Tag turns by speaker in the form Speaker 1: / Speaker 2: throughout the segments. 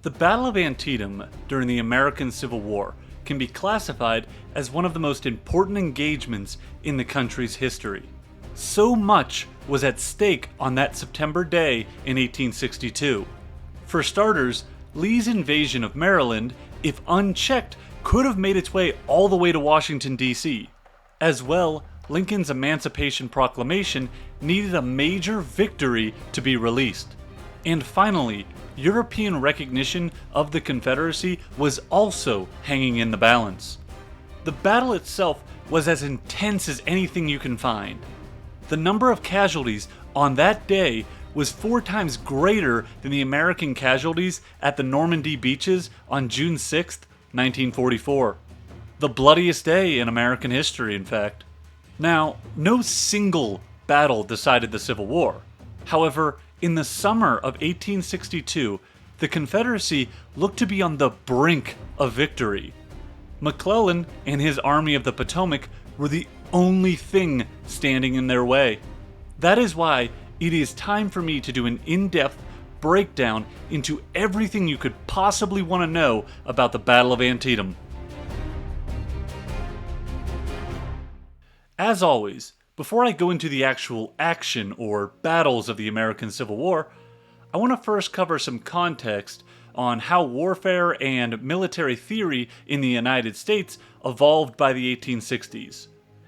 Speaker 1: The Battle of Antietam during the American Civil War can be classified as one of the most important engagements in the country's history. So much was at stake on that September day in 1862. For starters, Lee's invasion of Maryland, if unchecked, could have made its way all the way to Washington, D.C. As well, Lincoln's Emancipation Proclamation needed a major victory to be released. And finally, European recognition of the Confederacy was also hanging in the balance. The battle itself was as intense as anything you can find. The number of casualties on that day was 4 times greater than the American casualties at the Normandy beaches on June 6, 1944. The bloodiest day in American history, in fact. Now, no single battle decided the Civil War. However, in the summer of 1862, the Confederacy looked to be on the brink of victory. McClellan and his Army of the Potomac were the only thing standing in their way. That is why it is time for me to do an in-depth breakdown into everything you could possibly want to know about the Battle of Antietam. As always, before I go into the actual action or battles of the American Civil War, I want to first cover some context on how warfare and military theory in the United States evolved by the 1860s.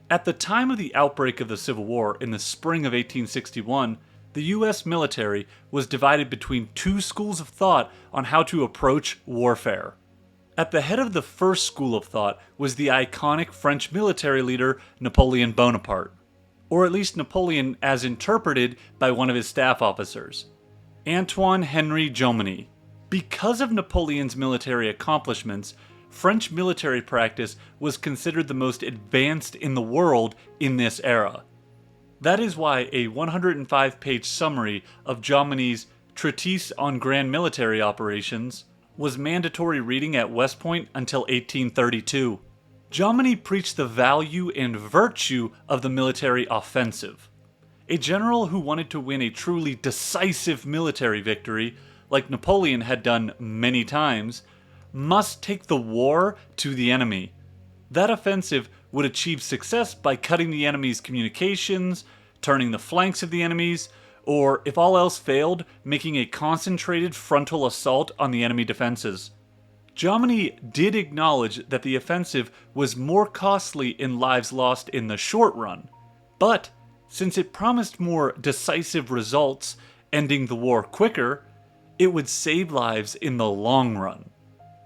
Speaker 1: At the time of the outbreak of the Civil War in the spring of 1861, the U.S. military was divided between 2 schools of thought on how to approach warfare. At the head of the first school of thought was the iconic French military leader Napoleon Bonaparte, or at least Napoleon as interpreted by one of his staff officers, Antoine Henri Jomini. Because of Napoleon's military accomplishments, French military practice was considered the most advanced in the world in this era. That is why a 105-page summary of Jomini's Treatise on Grand Military Operations was mandatory reading at West Point until 1832. Jomini preached the value and virtue of the military offensive. A general who wanted to win a truly decisive military victory, like Napoleon had done many times, must take the war to the enemy. That offensive would achieve success by cutting the enemy's communications, turning the flanks of the enemies, or if all else failed, making a concentrated frontal assault on the enemy defenses. Jomini did acknowledge that the offensive was more costly in lives lost in the short run, but since it promised more decisive results, ending the war quicker, it would save lives in the long run.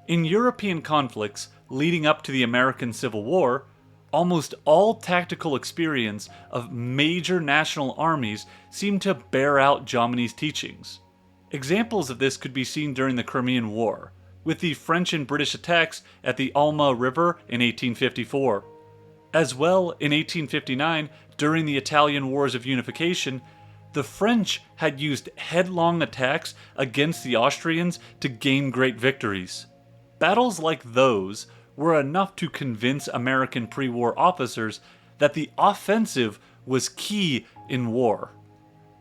Speaker 1: In European conflicts leading up to the American Civil War, almost all tactical experience of major national armies seemed to bear out Jomini's teachings. Examples of this could be seen during the Crimean War, with the French and British attacks at the Alma River in 1854. As well, in 1859, during the Italian Wars of Unification, the French had used headlong attacks against the Austrians to gain great victories. Battles like those were enough to convince American pre-war officers that the offensive was key in war.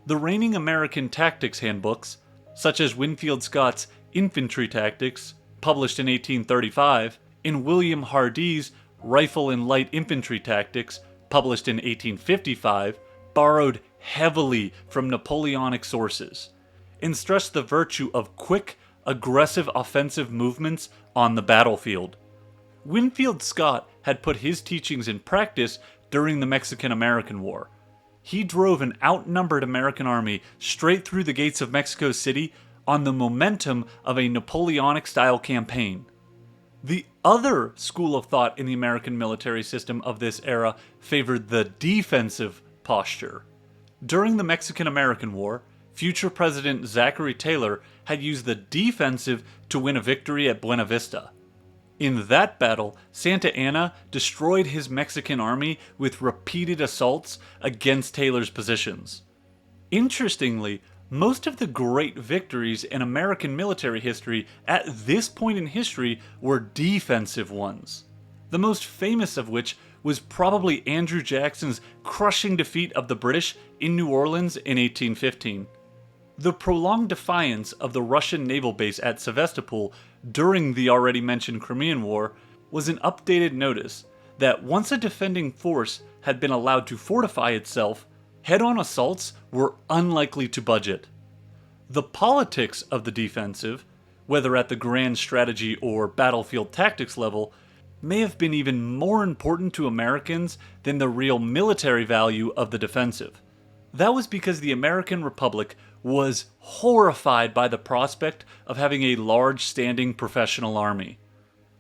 Speaker 1: The reigning American tactics handbooks, such as Winfield Scott's Infantry Tactics, published in 1835, and William Hardee's Rifle and Light Infantry Tactics, published in 1855, borrowed heavily from Napoleonic sources, and stressed the virtue of quick, aggressive offensive movements on the battlefield. Winfield Scott had put his teachings in practice during the Mexican-American War. He drove an outnumbered American army straight through the gates of Mexico City on the momentum of a Napoleonic-style campaign. The other school of thought in the American military system of this era favored the defensive posture. During the Mexican-American War, future President Zachary Taylor had used the defensive to win a victory at Buena Vista. In that battle, Santa Anna destroyed his Mexican army with repeated assaults against Taylor's positions. Interestingly, most of the great victories in American military history at this point in history were defensive ones. The most famous of which was probably Andrew Jackson's crushing defeat of the British in New Orleans in 1815. The prolonged defiance of the Russian naval base at Sevastopol during the already mentioned Crimean War was an updated notice that once a defending force had been allowed to fortify itself, head-on assaults were unlikely to budget. The politics of the defensive, whether at the grand strategy or battlefield tactics level, may have been even more important to Americans than the real military value of the defensive. That was because the American Republic was horrified by the prospect of having a large standing professional army.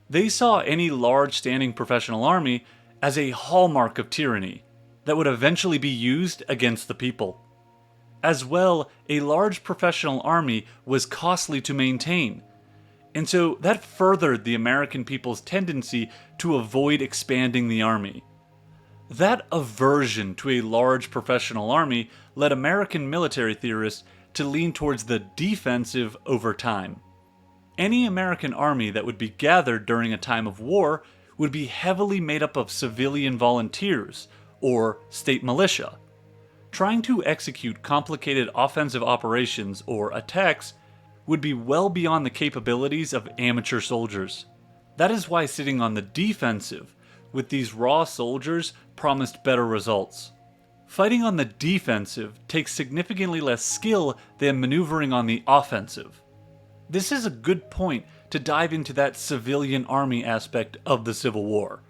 Speaker 1: They saw any large standing professional army as a hallmark of tyranny that would eventually be used against the people. As well, a large professional army was costly to maintain, and so that furthered the American people's tendency to avoid expanding the army. That aversion to a large professional army led American military theorists to lean towards the defensive over time. Any American army that would be gathered during a time of war would be heavily made up of civilian volunteers, or state militia. Trying to execute complicated offensive operations or attacks would be well beyond the capabilities of amateur soldiers. That is why sitting on the defensive with these raw soldiers promised better results. Fighting on the defensive takes significantly less skill than maneuvering on the offensive. This is a good point to dive into that civilian army aspect of the Civil War.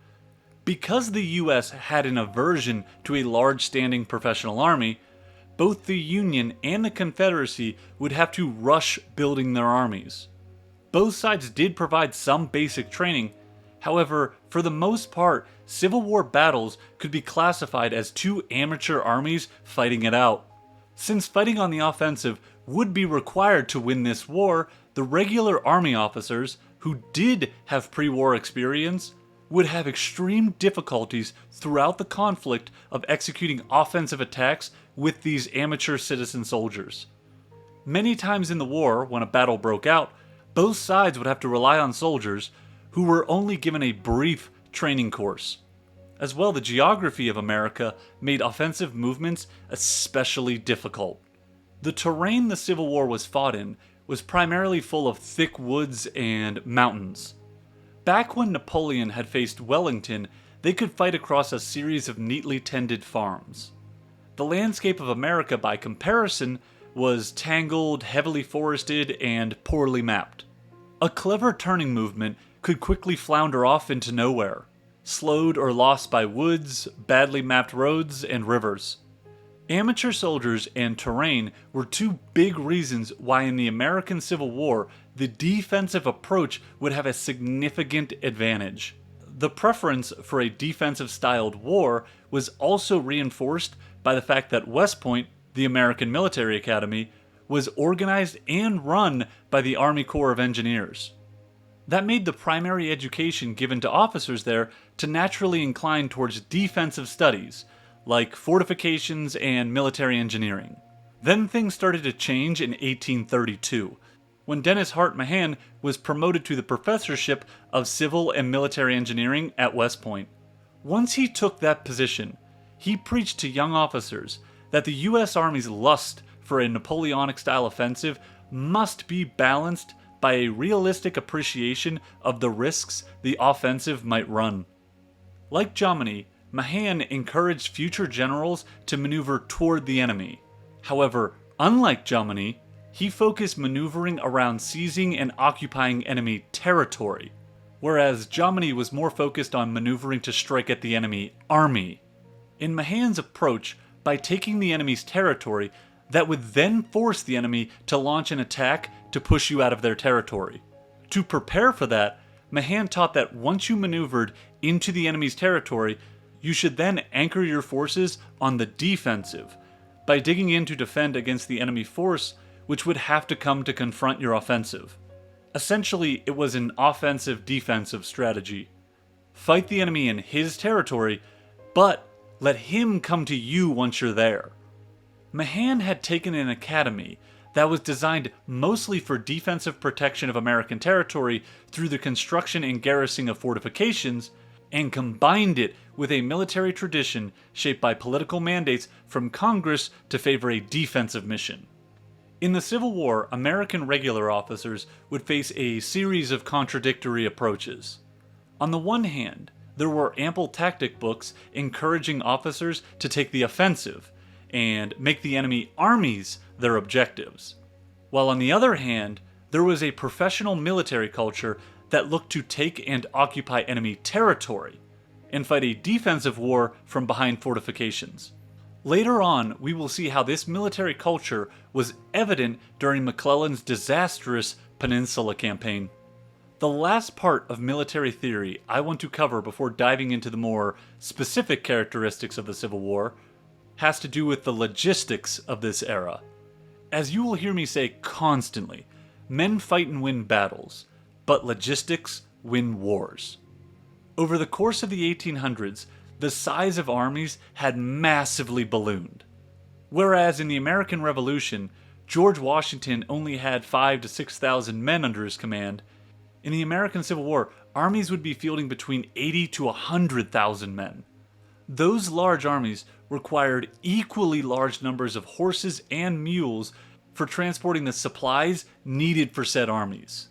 Speaker 1: Because the US had an aversion to a large standing professional army, both the Union and the Confederacy would have to rush building their armies. Both sides did provide some basic training. However, for the most part, Civil War battles could be classified as two amateur armies fighting it out. Since fighting on the offensive would be required to win this war, the regular army officers, who did have pre-war experience, would have extreme difficulties throughout the conflict of executing offensive attacks with these amateur citizen soldiers. Many times in the war, when a battle broke out, both sides would have to rely on soldiers who were only given a brief training course. As well, the geography of America made offensive movements especially difficult. The terrain the Civil War was fought in was primarily full of thick woods and mountains. Back when Napoleon had faced Wellington, they could fight across a series of neatly tended farms. The landscape of America, by comparison, was tangled, heavily forested, and poorly mapped. A clever turning movement could quickly flounder off into nowhere, slowed or lost by woods, badly mapped roads, and rivers. Amateur soldiers and terrain were two big reasons why in the American Civil War the defensive approach would have a significant advantage. The preference for a defensive-styled war was also reinforced by the fact that West Point, the American Military Academy, was organized and run by the Army Corps of Engineers. That made the primary education given to officers there to naturally incline towards defensive studies, like fortifications and military engineering. Then things started to change in 1832, when Dennis Hart Mahan was promoted to the professorship of civil and military engineering at West Point. Once he took that position, he preached to young officers that the U.S. Army's lust for a Napoleonic-style offensive must be balanced by a realistic appreciation of the risks the offensive might run. Like Jomini, Mahan encouraged future generals to maneuver toward the enemy. However, unlike Jomini, he focused maneuvering around seizing and occupying enemy territory, whereas Jomini was more focused on maneuvering to strike at the enemy army. In Mahan's approach, by taking the enemy's territory, that would then force the enemy to launch an attack to push you out of their territory. To prepare for that, Mahan taught that once you maneuvered into the enemy's territory, you should then anchor your forces on the defensive, by digging in to defend against the enemy force, which would have to come to confront your offensive. Essentially, it was an offensive-defensive strategy. Fight the enemy in his territory, but let him come to you once you're there. Mahan had taken an academy that was designed mostly for defensive protection of American territory through the construction and garrisoning of fortifications, and combined it with a military tradition shaped by political mandates from Congress to favor a defensive mission. In the Civil War, American regular officers would face a series of contradictory approaches. On the one hand, there were ample tactic books encouraging officers to take the offensive and make the enemy armies their objectives. While on the other hand, there was a professional military culture that looked to take and occupy enemy territory and fight a defensive war from behind fortifications. Later on, we will see how this military culture was evident during McClellan's disastrous Peninsula Campaign. The last part of military theory I want to cover before diving into the more specific characteristics of the Civil War has to do with the logistics of this era. As you will hear me say constantly, men fight and win battles, but logistics win wars. Over the course of the 1800s, the size of armies had massively ballooned. Whereas in the American Revolution, George Washington only had 5,000 to 6,000 men under his command, in the American Civil War, armies would be fielding between 80,000 to 100,000 men. Those large armies required equally large numbers of horses and mules for transporting the supplies needed for said armies.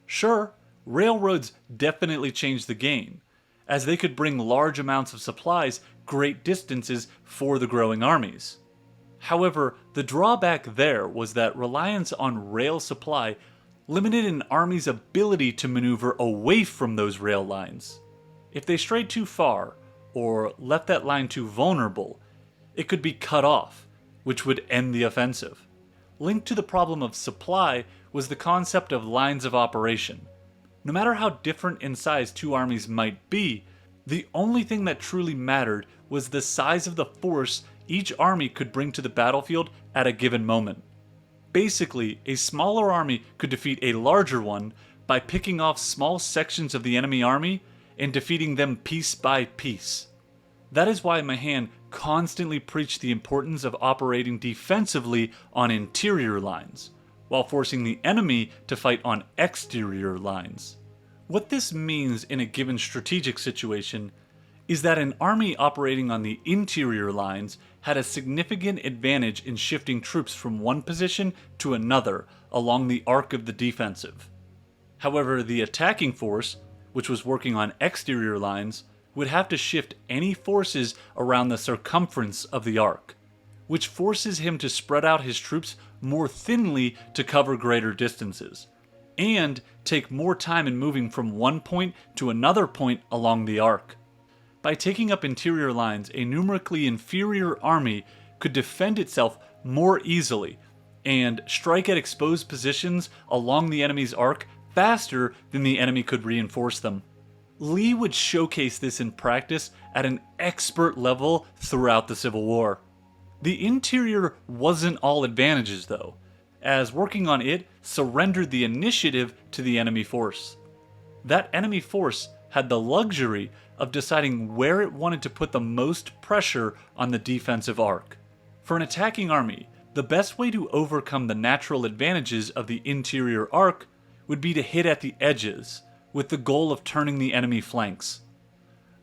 Speaker 1: Sure, railroads definitely changed the game, as they could bring large amounts of supplies great distances for the growing armies. However, the drawback there was that reliance on rail supply limited an army's ability to maneuver away from those rail lines. If they strayed too far, or left that line too vulnerable, it could be cut off, which would end the offensive. Linked to the problem of supply was the concept of lines of operation. No matter how different in size two armies might be, the only thing that truly mattered was the size of the force each army could bring to the battlefield at a given moment. Basically, a smaller army could defeat a larger one by picking off small sections of the enemy army and defeating them piece by piece. That is why Mahan constantly preached the importance of operating defensively on interior lines, while forcing the enemy to fight on exterior lines. What this means in a given strategic situation is that an army operating on the interior lines had a significant advantage in shifting troops from one position to another along the arc of the defensive. However, the attacking force, which was working on exterior lines, would have to shift any forces around the circumference of the arc, which forces him to spread out his troops more thinly to cover greater distances, and take more time in moving from one point to another point along the arc. By taking up interior lines, a numerically inferior army could defend itself more easily and strike at exposed positions along the enemy's arc faster than the enemy could reinforce them. Lee would showcase this in practice at an expert level throughout the Civil War. The interior wasn't all advantages though, as working on it surrendered the initiative to the enemy force. That enemy force had the luxury of deciding where it wanted to put the most pressure on the defensive arc. For an attacking army, the best way to overcome the natural advantages of the interior arc would be to hit at the edges, with the goal of turning the enemy flanks.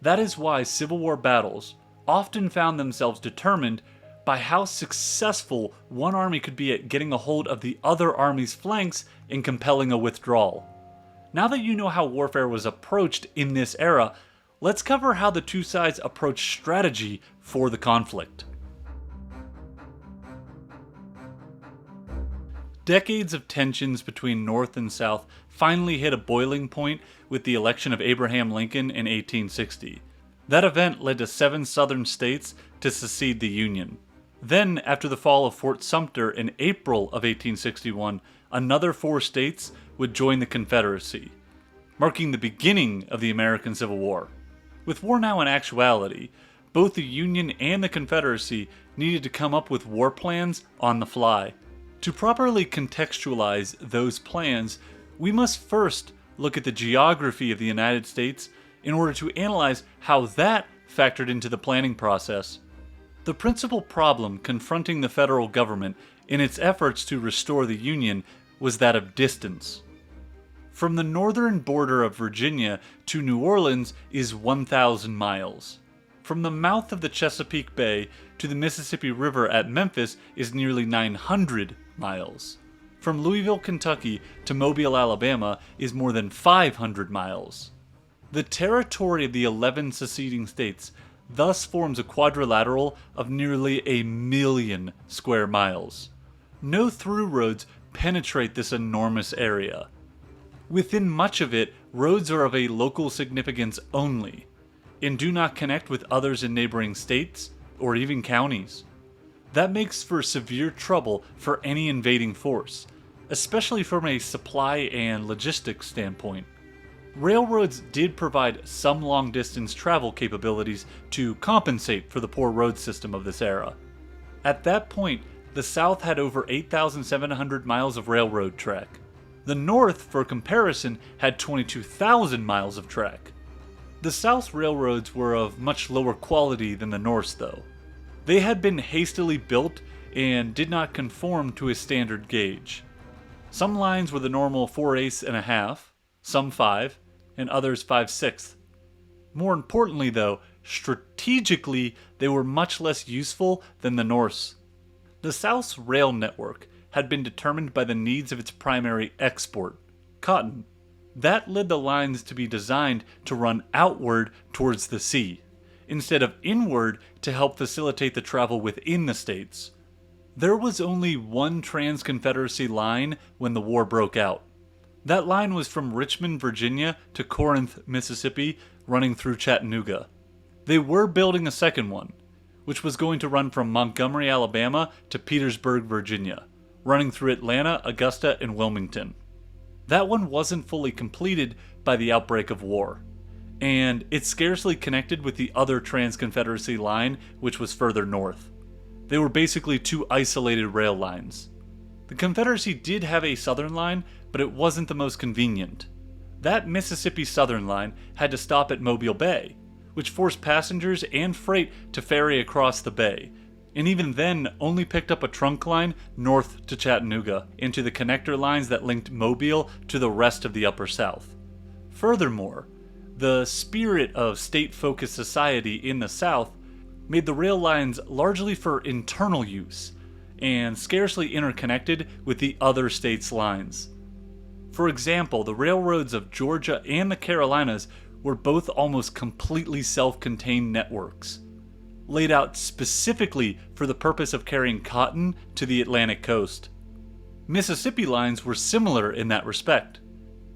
Speaker 1: That is why Civil War battles often found themselves determined by how successful one army could be at getting a hold of the other army's flanks and compelling a withdrawal. Now that you know how warfare was approached in this era, let's cover how the two sides approached strategy for the conflict. Decades of tensions between North and South finally hit a boiling point with the election of Abraham Lincoln in 1860. That event led to 7 Southern states to secede the Union. Then, after the fall of Fort Sumter in April of 1861, another 4 states would join the Confederacy, marking the beginning of the American Civil War. With war now in actuality, both the Union and the Confederacy needed to come up with war plans on the fly. To properly contextualize those plans, we must first look at the geography of the United States in order to analyze how that factored into the planning process. The principal problem confronting the federal government in its efforts to restore the Union was that of distance. From the northern border of Virginia to New Orleans is 1,000 miles. From the mouth of the Chesapeake Bay to the Mississippi River at Memphis is nearly 900 miles. From Louisville, Kentucky to Mobile, Alabama is more than 500 miles. The territory of the 11 seceding states thus forms a quadrilateral of nearly 1,000,000 square miles. No through roads penetrate this enormous area. Within much of it, roads are of a local significance only, and do not connect with others in neighboring states or even counties. That makes for severe trouble for any invading force, especially from a supply and logistics standpoint. Railroads did provide some long-distance travel capabilities to compensate for the poor road system of this era. At that point, the South had over 8,700 miles of railroad track. The North, for comparison, had 22,000 miles of track. The South's railroads were of much lower quality than the North's, though. They had been hastily built and did not conform to a standard gauge. Some lines were the normal 4/8 and a half, some 5, and others 5/6. More importantly, though, strategically, they were much less useful than the North's. The South's rail network had been determined by the needs of its primary export, cotton. That led the lines to be designed to run outward towards the sea, instead of inward to help facilitate the travel within the states. There was only one trans-Confederacy line when the war broke out. That line was from Richmond, Virginia to Corinth, Mississippi, running through Chattanooga. They were building a second one, which was going to run from Montgomery, Alabama to Petersburg, Virginia, running through Atlanta, Augusta, and Wilmington. That one wasn't fully completed by the outbreak of war, and it scarcely connected with the other trans-Confederacy line, which was further north. They were basically two isolated rail lines. The Confederacy did have a southern line, but it wasn't the most convenient. That Mississippi Southern line had to stop at Mobile Bay, which forced passengers and freight to ferry across the bay, and even then only picked up a trunk line north to Chattanooga into the connector lines that linked Mobile to the rest of the Upper South. Furthermore, the spirit of state-focused society in the South made the rail lines largely for internal use, and scarcely interconnected with the other states' lines. For example, the railroads of Georgia and the Carolinas were both almost completely self-contained networks, laid out specifically for the purpose of carrying cotton to the Atlantic coast. Mississippi lines were similar in that respect.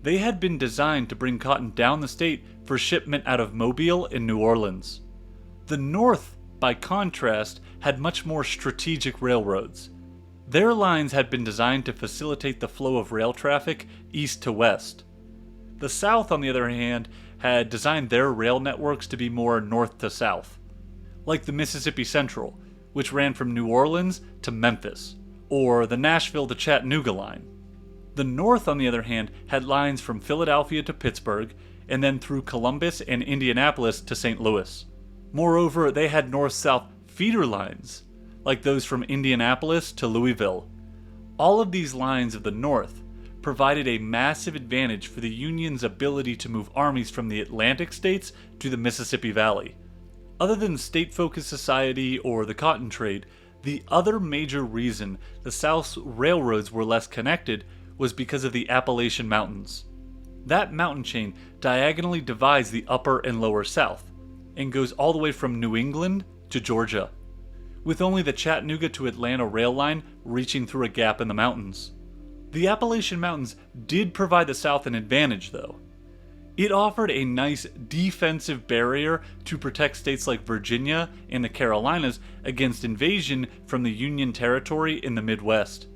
Speaker 1: They had been designed to bring cotton down the state for shipment out of Mobile and New Orleans. The North, by contrast, had much more strategic railroads. Their lines had been designed to facilitate the flow of rail traffic east to west. The South, on the other hand, had designed their rail networks to be more north to south, like the Mississippi Central, which ran from New Orleans to Memphis, or the Nashville to Chattanooga line. The North, on the other hand, had lines from Philadelphia to Pittsburgh, and then through Columbus and Indianapolis to St. Louis. Moreover, they had north-south feeder lines, like those from Indianapolis to Louisville. All of these lines of the North provided a massive advantage for the Union's ability to move armies from the Atlantic states to the Mississippi Valley. Other than state-focused society or the cotton trade, the other major reason the South's railroads were less connected was because of the Appalachian Mountains. That mountain chain diagonally divides the upper and lower South, and goes all the way from New England to Georgia, with only the Chattanooga to Atlanta rail line reaching through a gap in the mountains. The Appalachian Mountains did provide the South an advantage, though. It offered a nice defensive barrier to protect states like Virginia and the Carolinas against invasion from the Union territory in the Midwest.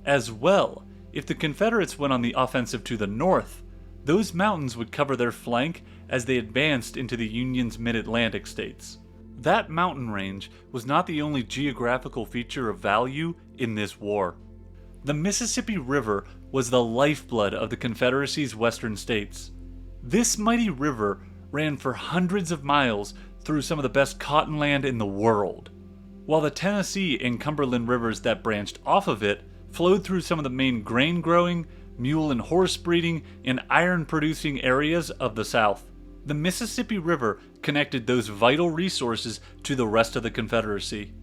Speaker 1: As well, if the Confederates went on the offensive to the north, those mountains would cover their flank as they advanced into the Union's mid-Atlantic states. That mountain range was not the only geographical feature of value in this war. The Mississippi River was the lifeblood of the Confederacy's western states. This mighty river ran for hundreds of miles through some of the best cotton land in the world, while the Tennessee and Cumberland rivers that branched off of it flowed through some of the main grain-growing, mule and horse breeding, and iron-producing areas of the South. The Mississippi River connected those vital resources to the rest of the Confederacy.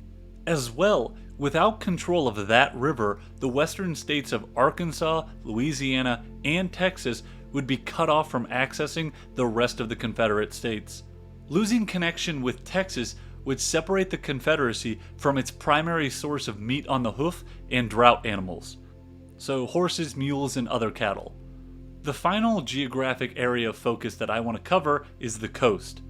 Speaker 1: As well, Without control of that river, the western states of Arkansas, Louisiana, and Texas would be cut off from accessing the rest of the Confederate states. Losing connection with Texas would separate the Confederacy from its primary source of meat on the hoof and drought animals, so horses, mules, and other cattle. The final geographic area of focus that I want to cover is the coast.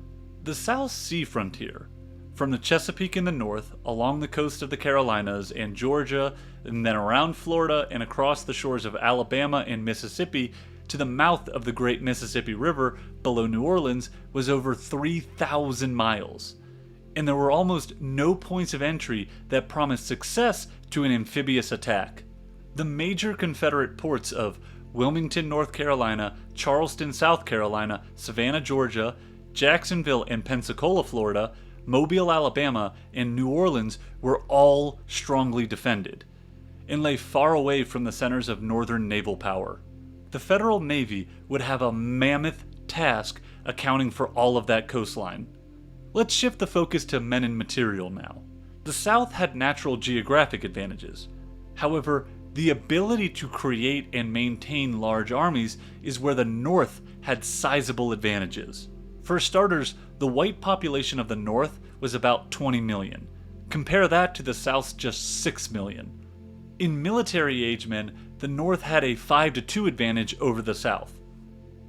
Speaker 1: The South Sea frontier, from the Chesapeake in the north, along the coast of the Carolinas and Georgia, and then around Florida and across the shores of Alabama and Mississippi to the mouth of the Great Mississippi River below New Orleans, was over 3,000 miles. And there were almost no points of entry that promised success to an amphibious attack. The major Confederate ports of Wilmington, North Carolina, Charleston, South Carolina, Savannah, Georgia, Jacksonville and Pensacola, Florida, Mobile, Alabama, and New Orleans were all strongly defended, and lay far away from the centers of Northern naval power. The Federal Navy would have a mammoth task accounting for all of that coastline. Let's shift the focus to men and material now. The South had natural geographic advantages. However, the ability to create and maintain large armies is where the North had sizable advantages. For starters, the white population of the North was about 20 million. Compare that to the South's just 6 million. In military-age men, the North had a 5-to-2 advantage over the South.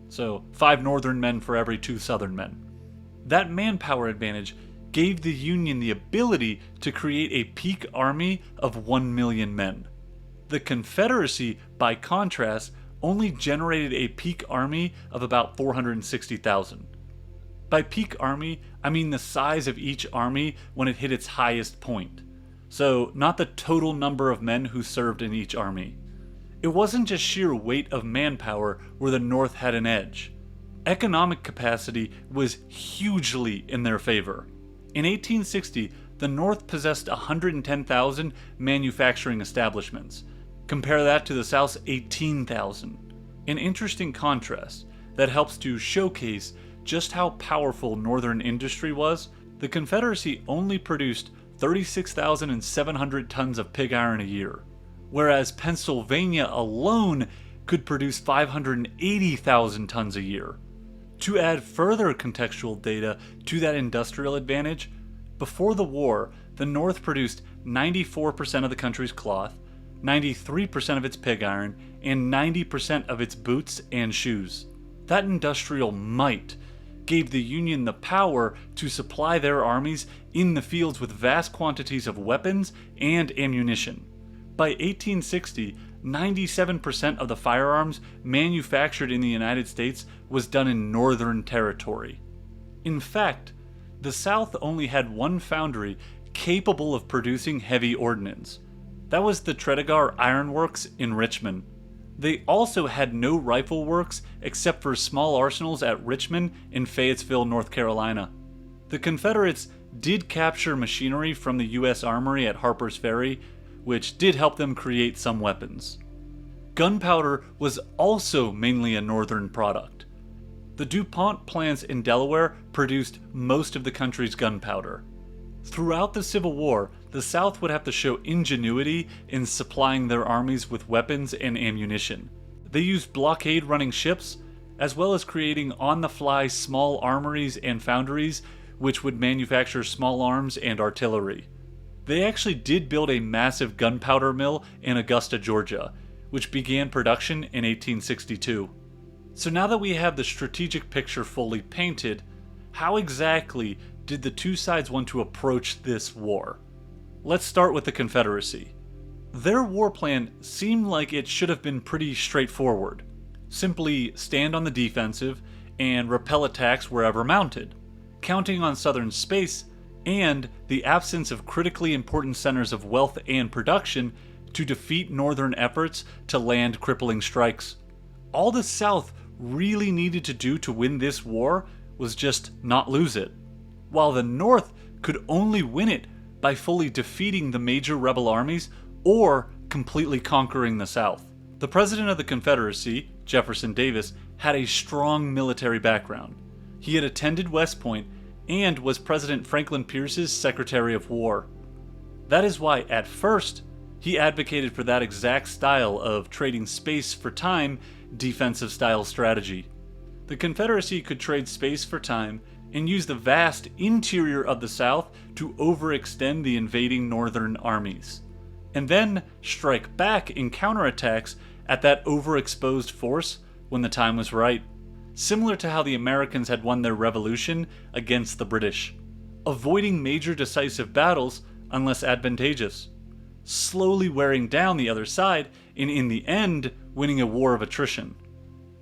Speaker 1: So, 5 Northern men for every 2 Southern men. That manpower advantage gave the Union the ability to create a peak army of 1 million men. The Confederacy, by contrast, only generated a peak army of about 460,000. By peak army, I mean the size of each army when it hit its highest point. So, not the total number of men who served in each army. It wasn't just sheer weight of manpower where the North had an edge. Economic capacity was hugely in their favor. In 1860, the North possessed 110,000 manufacturing establishments. Compare that to the South's 18,000. An interesting contrast that helps to showcase just how powerful Northern industry was. The Confederacy only produced 36,700 tons of pig iron a year, whereas Pennsylvania alone could produce 580,000 tons a year. To add further contextual data to that industrial advantage, before the war, the North produced 94% of the country's cloth, 93% of its pig iron, and 90% of its boots and shoes. That industrial might gave the Union the power to supply their armies in the fields with vast quantities of weapons and ammunition. By 1860, 97% of the firearms manufactured in the United States was done in Northern territory. In fact, the South only had one foundry capable of producing heavy ordnance. That was the Tredegar Iron Works in Richmond. They also had no rifle works except for small arsenals at Richmond and Fayetteville, North Carolina. The Confederates did capture machinery from the U.S. Armory at Harper's Ferry, which did help them create some weapons. Gunpowder was also mainly a Northern product. The DuPont plants in Delaware produced most of the country's gunpowder. Throughout the Civil War, the South would have to show ingenuity in supplying their armies with weapons and ammunition. They used blockade-running ships, as well as creating on-the-fly small armories and foundries which would manufacture small arms and artillery. They actually did build a massive gunpowder mill in Augusta, Georgia, which began production in 1862. So now that we have the strategic picture fully painted, how exactly did the two sides want to approach this war? Let's start with the Confederacy. Their war plan seemed like it should have been pretty straightforward. Simply stand on the defensive and repel attacks wherever mounted, counting on Southern space and the absence of critically important centers of wealth and production to defeat Northern efforts to land crippling strikes. All the South really needed to do to win this war was just not lose it, while the North could only win it by fully defeating the major rebel armies or completely conquering the South. The president of the Confederacy, Jefferson Davis, had a strong military background. He had attended West Point and was President Franklin Pierce's Secretary of War. That is why, at first, he advocated for that exact style of trading space for time, defensive style strategy. The Confederacy could trade space for time and use the vast interior of the South to overextend the invading Northern armies, and then strike back in counterattacks at that overexposed force when the time was right, similar to how the Americans had won their revolution against the British, avoiding major decisive battles unless advantageous, slowly wearing down the other side, and in the end, winning a war of attrition.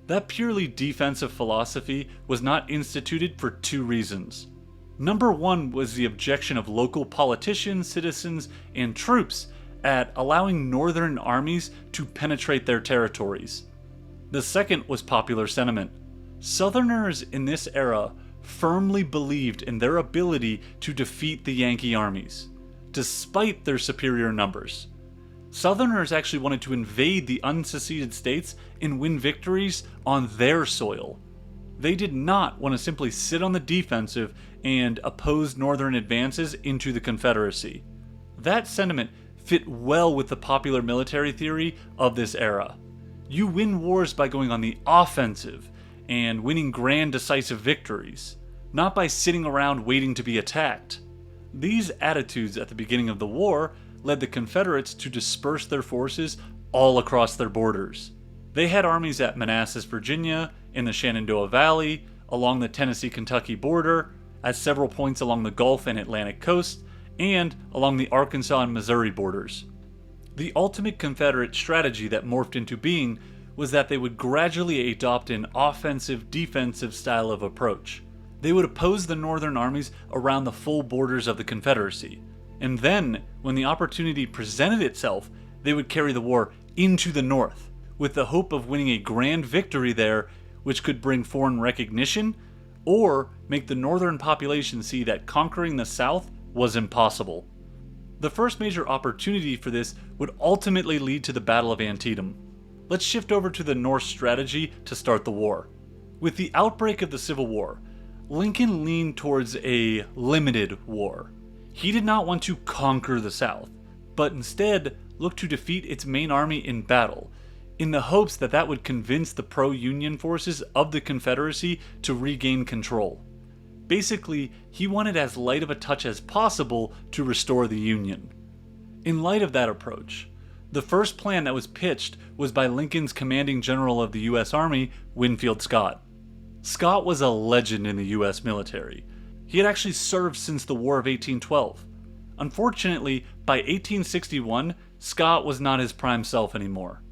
Speaker 1: That purely defensive philosophy was not instituted for two reasons. Number one was the objection of local politicians, citizens, and troops at allowing northern armies to penetrate their territories. The second was popular sentiment. Southerners in this era firmly believed in their ability to defeat the Yankee armies, despite their superior numbers. Southerners actually wanted to invade the unseceded states and win victories on their soil. They did not want to simply sit on the defensive and oppose Northern advances into the Confederacy. That sentiment fit well with the popular military theory of this era. You win wars by going on the offensive and winning grand decisive victories, not by sitting around waiting to be attacked. These attitudes at the beginning of the war led the Confederates to disperse their forces all across their borders. They had armies at Manassas, Virginia, in the Shenandoah Valley, along the Tennessee-Kentucky border, at several points along the Gulf and Atlantic coast, and along the Arkansas and Missouri borders. The ultimate Confederate strategy that morphed into being was that they would gradually adopt an offensive-defensive style of approach. They would oppose the Northern armies around the full borders of the Confederacy, and then, when the opportunity presented itself, they would carry the war into the North, with the hope of winning a grand victory there, which could bring foreign recognition, or make the Northern population see that conquering the South was impossible. The first major opportunity for this would ultimately lead to the Battle of Antietam. Let's shift over to the North strategy to start the war. With the outbreak of the Civil War, Lincoln leaned towards a limited war. He did not want to conquer the South, but instead looked to defeat its main army in battle, in the hopes that that would convince the pro-Union forces of the Confederacy to regain control. Basically, he wanted as light of a touch as possible to restore the Union. In light of that approach, the first plan that was pitched was by Lincoln's commanding general of the U.S. Army, Winfield Scott. Scott was a legend in the U.S. military. He had actually served since the War of 1812. Unfortunately, by 1861, Scott was not his prime self anymore.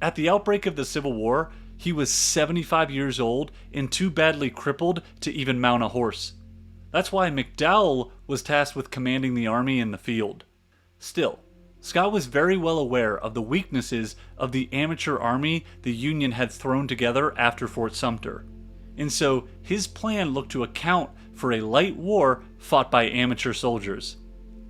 Speaker 1: At the outbreak of the Civil War, he was 75 years old and too badly crippled to even mount a horse. That's why McDowell was tasked with commanding the army in the field. Still, Scott was very well aware of the weaknesses of the amateur army the Union had thrown together after Fort Sumter, and so his plan looked to account for a light war fought by amateur soldiers.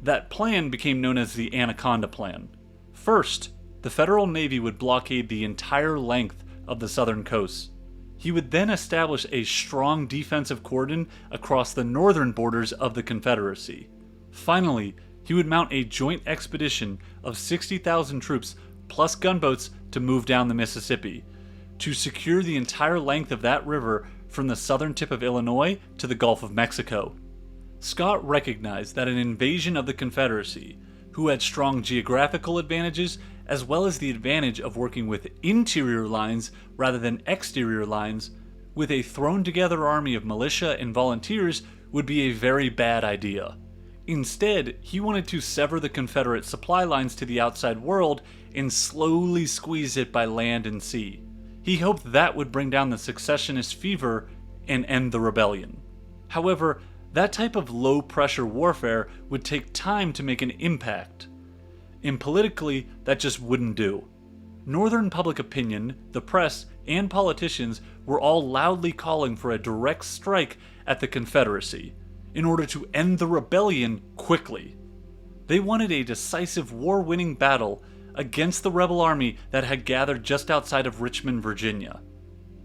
Speaker 1: That plan became known as the Anaconda Plan. First, the Federal Navy would blockade the entire length of the southern coast. He would then establish a strong defensive cordon across the northern borders of the Confederacy. Finally, he would mount a joint expedition of 60,000 troops plus gunboats to move down the Mississippi, to secure the entire length of that river from the southern tip of Illinois to the Gulf of Mexico. Scott recognized that an invasion of the Confederacy, who had strong geographical advantages as well as the advantage of working with interior lines rather than exterior lines, with a thrown-together army of militia and volunteers would be a very bad idea. Instead, he wanted to sever the Confederate supply lines to the outside world and slowly squeeze it by land and sea. He hoped that would bring down the secessionist fever and end the rebellion. However, that type of low-pressure warfare would take time to make an impact. And politically, that just wouldn't do. Northern public opinion, the press, and politicians were all loudly calling for a direct strike at the Confederacy in order to end the rebellion quickly. They wanted a decisive war-winning battle against the rebel army that had gathered just outside of Richmond, Virginia.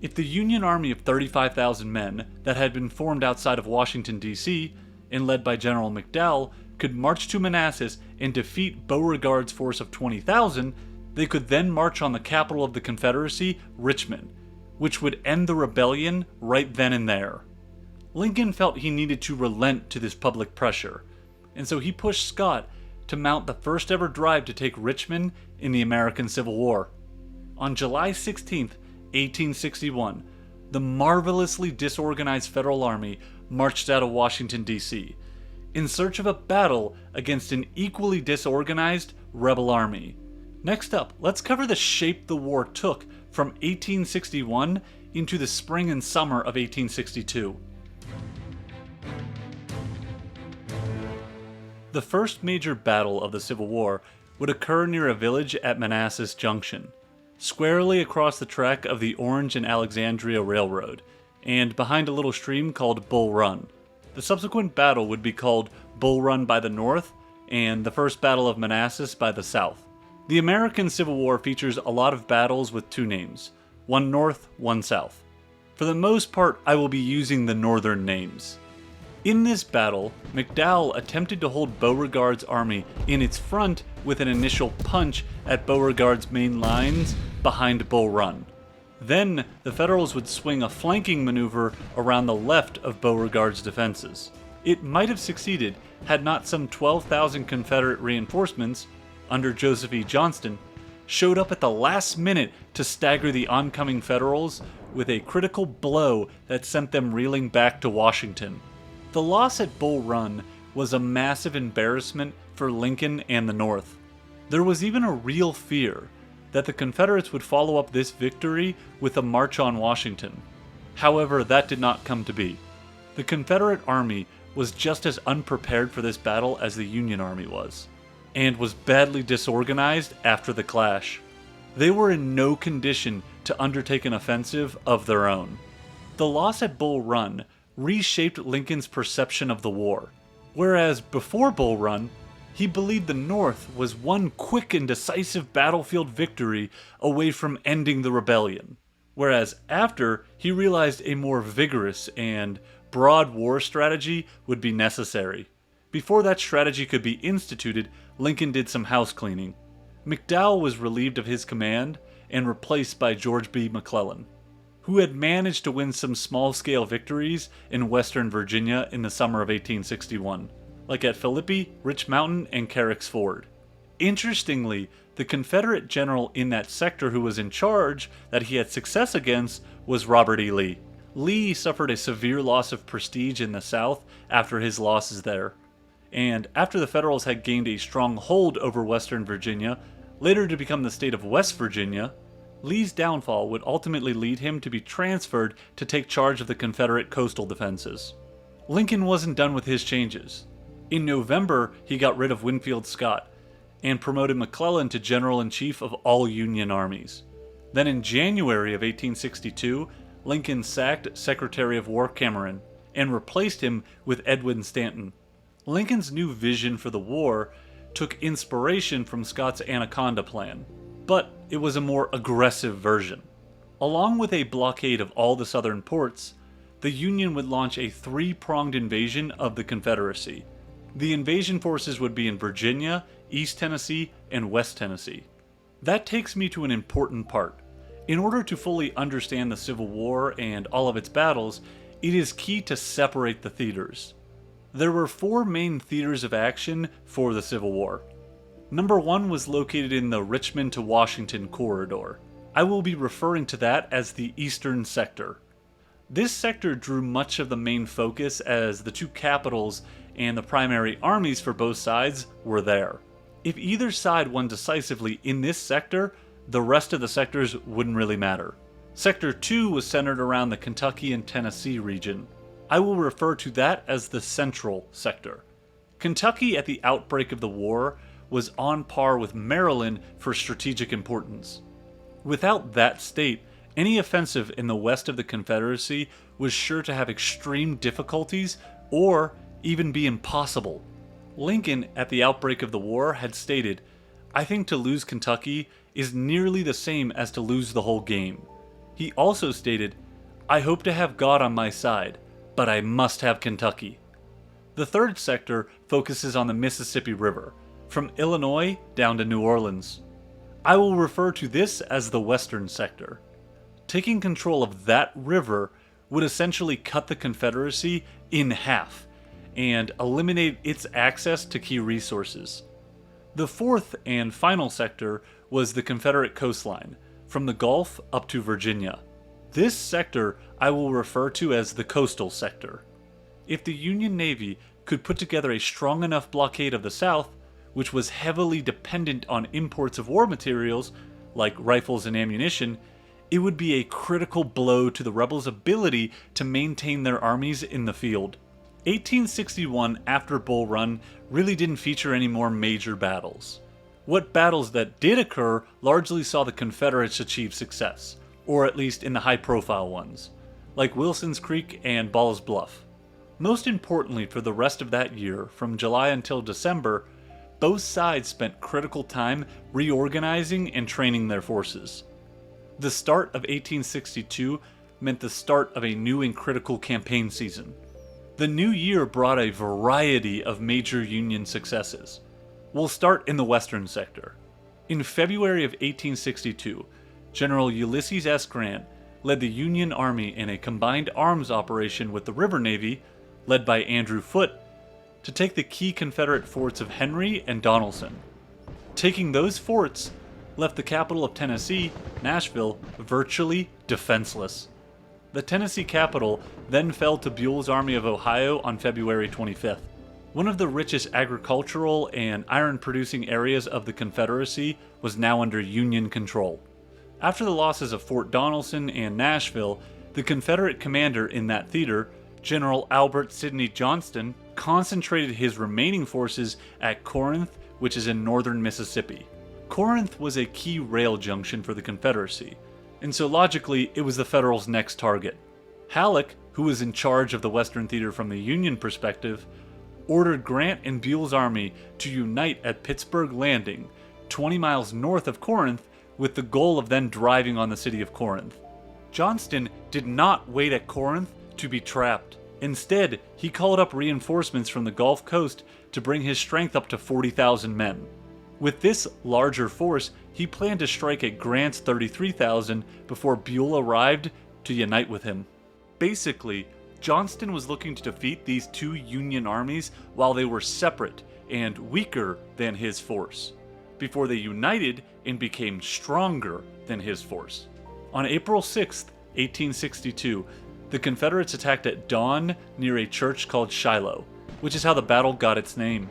Speaker 1: If the Union army of 35,000 men that had been formed outside of Washington, D.C., and led by General McDowell, could march to Manassas and defeat Beauregard's force of 20,000, they could then march on the capital of the Confederacy, Richmond, which would end the rebellion right then and there. Lincoln felt he needed to relent to this public pressure, and so he pushed Scott to mount the first ever drive to take Richmond in the American Civil War. On July 16, 1861, the marvelously disorganized Federal Army marched out of Washington, D.C., in search of a battle against an equally disorganized rebel army. Next up, let's cover the shape the war took from 1861 into the spring and summer of 1862. The first major battle of the Civil War would occur near a village at Manassas Junction, squarely across the track of the Orange and Alexandria Railroad, and behind a little stream called Bull Run. The subsequent battle would be called Bull Run by the North, and the First Battle of Manassas by the South. The American Civil War features a lot of battles with two names, one north, one south. For the most part, I will be using the northern names. In this battle, McDowell attempted to hold Beauregard's army in its front with an initial punch at Beauregard's main lines behind Bull Run. Then, the Federals would swing a flanking maneuver around the left of Beauregard's defenses. It might have succeeded had not some 12,000 Confederate reinforcements, under Joseph E. Johnston, showed up at the last minute to stagger the oncoming Federals with a critical blow that sent them reeling back to Washington. The loss at Bull Run was a massive embarrassment for Lincoln and the North. There was even a real fear that the Confederates would follow up this victory with a march on Washington. However, that did not come to be. The Confederate Army was just as unprepared for this battle as the Union Army was, and was badly disorganized after the clash. They were in no condition to undertake an offensive of their own. The loss at Bull Run reshaped Lincoln's perception of the war. Whereas before Bull Run, he believed the North was one quick and decisive battlefield victory away from ending the rebellion. Whereas after, he realized a more vigorous and broad war strategy would be necessary. Before that strategy could be instituted, Lincoln did some house cleaning. McDowell was relieved of his command and replaced by George B. McClellan, who had managed to win some small-scale victories in western Virginia in the summer of 1861, like at Philippi, Rich Mountain, and Carrick's Ford. Interestingly, the Confederate general in that sector who was in charge that he had success against was Robert E. Lee. Lee suffered a severe loss of prestige in the South after his losses there, and after the Federals had gained a strong hold over western Virginia, later to become the state of West Virginia, Lee's downfall would ultimately lead him to be transferred to take charge of the Confederate coastal defenses. Lincoln wasn't done with his changes. In November, he got rid of Winfield Scott and promoted McClellan to General-in-Chief of all Union armies. Then in January of 1862, Lincoln sacked Secretary of War Cameron and replaced him with Edwin Stanton. Lincoln's new vision for the war took inspiration from Scott's Anaconda Plan, but it was a more aggressive version. Along with a blockade of all the southern ports, the Union would launch a three-pronged invasion of the Confederacy. The invasion forces would be in Virginia, East Tennessee, and West Tennessee. That takes me to an important part. In order to fully understand the Civil War and all of its battles, it is key to separate the theaters. There were four main theaters of action for the Civil War. Number one was located in the Richmond to Washington corridor. I will be referring to that as the Eastern Sector. This sector drew much of the main focus as the two capitals and the primary armies for both sides were there. If either side won decisively in this sector, the rest of the sectors wouldn't really matter. Sector 2 was centered around the Kentucky and Tennessee region. I will refer to that as the Central Sector. Kentucky at the outbreak of the war was on par with Maryland for strategic importance. Without that state, any offensive in the west of the Confederacy was sure to have extreme difficulties or even be impossible. Lincoln, at the outbreak of the war, had stated, "I think to lose Kentucky is nearly the same as to lose the whole game." He also stated, "I hope to have God on my side, but I must have Kentucky." The third sector focuses on the Mississippi River, from Illinois down to New Orleans. I will refer to this as the Western Sector. Taking control of that river would essentially cut the Confederacy in half and eliminate its access to key resources. The fourth and final sector was the Confederate coastline, from the Gulf up to Virginia. This sector I will refer to as the Coastal Sector. If the Union Navy could put together a strong enough blockade of the South, which was heavily dependent on imports of war materials, like rifles and ammunition, it would be a critical blow to the rebels' ability to maintain their armies in the field. 1861 after Bull Run really didn't feature any more major battles. What battles that did occur largely saw the Confederates achieve success, or at least in the high-profile ones, like Wilson's Creek and Ball's Bluff. Most importantly for the rest of that year, from July until December, both sides spent critical time reorganizing and training their forces. The start of 1862 meant the start of a new and critical campaign season. The new year brought a variety of major Union successes. We'll start in the Western Sector. In February of 1862, General Ulysses S. Grant led the Union Army in a combined arms operation with the River Navy, led by Andrew Foote, to take the key Confederate forts of Henry and Donelson. Taking those forts left the capital of Tennessee, Nashville, virtually defenseless. The Tennessee capital then fell to Buell's Army of Ohio on February 25th. One of the richest agricultural and iron-producing areas of the Confederacy was now under Union control. After the losses of Fort Donelson and Nashville, the Confederate commander in that theater, General Albert Sidney Johnston, concentrated his remaining forces at Corinth, which is in northern Mississippi. Corinth was a key rail junction for the Confederacy, and so logically it was the Federals' next target. Halleck, who was in charge of the Western Theater from the Union perspective, ordered Grant and Buell's army to unite at Pittsburgh Landing, 20 miles north of Corinth, with the goal of then driving on the city of Corinth. Johnston did not wait at Corinth to be trapped. Instead, he called up reinforcements from the Gulf Coast to bring his strength up to 40,000 men. With this larger force, he planned to strike at Grant's 33,000 before Buell arrived to unite with him. Basically, Johnston was looking to defeat these two Union armies while they were separate and weaker than his force, before they united and became stronger than his force. On April 6, 1862, the Confederates attacked at dawn near a church called Shiloh, which is how the battle got its name.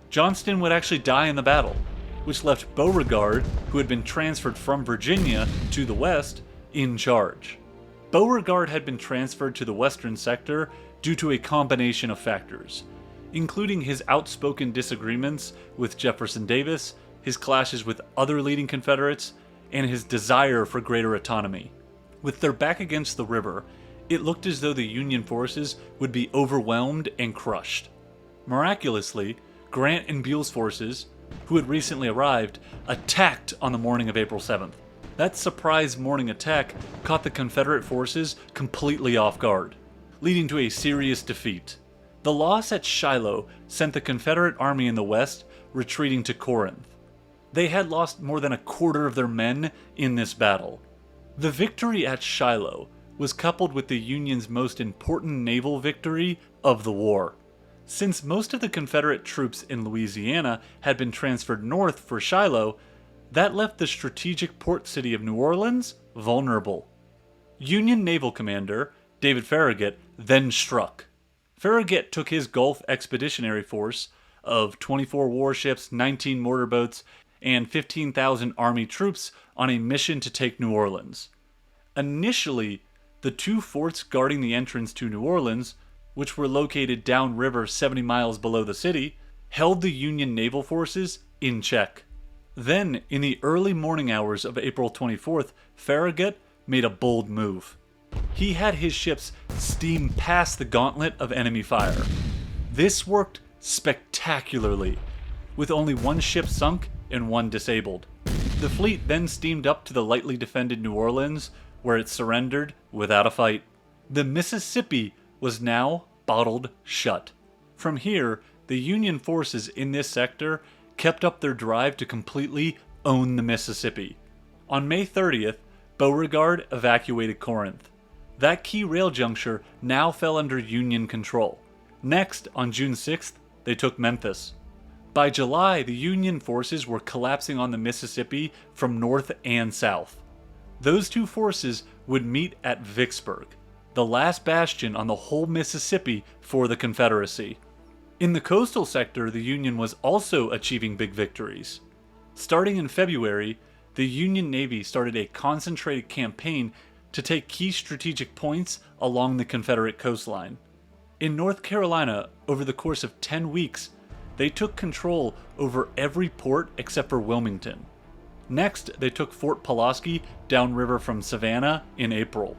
Speaker 1: Johnston would actually die in the battle, which left Beauregard, who had been transferred from Virginia to the west, in charge. Beauregard had been transferred to the Western Sector due to a combination of factors, including his outspoken disagreements with Jefferson Davis, his clashes with other leading Confederates, and his desire for greater autonomy. With their back against the river, it looked as though the Union forces would be overwhelmed and crushed. Miraculously, Grant and Buell's forces, who had recently arrived, attacked on the morning of April 7th. That surprise morning attack caught the Confederate forces completely off guard, leading to a serious defeat. The loss at Shiloh sent the Confederate army in the west retreating to Corinth. They had lost more than a quarter of their men in this battle. The victory at Shiloh was coupled with the Union's most important naval victory of the war. Since most of the Confederate troops in Louisiana had been transferred north for Shiloh, that left the strategic port city of New Orleans vulnerable. Union naval commander David Farragut then struck. Farragut took his Gulf Expeditionary Force of 24 warships, 19 mortarboats, and 15,000 Army troops on a mission to take New Orleans. Initially, the two forts guarding the entrance to New Orleans, which were located downriver 70 miles below the city, held the Union naval forces in check. Then, in the early morning hours of April 24th, Farragut made a bold move. He had his ships steam past the gauntlet of enemy fire. This worked spectacularly, with only one ship sunk and one disabled. The fleet then steamed up to the lightly defended New Orleans, where it surrendered without a fight. The Mississippi was now bottled shut. From here, the Union forces in this sector kept up their drive to completely own the Mississippi. On May 30th, Beauregard evacuated Corinth. That key rail juncture now fell under Union control. Next, on June 6th, they took Memphis. By July, the Union forces were collapsing on the Mississippi from north and south. Those two forces would meet at Vicksburg, the last bastion on the whole Mississippi for the Confederacy. In the coastal sector, the Union was also achieving big victories. Starting in February, the Union Navy started a concentrated campaign to take key strategic points along the Confederate coastline. In North Carolina, over the course of 10 weeks, they took control over every port except for Wilmington. Next, they took Fort Pulaski downriver from Savannah in April.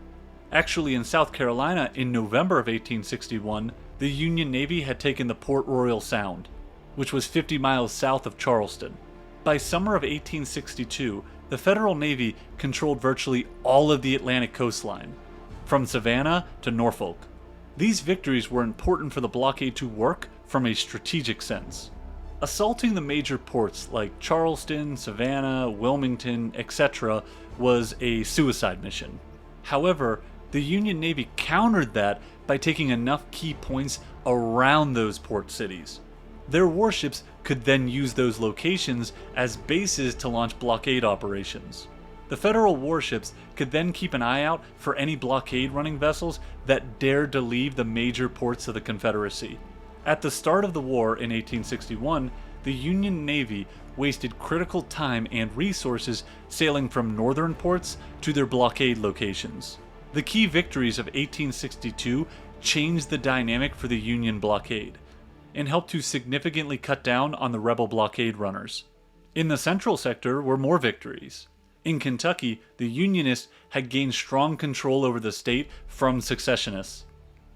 Speaker 1: Actually, in South Carolina, in November of 1861, the Union Navy had taken the Port Royal Sound, which was 50 miles south of Charleston. By summer of 1862, the Federal Navy controlled virtually all of the Atlantic coastline, from Savannah to Norfolk. These victories were important for the blockade to work from a strategic sense. Assaulting the major ports like Charleston, Savannah, Wilmington, etc. was a suicide mission. However, the Union Navy countered that by taking enough key points around those port cities. Their warships could then use those locations as bases to launch blockade operations. The Federal warships could then keep an eye out for any blockade-running vessels that dared to leave the major ports of the Confederacy. At the start of the war in 1861, the Union Navy wasted critical time and resources sailing from northern ports to their blockade locations. The key victories of 1862 changed the dynamic for the Union blockade and helped to significantly cut down on the rebel blockade runners. In the central sector were more victories. In Kentucky, the Unionists had gained strong control over the state from secessionists.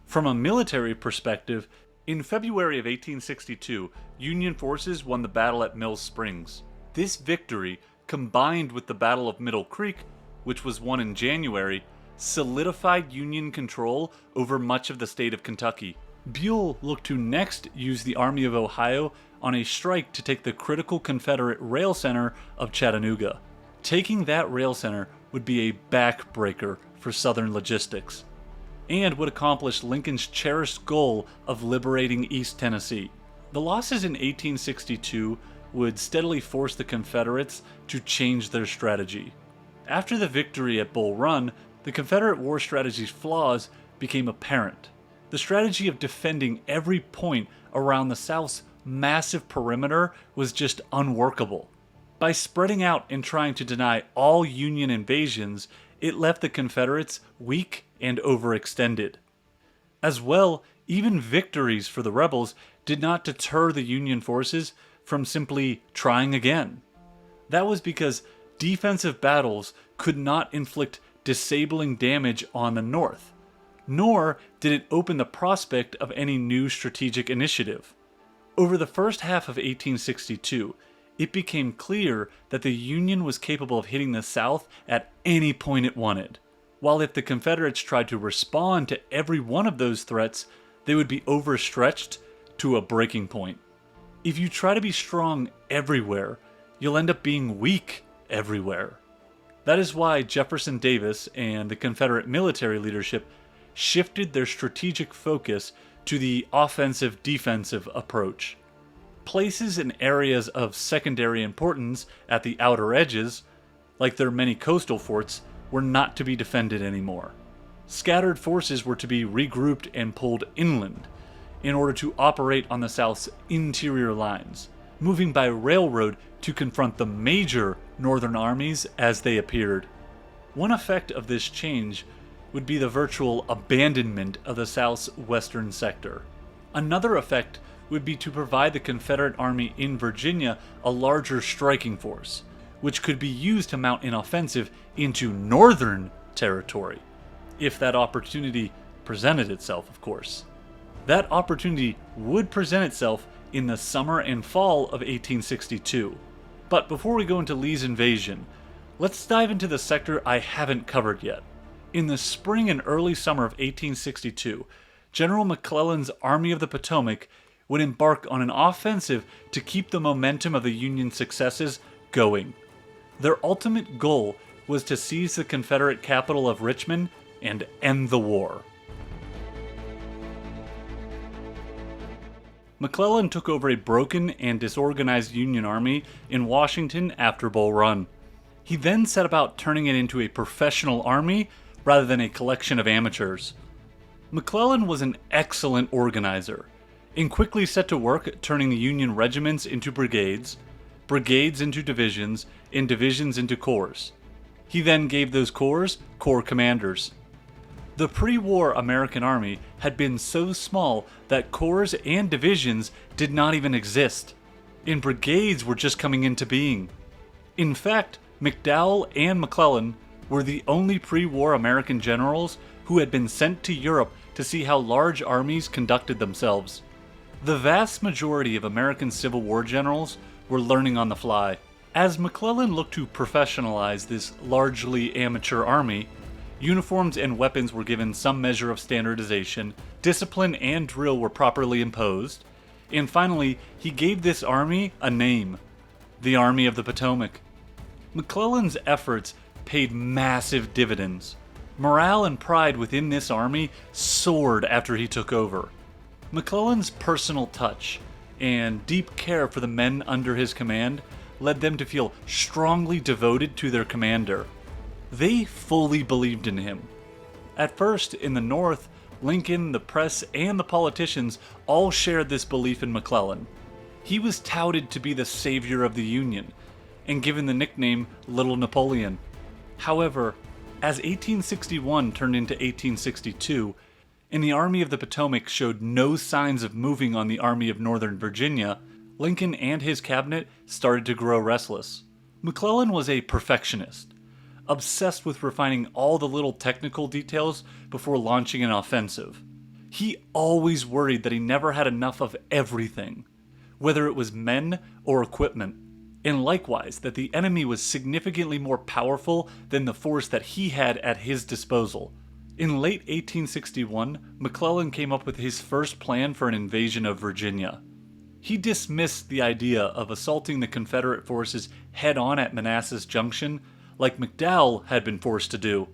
Speaker 1: From a military perspective, in February of 1862, Union forces won the battle at Mill Springs. This victory, combined with the Battle of Middle Creek, which was won in January, solidified Union control over much of the state of Kentucky. Buell looked to next use the Army of Ohio on a strike to take the critical Confederate rail center of Chattanooga. Taking that rail center would be a backbreaker for Southern logistics, and would accomplish Lincoln's cherished goal of liberating East Tennessee. The losses in 1862 would steadily force the Confederates to change their strategy. After the victory at Bull Run, the Confederate war strategy's flaws became apparent. The strategy of defending every point around the South's massive perimeter was just unworkable. By spreading out and trying to deny all Union invasions, it left the Confederates weak and overextended. As well, even victories for the rebels did not deter the Union forces from simply trying again. That was because defensive battles could not inflict disabling damage on the North, nor did it open the prospect of any new strategic initiative. Over the first half of 1862, it became clear that the Union was capable of hitting the South at any point it wanted, while if the Confederates tried to respond to every one of those threats, they would be overstretched to a breaking point. If you try to be strong everywhere, you'll end up being weak everywhere. That is why Jefferson Davis and the Confederate military leadership shifted their strategic focus to the offensive-defensive approach. Places and areas of secondary importance at the outer edges, like their many coastal forts, were not to be defended anymore. Scattered forces were to be regrouped and pulled inland in order to operate on the South's interior lines, moving by railroad to confront the major Northern armies as they appeared. One effect of this change would be the virtual abandonment of the South's western sector. Another effect would be to provide the Confederate Army in Virginia a larger striking force, which could be used to mount an offensive into Northern territory, if that opportunity presented itself, of course. That opportunity would present itself in the summer and fall of 1862. But before we go into Lee's invasion, let's dive into the sector I haven't covered yet. In the spring and early summer of 1862, General McClellan's Army of the Potomac would embark on an offensive to keep the momentum of the Union successes going. Their ultimate goal was to seize the Confederate capital of Richmond and end the war. McClellan took over a broken and disorganized Union army in Washington after Bull Run. He then set about turning it into a professional army rather than a collection of amateurs. McClellan was an excellent organizer, and quickly set to work turning the Union regiments into brigades, brigades into divisions, and divisions into corps. He then gave those corps commanders. The pre-war American army had been so small that corps and divisions did not even exist, and brigades were just coming into being. In fact, McDowell and McClellan were the only pre-war American generals who had been sent to Europe to see how large armies conducted themselves. The vast majority of American Civil War generals were learning on the fly. As McClellan looked to professionalize this largely amateur army, uniforms and weapons were given some measure of standardization, discipline and drill were properly imposed, and finally, he gave this army a name: the Army of the Potomac. McClellan's efforts paid massive dividends. Morale and pride within this army soared after he took over. McClellan's personal touch and deep care for the men under his command led them to feel strongly devoted to their commander. They fully believed in him. At first, in the North, Lincoln, the press, and the politicians all shared this belief in McClellan. He was touted to be the savior of the Union, and given the nickname Little Napoleon. However, as 1861 turned into 1862, and the Army of the Potomac showed no signs of moving on the Army of Northern Virginia, Lincoln and his cabinet started to grow restless. McClellan was a perfectionist, obsessed with refining all the little technical details before launching an offensive. He always worried that he never had enough of everything, whether it was men or equipment, and likewise that the enemy was significantly more powerful than the force that he had at his disposal. In late 1861, McClellan came up with his first plan for an invasion of Virginia. He dismissed the idea of assaulting the Confederate forces head-on at Manassas Junction like McDowell had been forced to do.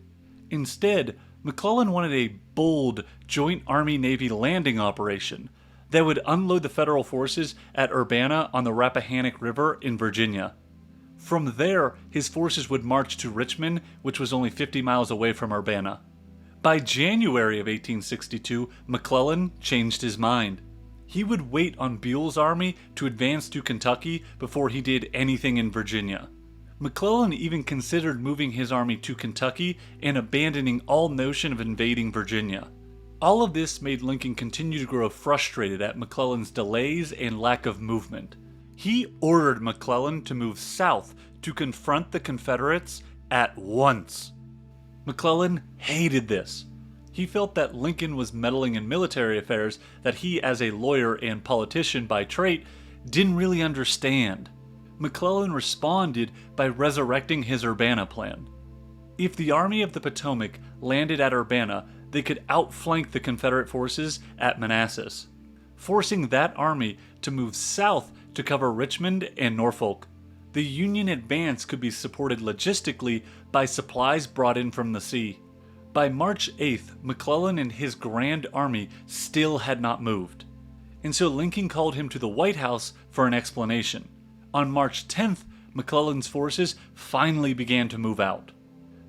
Speaker 1: Instead, McClellan wanted a bold joint Army-Navy landing operation that would unload the Federal forces at Urbana on the Rappahannock River in Virginia. From there, his forces would march to Richmond, which was only 50 miles away from Urbana. By January of 1862, McClellan changed his mind. He would wait on Buell's army to advance to Kentucky before he did anything in Virginia. McClellan even considered moving his army to Kentucky and abandoning all notion of invading Virginia. All of this made Lincoln continue to grow frustrated at McClellan's delays and lack of movement. He ordered McClellan to move south to confront the Confederates at once. McClellan hated this. He felt that Lincoln was meddling in military affairs that he, as a lawyer and politician by trait, didn't really understand. McClellan responded by resurrecting his Urbana plan. If the Army of the Potomac landed at Urbana, they could outflank the Confederate forces at Manassas, forcing that army to move south to cover Richmond and Norfolk. The Union advance could be supported logistically by supplies brought in from the sea. By March 8th, McClellan and his Grand Army still had not moved, and so Lincoln called him to the White House for an explanation. On March 10th, McClellan's forces finally began to move out.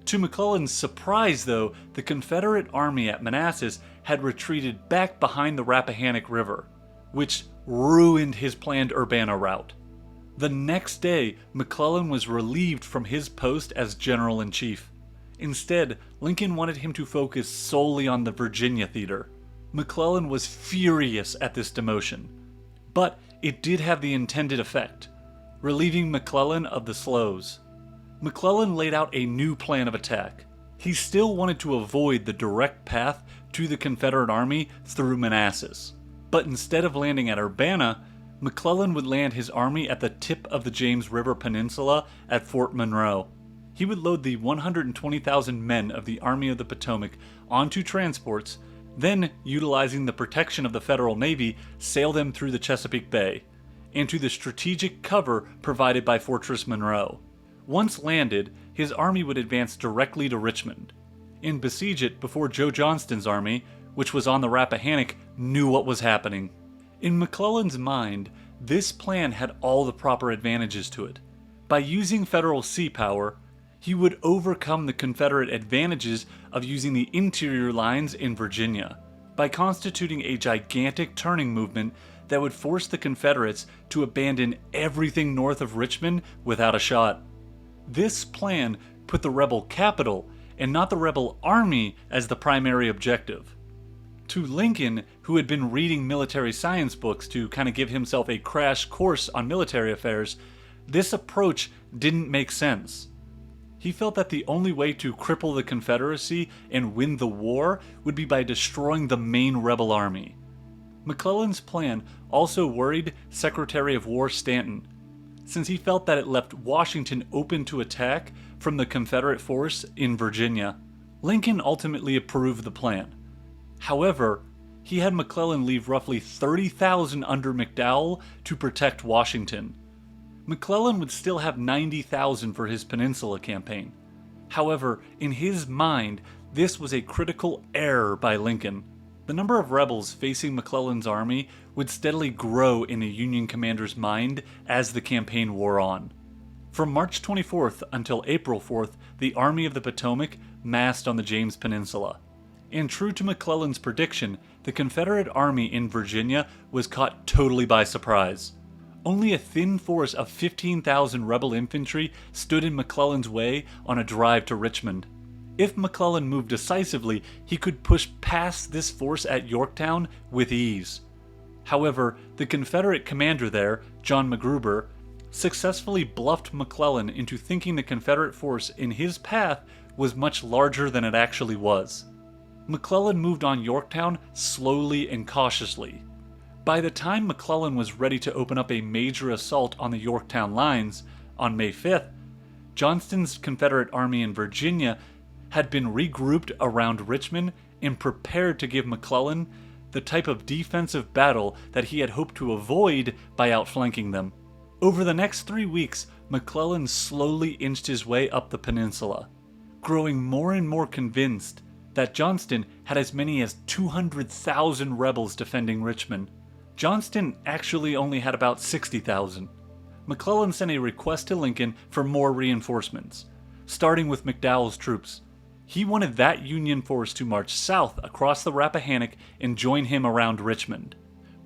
Speaker 1: To McClellan's surprise, though, the Confederate army at Manassas had retreated back behind the Rappahannock River, which ruined his planned Urbana route. The next day, McClellan was relieved from his post as General-in-Chief. Instead, Lincoln wanted him to focus solely on the Virginia theater. McClellan was furious at this demotion, but it did have the intended effect, relieving McClellan of the slows. McClellan laid out a new plan of attack. He still wanted to avoid the direct path to the Confederate army through Manassas, but instead of landing at Urbana, McClellan would land his army at the tip of the James River Peninsula at Fort Monroe. He would load the 120,000 men of the Army of the Potomac onto transports, then, utilizing the protection of the Federal Navy, sail them through the Chesapeake Bay, and to the strategic cover provided by Fortress Monroe. Once landed, his army would advance directly to Richmond, and besiege it before Joe Johnston's army, which was on the Rappahannock, knew what was happening. In McClellan's mind, this plan had all the proper advantages to it. By using Federal sea power, he would overcome the Confederate advantages of using the interior lines in Virginia, by constituting a gigantic turning movement that would force the Confederates to abandon everything north of Richmond without a shot. This plan put the rebel capital, and not the rebel army, as the primary objective. To Lincoln, who had been reading military science books to kind of give himself a crash course on military affairs, this approach didn't make sense. He felt that the only way to cripple the Confederacy and win the war would be by destroying the main rebel army. McClellan's plan also worried Secretary of War Stanton, since he felt that it left Washington open to attack from the Confederate force in Virginia. Lincoln ultimately approved the plan. However, he had McClellan leave roughly 30,000 under McDowell to protect Washington. McClellan would still have 90,000 for his Peninsula Campaign. However, in his mind, this was a critical error by Lincoln. The number of rebels facing McClellan's army would steadily grow in the Union commander's mind as the campaign wore on. From March 24th until April 4th, the Army of the Potomac massed on the James Peninsula. And true to McClellan's prediction, the Confederate army in Virginia was caught totally by surprise. Only a thin force of 15,000 rebel infantry stood in McClellan's way on a drive to Richmond. If McClellan moved decisively, he could push past this force at Yorktown with ease. However, the Confederate commander there, John Magruber, successfully bluffed McClellan into thinking the Confederate force in his path was much larger than it actually was. McClellan moved on Yorktown slowly and cautiously. By the time McClellan was ready to open up a major assault on the Yorktown lines, on May 5th, Johnston's Confederate army in Virginia had been regrouped around Richmond and prepared to give McClellan the type of defensive battle that he had hoped to avoid by outflanking them. Over the next 3 weeks, McClellan slowly inched his way up the peninsula, growing more and more convinced that Johnston had as many as 200,000 rebels defending Richmond. Johnston actually only had about 60,000. McClellan sent a request to Lincoln for more reinforcements, starting with McDowell's troops. He wanted that Union force to march south across the Rappahannock and join him around Richmond.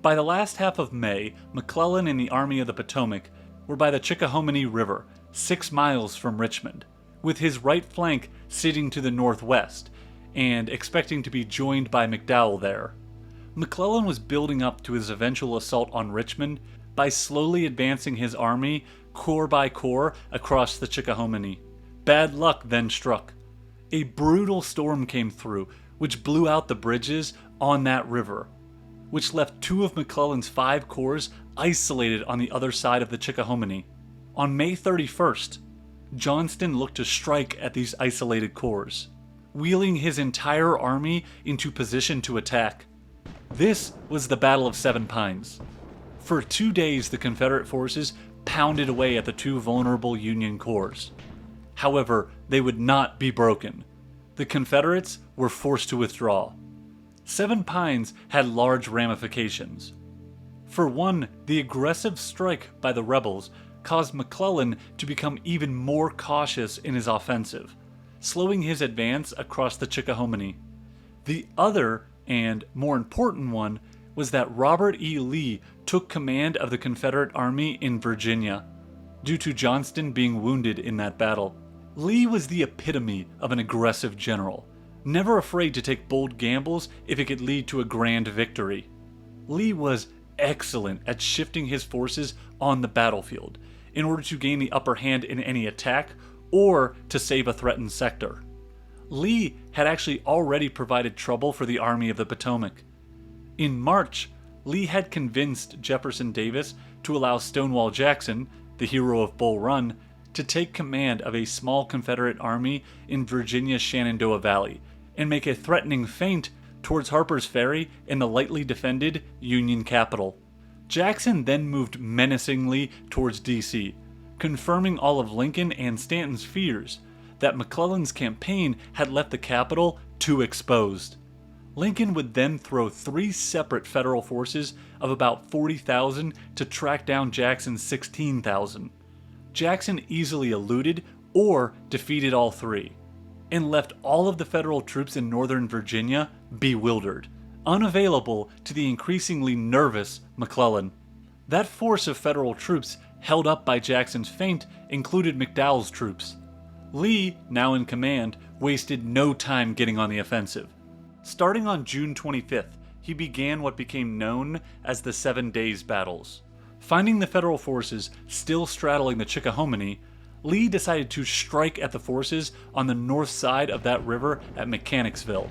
Speaker 1: By the last half of May, McClellan and the Army of the Potomac were by the Chickahominy River, 6 miles from Richmond, with his right flank sitting to the northwest, and expecting to be joined by McDowell there. McClellan was building up to his eventual assault on Richmond by slowly advancing his army corps by corps across the Chickahominy. Bad luck then struck. A brutal storm came through, which blew out the bridges on that river, which left 2 of McClellan's 5 corps isolated on the other side of the Chickahominy. On May 31st, Johnston looked to strike at these isolated corps, wheeling his entire army into position to attack. This was the Battle of Seven Pines. For 2 days, the Confederate forces pounded away at the 2 vulnerable Union corps. However, they would not be broken. The Confederates were forced to withdraw. Seven Pines had large ramifications. For one, the aggressive strike by the rebels caused McClellan to become even more cautious in his offensive, slowing his advance across the Chickahominy. The other, and more important one, was that Robert E. Lee took command of the Confederate Army in Virginia, due to Johnston being wounded in that battle. Lee was the epitome of an aggressive general, never afraid to take bold gambles if it could lead to a grand victory. Lee was excellent at shifting his forces on the battlefield in order to gain the upper hand in any attack or to save a threatened sector. Lee had actually already provided trouble for the Army of the Potomac. In March, Lee had convinced Jefferson Davis to allow Stonewall Jackson, the hero of Bull Run, to take command of a small Confederate army in Virginia's Shenandoah Valley and make a threatening feint towards Harper's Ferry and the lightly defended Union capital. Jackson then moved menacingly towards D.C., confirming all of Lincoln and Stanton's fears that McClellan's campaign had left the capital too exposed. Lincoln would then throw 3 separate federal forces of about 40,000 to track down Jackson's 16,000. Jackson easily eluded or defeated all 3, and left all of the federal troops in Northern Virginia bewildered, unavailable to the increasingly nervous McClellan. That force of federal troops held up by Jackson's feint included McDowell's troops. Lee, now in command, wasted no time getting on the offensive. Starting on June 25th, he began what became known as the 7 Days Battles. Finding the federal forces still straddling the Chickahominy, Lee decided to strike at the forces on the north side of that river at Mechanicsville.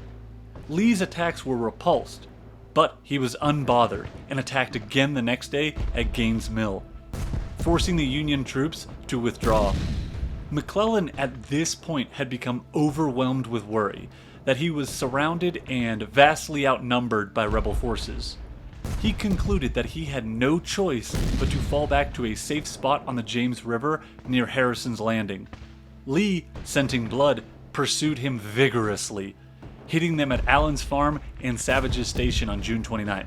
Speaker 1: Lee's attacks were repulsed, but he was unbothered and attacked again the next day at Gaines Mill, forcing the Union troops to withdraw. McClellan at this point had become overwhelmed with worry that he was surrounded and vastly outnumbered by rebel forces. He concluded that he had no choice but to fall back to a safe spot on the James River near Harrison's Landing. Lee, scenting blood, pursued him vigorously, hitting them at Allen's Farm and Savage's Station on June 29th,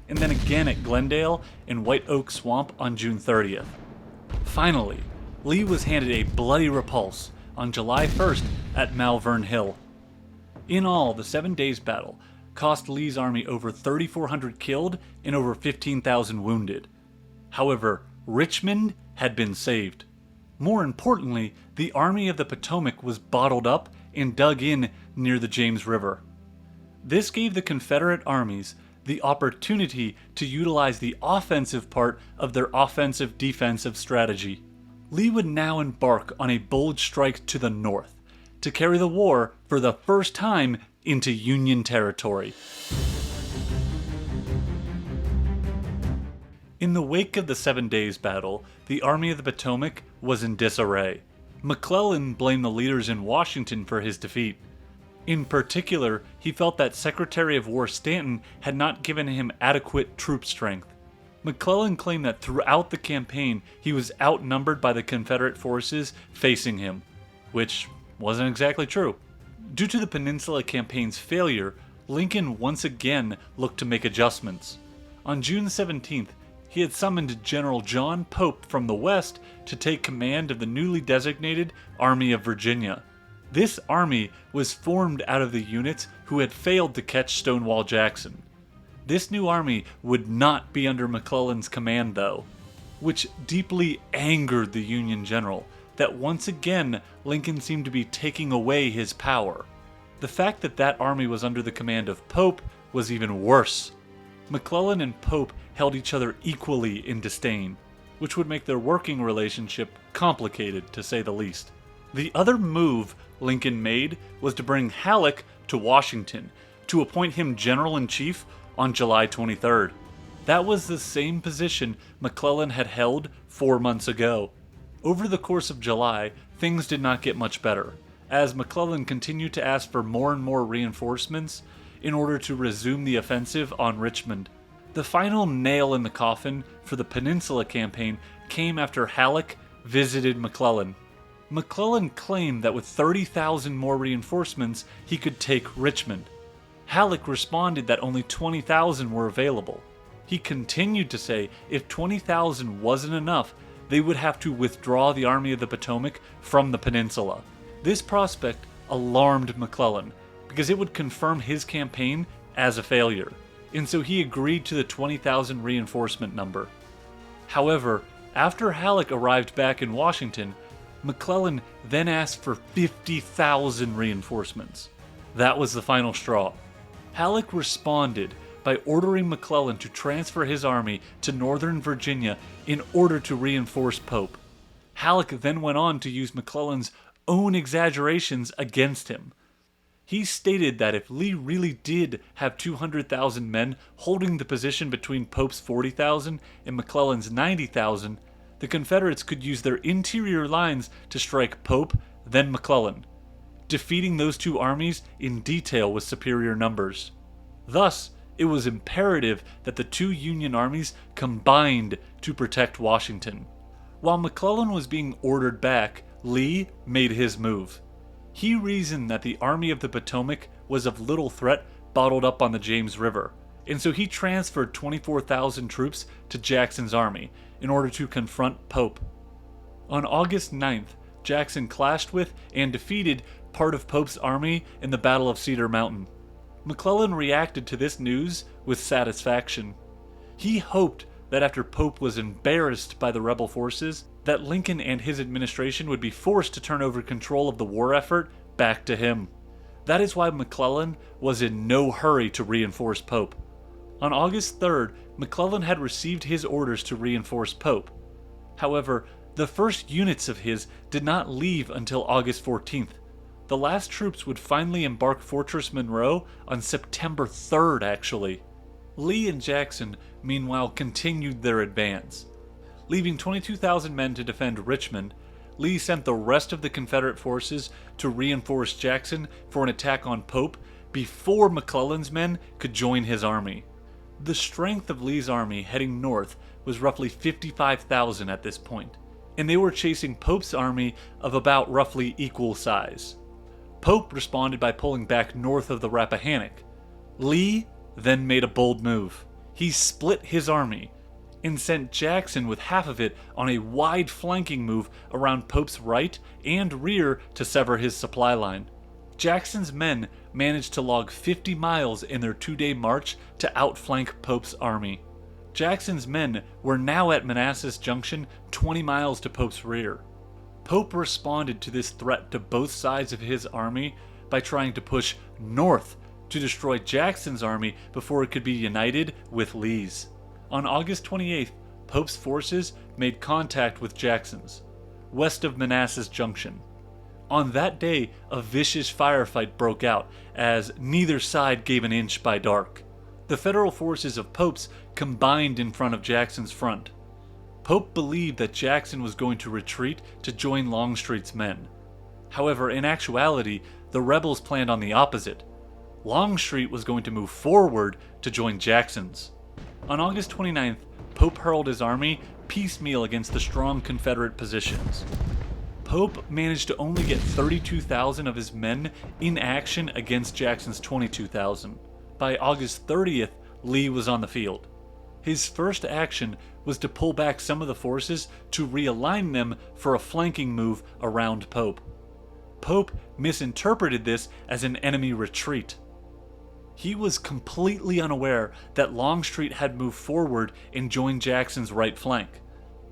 Speaker 1: and then again at Glendale and White Oak Swamp on June 30th. Finally, Lee was handed a bloody repulse on July 1st at Malvern Hill. In all, the 7 Days Battle cost Lee's army over 3,400 killed and over 15,000 wounded. However, Richmond had been saved. More importantly, the Army of the Potomac was bottled up and dug in near the James River. This gave the Confederate armies the opportunity to utilize the offensive part of their offensive-defensive strategy. Lee would now embark on a bold strike to the north to carry the war for the first time into Union territory. In the wake of the 7 Days Battle, the Army of the Potomac was in disarray. McClellan blamed the leaders in Washington for his defeat. In particular, he felt that Secretary of War Stanton had not given him adequate troop strength. McClellan claimed that throughout the campaign he was outnumbered by the Confederate forces facing him, which wasn't exactly true. Due to the Peninsula Campaign's failure, Lincoln once again looked to make adjustments. On June 17th, he had summoned General John Pope from the west to take command of the newly designated Army of Virginia. This army was formed out of the units who had failed to catch Stonewall Jackson. This new army would not be under McClellan's command, though, which deeply angered the Union general that once again Lincoln seemed to be taking away his power. The fact that that army was under the command of Pope was even worse. McClellan and Pope held each other equally in disdain, which would make their working relationship complicated, to say the least. The other move Lincoln made was to bring Halleck to Washington to appoint him general-in-chief on July 23rd. That was the same position McClellan had held 4 months ago. Over the course of July, things did not get much better, as McClellan continued to ask for more and more reinforcements in order to resume the offensive on Richmond. The final nail in the coffin for the Peninsula Campaign came after Halleck visited McClellan. McClellan claimed that with 30,000 more reinforcements, he could take Richmond. Halleck responded that only 20,000 were available. He continued to say if 20,000 wasn't enough, they would have to withdraw the Army of the Potomac from the peninsula. This prospect alarmed McClellan because it would confirm his campaign as a failure, and so he agreed to the 20,000 reinforcement number. However, after Halleck arrived back in Washington, McClellan then asked for 50,000 reinforcements. That was the final straw. Halleck responded by ordering McClellan to transfer his army to northern Virginia in order to reinforce Pope. Halleck then went on to use McClellan's own exaggerations against him. He stated that if Lee really did have 200,000 men holding the position between Pope's 40,000 and McClellan's 90,000, the Confederates could use their interior lines to strike Pope, then McClellan, defeating those two armies in detail with superior numbers. Thus, it was imperative that the two Union armies combined to protect Washington. While McClellan was being ordered back, Lee made his move. He reasoned that the Army of the Potomac was of little threat bottled up on the James River, and so he transferred 24,000 troops to Jackson's army in order to confront Pope. On August 9th, Jackson clashed with and defeated part of Pope's army in the Battle of Cedar Mountain. McClellan reacted to this news with satisfaction. He hoped that after Pope was embarrassed by the rebel forces, that Lincoln and his administration would be forced to turn over control of the war effort back to him. That is why McClellan was in no hurry to reinforce Pope. On August 3rd, McClellan had received his orders to reinforce Pope. However, the first units of his did not leave until August 14th. The last troops would finally embark Fortress Monroe on September 3rd, actually. Lee and Jackson, meanwhile, continued their advance. Leaving 22,000 men to defend Richmond, Lee sent the rest of the Confederate forces to reinforce Jackson for an attack on Pope before McClellan's men could join his army. The strength of Lee's army heading north was roughly 55,000 at this point, and they were chasing Pope's army of about roughly equal size. Pope responded by pulling back north of the Rappahannock. Lee then made a bold move. He split his army and sent Jackson with half of it on a wide flanking move around Pope's right and rear to sever his supply line. Jackson's men managed to log 50 miles in their 2-day march to outflank Pope's army. Jackson's men were now at Manassas Junction, 20 miles to Pope's rear. Pope responded to this threat to both sides of his army by trying to push north to destroy Jackson's army before it could be united with Lee's. On August 28th, Pope's forces made contact with Jackson's, west of Manassas Junction. On that day, a vicious firefight broke out as neither side gave an inch by dark. The Federal forces of Pope's combined in front of Jackson's front. Pope believed that Jackson was going to retreat to join Longstreet's men. However, in actuality, the rebels planned on the opposite. Longstreet was going to move forward to join Jackson's. On August 29th, Pope hurled his army piecemeal against the strong Confederate positions. Pope managed to only get 32,000 of his men in action against Jackson's 22,000. By August 30th, Lee was on the field. His first action was to pull back some of the forces to realign them for a flanking move around Pope. Pope misinterpreted this as an enemy retreat. He was completely unaware that Longstreet had moved forward and joined Jackson's right flank.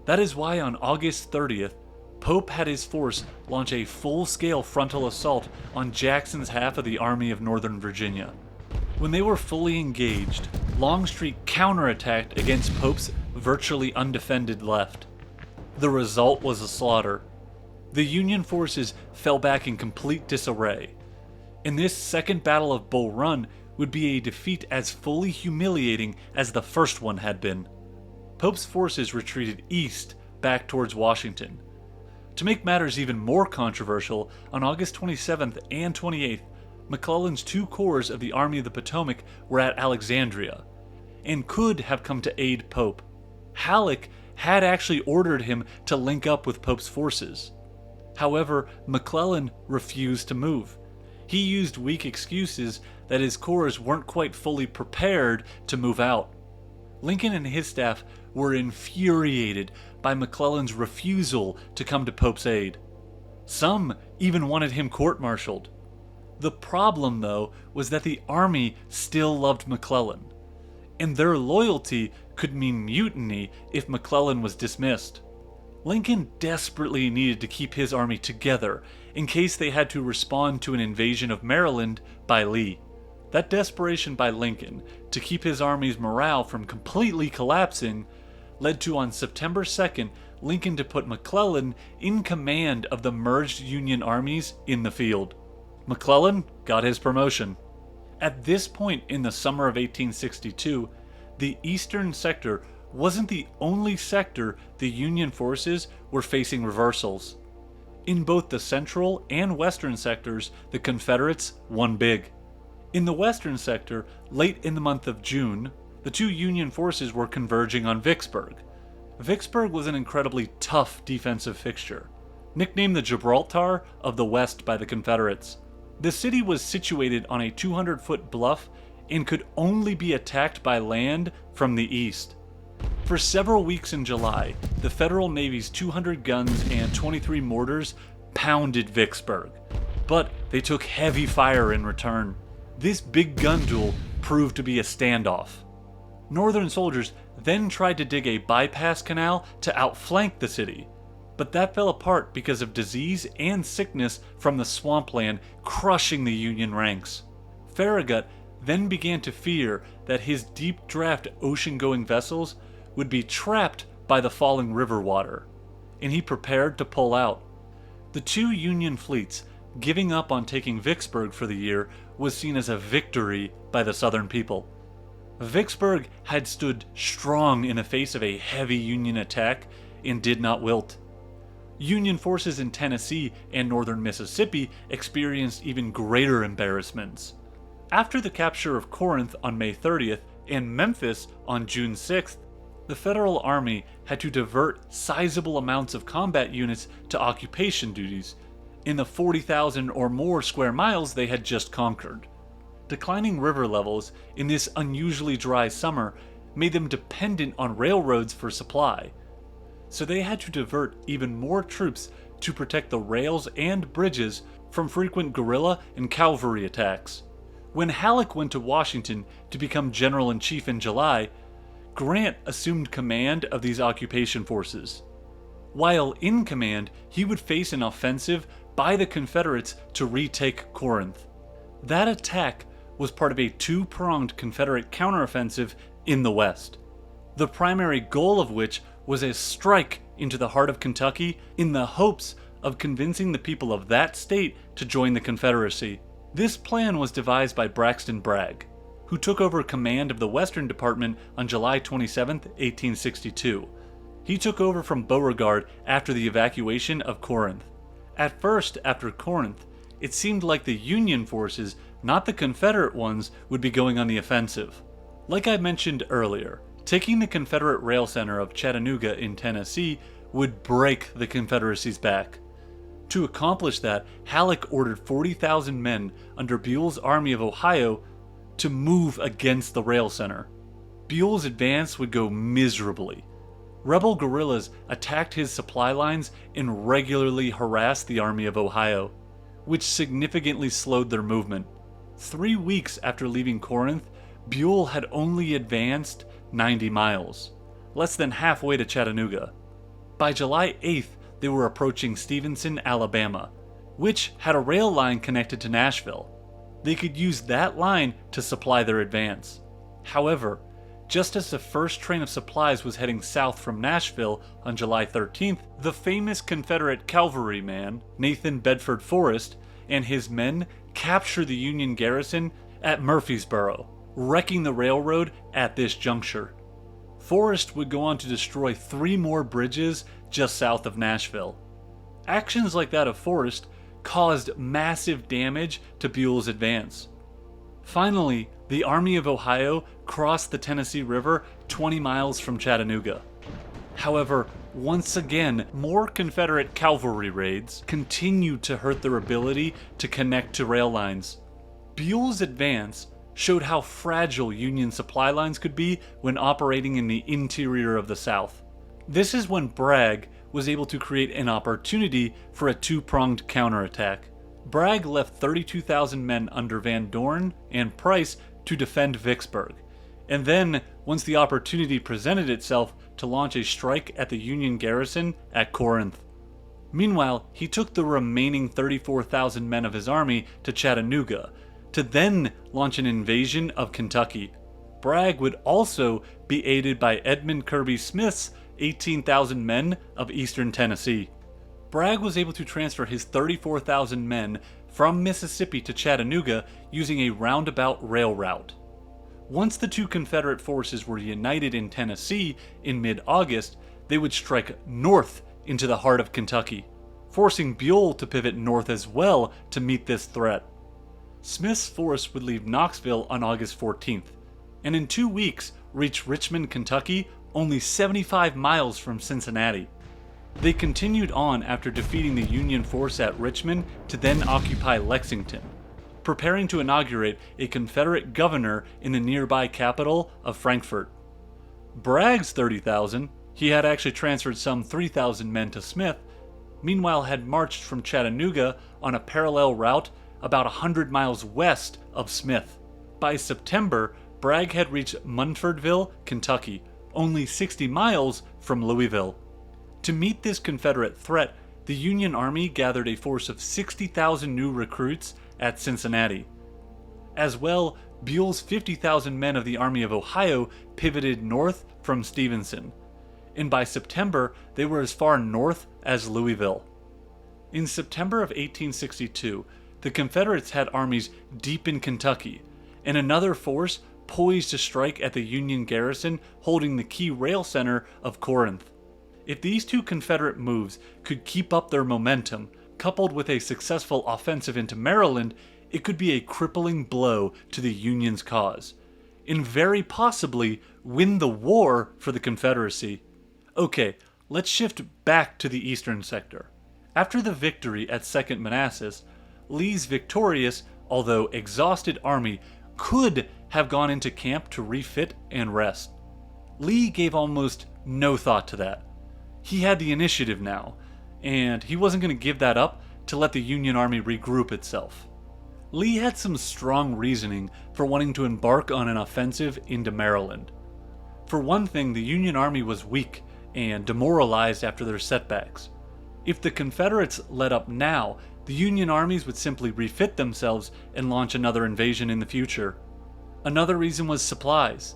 Speaker 1: That is why on August 30th, Pope had his force launch a full-scale frontal assault on Jackson's half of the Army of Northern Virginia. When they were fully engaged, Longstreet counterattacked against Pope's virtually undefended left. The result was a slaughter. The Union forces fell back in complete disarray. And this second Battle of Bull Run would be a defeat as fully humiliating as the first one had been. Pope's forces retreated east back towards Washington. To make matters even more controversial, on August 27th and 28th, McClellan's two corps of the Army of the Potomac were at Alexandria, and could have come to aid Pope. Halleck had actually ordered him to link up with Pope's forces. However, McClellan refused to move. He used weak excuses that his corps weren't quite fully prepared to move out. Lincoln and his staff were infuriated by McClellan's refusal to come to Pope's aid. Some even wanted him court-martialed. The problem, though, was that the army still loved McClellan, and their loyalty could mean mutiny if McClellan was dismissed. Lincoln desperately needed to keep his army together in case they had to respond to an invasion of Maryland by Lee. That desperation by Lincoln to keep his army's morale from completely collapsing led to, on September 2nd, Lincoln to put McClellan in command of the merged Union armies in the field. McClellan got his promotion. At this point in the summer of 1862, the eastern sector wasn't the only sector the Union forces were facing reversals. In both the central and western sectors, the Confederates won big. In the western sector, late in the month of June, the two Union forces were converging on Vicksburg. Vicksburg was an incredibly tough defensive fixture, nicknamed the Gibraltar of the West by the Confederates. The city was situated on a 200-foot bluff and could only be attacked by land from the east. For several weeks in July, the Federal Navy's 200 guns and 23 mortars pounded Vicksburg, but they took heavy fire in return. This big gun duel proved to be a standoff. Northern soldiers then tried to dig a bypass canal to outflank the city, but that fell apart because of disease and sickness from the swampland crushing the Union ranks. Farragut then began to fear that his deep draft ocean-going vessels would be trapped by the falling river water, and he prepared to pull out. The two Union fleets giving up on taking Vicksburg for the year was seen as a victory by the Southern people. Vicksburg had stood strong in the face of a heavy Union attack and did not wilt. Union forces in Tennessee and northern Mississippi experienced even greater embarrassments. After the capture of Corinth on May 30th and Memphis on June 6th, the Federal Army had to divert sizable amounts of combat units to occupation duties in the 40,000 or more square miles they had just conquered. Declining river levels in this unusually dry summer made them dependent on railroads for supply, so they had to divert even more troops to protect the rails and bridges from frequent guerrilla and cavalry attacks. When Halleck went to Washington to become general-in-chief in July, Grant assumed command of these occupation forces. While in command, he would face an offensive by the Confederates to retake Corinth. That attack was part of a two-pronged Confederate counteroffensive in the West, the primary goal of which was a strike into the heart of Kentucky in the hopes of convincing the people of that state to join the Confederacy. This plan was devised by Braxton Bragg, who took over command of the Western Department on July 27, 1862. He took over from Beauregard after the evacuation of Corinth. At first, after Corinth, it seemed like the Union forces, not the Confederate ones, would be going on the offensive. Like I mentioned earlier, taking the Confederate rail center of Chattanooga in Tennessee would break the Confederacy's back. To accomplish that, Halleck ordered 40,000 men under Buell's Army of Ohio to move against the rail center. Buell's advance would go miserably. Rebel guerrillas attacked his supply lines and regularly harassed the Army of Ohio, which significantly slowed their movement. 3 weeks after leaving Corinth, Buell had only advanced 90 miles, less than halfway to Chattanooga. By July 8th, they were approaching Stevenson, Alabama, which had a rail line connected to Nashville. They could use that line to supply their advance. However, just as the first train of supplies was heading south from Nashville on July 13th, the famous Confederate cavalryman Nathan Bedford Forrest and his men captured the Union garrison at Murfreesboro, wrecking the railroad at this juncture. Forrest would go on to destroy 3 more bridges just south of Nashville. Actions like that of Forrest caused massive damage to Buell's advance. Finally, the Army of Ohio crossed the Tennessee River 20 miles from Chattanooga. However, once again, more Confederate cavalry raids continued to hurt their ability to connect to rail lines. Buell's advance showed how fragile Union supply lines could be when operating in the interior of the South. This is when Bragg was able to create an opportunity for a two-pronged counterattack. Bragg left 32,000 men under Van Dorn and Price to defend Vicksburg, and then, once the opportunity presented itself, to launch a strike at the Union garrison at Corinth. Meanwhile, he took the remaining 34,000 men of his army to Chattanooga, to then launch an invasion of Kentucky. Bragg would also be aided by Edmund Kirby Smith's 18,000 men of eastern Tennessee. Bragg was able to transfer his 34,000 men from Mississippi to Chattanooga using a roundabout rail route. Once the two Confederate forces were united in Tennessee in mid-August, they would strike north into the heart of Kentucky, forcing Buell to pivot north as well to meet this threat. Smith's force would leave Knoxville on August 14th, and in 2 weeks reach Richmond, Kentucky, only 75 miles from Cincinnati. They continued on after defeating the Union force at Richmond to then occupy Lexington, preparing to inaugurate a Confederate governor in the nearby capital of Frankfort. Bragg's 30,000, he had actually transferred some 3,000 men to Smith, meanwhile had marched from Chattanooga on a parallel route about 100 miles west of Smith. By September, Bragg had reached Munfordville, Kentucky, only 60 miles from Louisville. To meet this Confederate threat, the Union Army gathered a force of 60,000 new recruits at Cincinnati. As well, Buell's 50,000 men of the Army of Ohio pivoted north from Stevenson, and by September they were as far north as Louisville. In September of 1862, the Confederates had armies deep in Kentucky, and another force poised to strike at the Union garrison holding the key rail center of Corinth. If these two Confederate moves could keep up their momentum, coupled with a successful offensive into Maryland, it could be a crippling blow to the Union's cause, and very possibly win the war for the Confederacy. Okay, let's shift back to the eastern sector. After the victory at Second Manassas, Lee's victorious, although exhausted army could have gone into camp to refit and rest. Lee gave almost no thought to that. He had the initiative now, and he wasn't going to give that up to let the Union Army regroup itself. Lee had some strong reasoning for wanting to embark on an offensive into Maryland. For one thing, the Union Army was weak and demoralized after their setbacks. If the Confederates let up now, the Union armies would simply refit themselves and launch another invasion in the future. Another reason was supplies.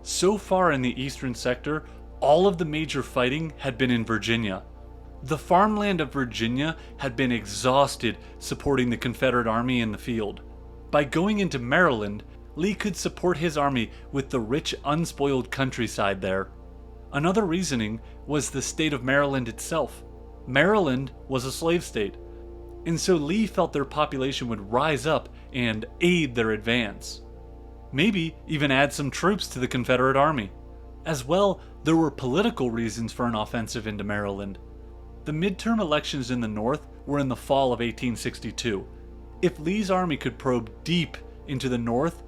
Speaker 1: So far in the eastern sector, all of the major fighting had been in Virginia. The farmland of Virginia had been exhausted supporting the Confederate army in the field. By going into Maryland, Lee could support his army with the rich, unspoiled countryside there. Another reasoning was the state of Maryland itself. Maryland was a slave state, and so Lee felt their population would rise up and aid their advance. Maybe even add some troops to the Confederate army. As well, there were political reasons for an offensive into Maryland. The midterm elections in the North were in the fall of 1862. If Lee's army could probe deep into the North,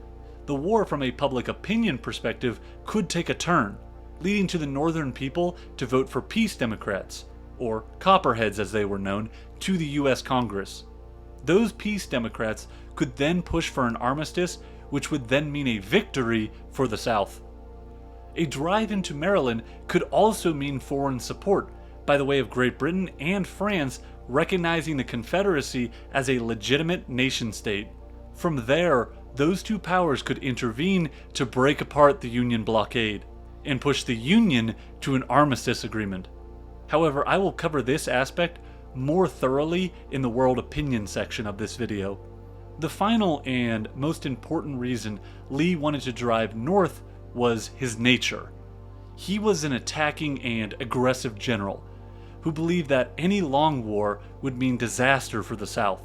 Speaker 1: the war from a public opinion perspective could take a turn, leading to the Northern people to vote for peace Democrats, or Copperheads as they were known, to the U.S. Congress. Those peace Democrats could then push for an armistice, which would then mean a victory for the South. A drive into Maryland could also mean foreign support, by the way of Great Britain and France recognizing the Confederacy as a legitimate nation-state. From there, those two powers could intervene to break apart the Union blockade, and push the Union to an armistice agreement. However, I will cover this aspect more thoroughly in the world opinion section of this video. The final and most important reason Lee wanted to drive north was his nature. He was an attacking and aggressive general who believed that any long war would mean disaster for the South.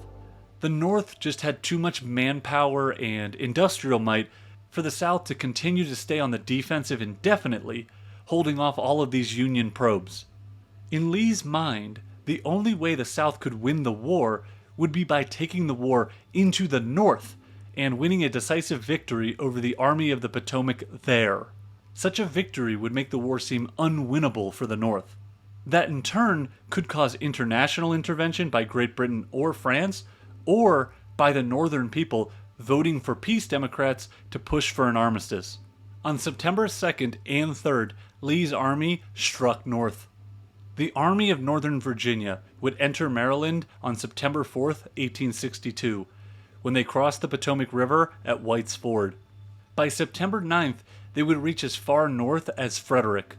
Speaker 1: The North just had too much manpower and industrial might for the South to continue to stay on the defensive indefinitely, holding off all of these Union probes. In Lee's mind, the only way the South could win the war would be by taking the war into the North and winning a decisive victory over the Army of the Potomac there. Such a victory would make the war seem unwinnable for the North. That in turn could cause international intervention by Great Britain or France, or by the Northern people voting for peace Democrats to push for an armistice. On September 2nd and 3rd, Lee's army struck north. The Army of Northern Virginia would enter Maryland on September 4th, 1862, when they crossed the Potomac River at White's Ford. By September 9th, they would reach as far north as Frederick.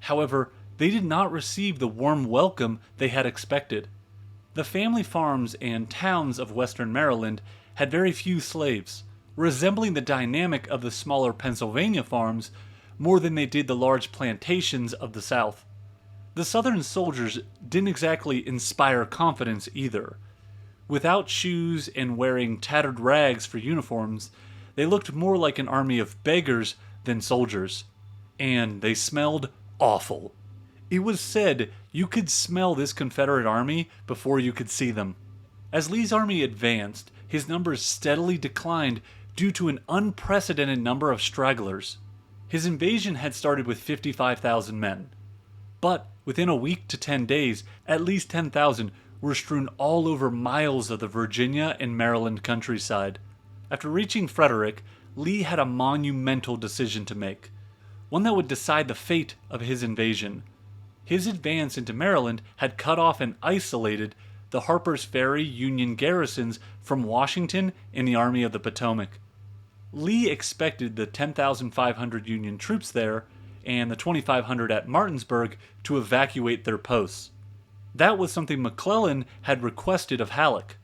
Speaker 1: However, they did not receive the warm welcome they had expected. The family farms and towns of western Maryland had very few slaves, resembling the dynamic of the smaller Pennsylvania farms more than they did the large plantations of the South. The Southern soldiers didn't exactly inspire confidence either. Without shoes and wearing tattered rags for uniforms, they looked more like an army of beggars than soldiers. And they smelled awful. It was said you could smell this Confederate army before you could see them. As Lee's army advanced, his numbers steadily declined due to an unprecedented number of stragglers. His invasion had started with 55,000 men. But within a week to 10 days, at least 10,000 were strewn all over miles of the Virginia and Maryland countryside. After reaching Frederick, Lee had a monumental decision to make, one that would decide the fate of his invasion. His advance into Maryland had cut off and isolated the Harper's Ferry Union garrisons from Washington and the Army of the Potomac. Lee expected the 10,500 Union troops there and the 2,500 at Martinsburg to evacuate their posts. That was something McClellan had requested of Halleck.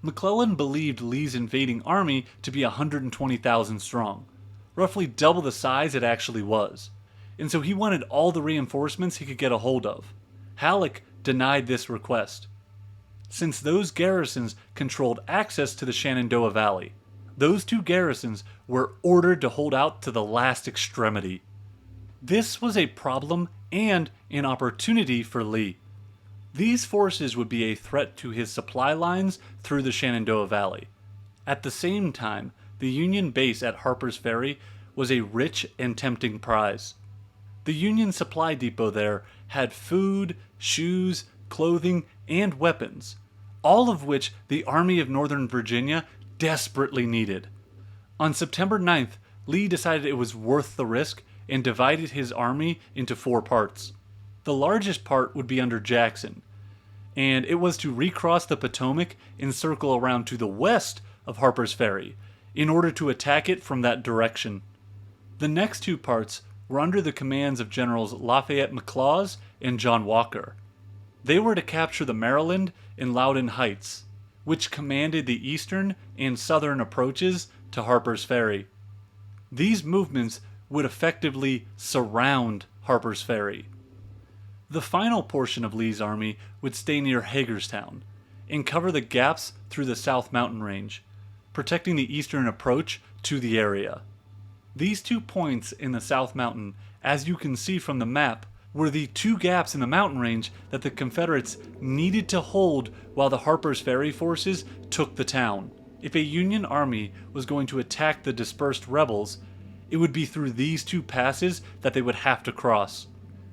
Speaker 1: McClellan believed Lee's invading army to be 120,000 strong, roughly double the size it actually was, and so he wanted all the reinforcements he could get a hold of. Halleck denied this request, since those garrisons controlled access to the Shenandoah Valley. Those two garrisons were ordered to hold out to the last extremity. This was a problem and an opportunity for Lee. These forces would be a threat to his supply lines through the Shenandoah Valley. At the same time, the Union base at Harper's Ferry was a rich and tempting prize. The Union supply depot there had food, shoes, clothing, and weapons, all of which the Army of Northern Virginia desperately needed. On September 9th, Lee decided it was worth the risk and divided his army into 4 parts. The largest part would be under Jackson, and it was to recross the Potomac and circle around to the west of Harper's Ferry in order to attack it from that direction. The next 2 parts were under the commands of Generals Lafayette McLaws and John Walker. They were to capture the Maryland and Loudoun Heights, which commanded the eastern and southern approaches to Harper's Ferry. These movements would effectively surround Harper's Ferry. The final portion of Lee's army would stay near Hagerstown and cover the gaps through the South Mountain Range, protecting the eastern approach to the area. These 2 points in the South Mountain, as you can see from the map, were the 2 gaps in the mountain range that the Confederates needed to hold while the Harper's Ferry forces took the town. If a Union army was going to attack the dispersed rebels, it would be through these 2 passes that they would have to cross.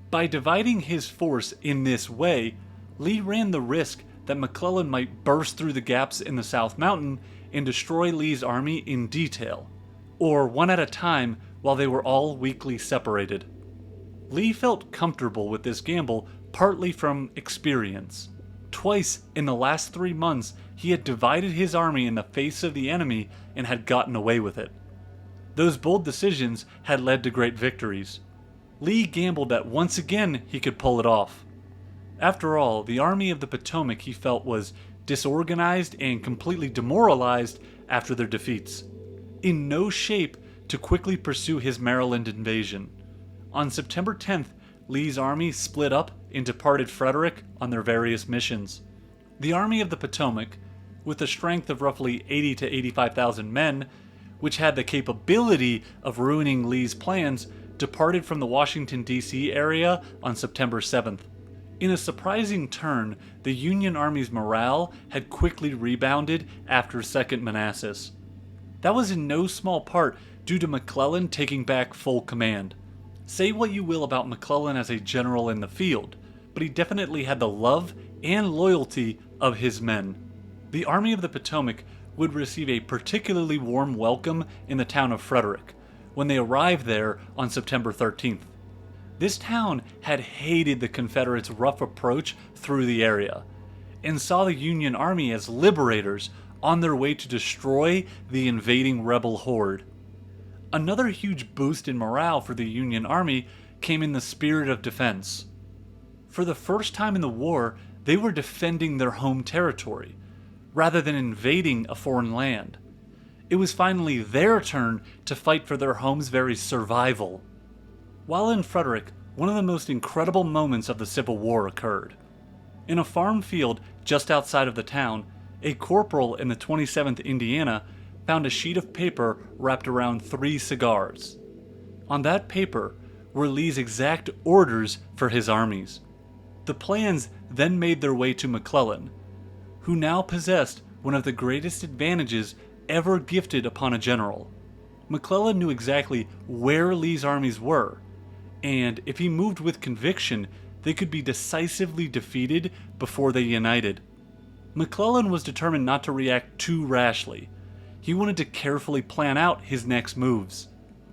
Speaker 1: By dividing his force in this way, Lee ran the risk that McClellan might burst through the gaps in the South Mountain and destroy Lee's army in detail, or one at a time while they were all weakly separated. Lee felt comfortable with this gamble partly from experience. Twice in the last 3 months, he had divided his army in the face of the enemy and had gotten away with it. Those bold decisions had led to great victories. Lee gambled that once again he could pull it off. After all, the Army of the Potomac he felt was disorganized and completely demoralized after their defeats, in no shape to quickly pursue his Maryland invasion. On September 10th, Lee's army split up and departed Frederick on their various missions. The Army of the Potomac, with a strength of roughly 80 to 85,000 men, which had the capability of ruining Lee's plans, departed from the Washington, D.C. area on September 7th. In a surprising turn, the Union Army's morale had quickly rebounded after 2nd Manassas. That was in no small part due to McClellan taking back full command. Say what you will about McClellan as a general in the field, but he definitely had the love and loyalty of his men. The Army of the Potomac would receive a particularly warm welcome in the town of Frederick when they arrived there on September 13th. This town had hated the Confederates' rough approach through the area, and saw the Union Army as liberators on their way to destroy the invading rebel horde. Another huge boost in morale for the Union Army came in the spirit of defense. For the first time in the war, they were defending their home territory, rather than invading a foreign land. It was finally their turn to fight for their home's very survival. While in Frederick, one of the most incredible moments of the Civil War occurred. In a farm field just outside of the town, a corporal in the 27th Indiana found a sheet of paper wrapped around 3 cigars. On that paper were Lee's exact orders for his armies. The plans then made their way to McClellan, who now possessed one of the greatest advantages ever gifted upon a general. McClellan knew exactly where Lee's armies were, and if he moved with conviction, they could be decisively defeated before they united. McClellan was determined not to react too rashly. He wanted to carefully plan out his next moves.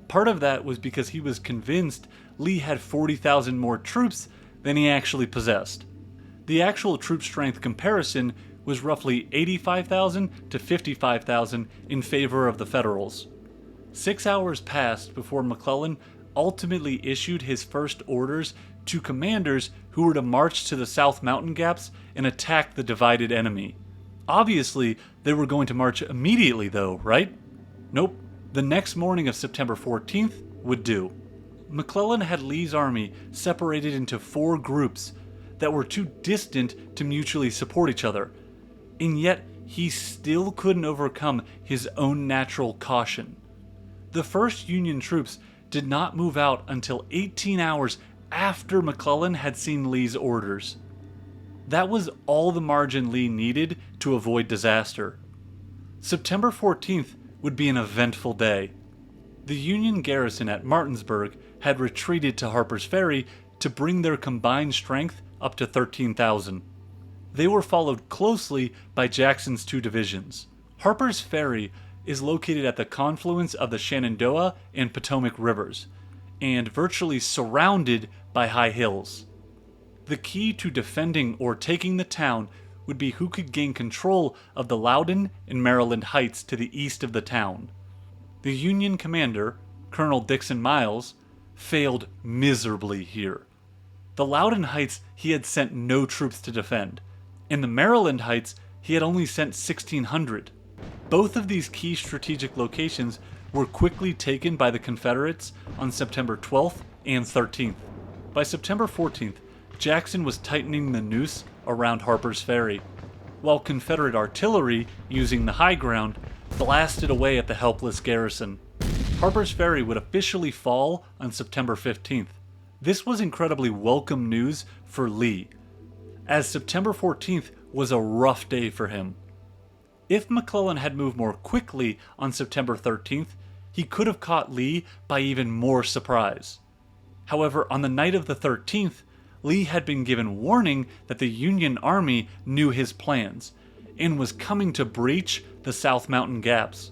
Speaker 1: Part of that was because he was convinced Lee had 40,000 more troops than he actually possessed. The actual troop strength comparison was roughly 85,000 to 55,000 in favor of the Federals. 6 hours passed before McClellan ultimately issued his first orders to commanders who were to march to the South Mountain Gaps and attack the divided enemy. Obviously, they were going to march immediately though, right? Nope. The next morning of September 14th would do. McClellan had Lee's army separated into 4 groups that were too distant to mutually support each other, and yet he still couldn't overcome his own natural caution. The first Union troops did not move out until 18 hours after McClellan had seen Lee's orders. That was all the margin Lee needed to avoid disaster. September 14th would be an eventful day. The Union garrison at Martinsburg had retreated to Harper's Ferry to bring their combined strength up to 13,000. They were followed closely by Jackson's 2 divisions. Harper's Ferry is located at the confluence of the Shenandoah and Potomac rivers, and virtually surrounded by high hills. The key to defending or taking the town would be who could gain control of the Loudoun and Maryland Heights to the east of the town. The Union commander, Colonel Dixon Miles, failed miserably here. The Loudoun Heights he had sent no troops to defend. In the Maryland Heights, he had only sent 1,600. Both of these key strategic locations were quickly taken by the Confederates on September 12th and 13th. By September 14th, Jackson was tightening the noose around Harper's Ferry, while Confederate artillery, using the high ground, blasted away at the helpless garrison. Harper's Ferry would officially fall on September 15th. This was incredibly welcome news for Lee, as September 14th was a rough day for him. If McClellan had moved more quickly on September 13th, he could have caught Lee by even more surprise. However, on the night of the 13th, Lee had been given warning that the Union Army knew his plans and was coming to breach the South Mountain Gaps.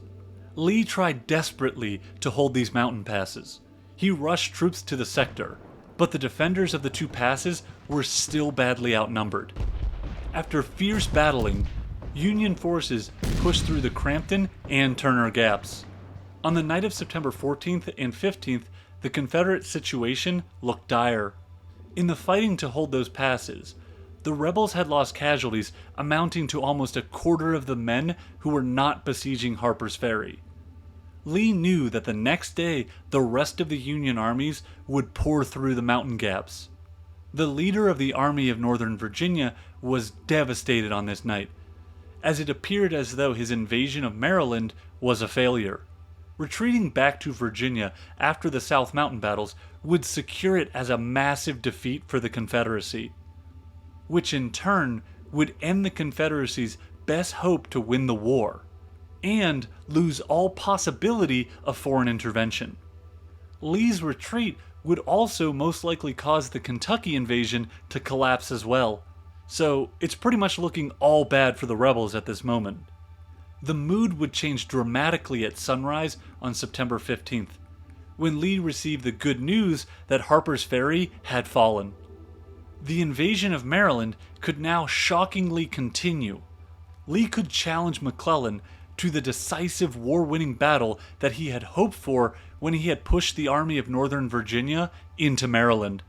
Speaker 1: Lee tried desperately to hold these mountain passes. He rushed troops to the sector, but the defenders of the 2 passes were still badly outnumbered. After fierce battling, Union forces pushed through the Crampton and Turner Gaps. On the night of September 14th and 15th, the Confederate situation looked dire. In the fighting to hold those passes, the rebels had lost casualties amounting to almost a quarter of the men who were not besieging Harper's Ferry. Lee knew that the next day the rest of the Union armies would pour through the mountain gaps. The leader of the Army of Northern Virginia was devastated on this night, as it appeared as though his invasion of Maryland was a failure. Retreating back to Virginia after the South Mountain battles would secure it as a massive defeat for the Confederacy, which in turn would end the Confederacy's best hope to win the war, and lose all possibility of foreign intervention. Lee's retreat would also most likely cause the Kentucky invasion to collapse as well, so it's pretty much looking all bad for the rebels at this moment. The mood would change dramatically at sunrise on September 15th, when Lee received the good news that Harper's Ferry had fallen. The invasion of Maryland could now shockingly continue. Lee could challenge McClellan to the decisive war-winning battle that he had hoped for when he had pushed the Army of Northern Virginia into Maryland.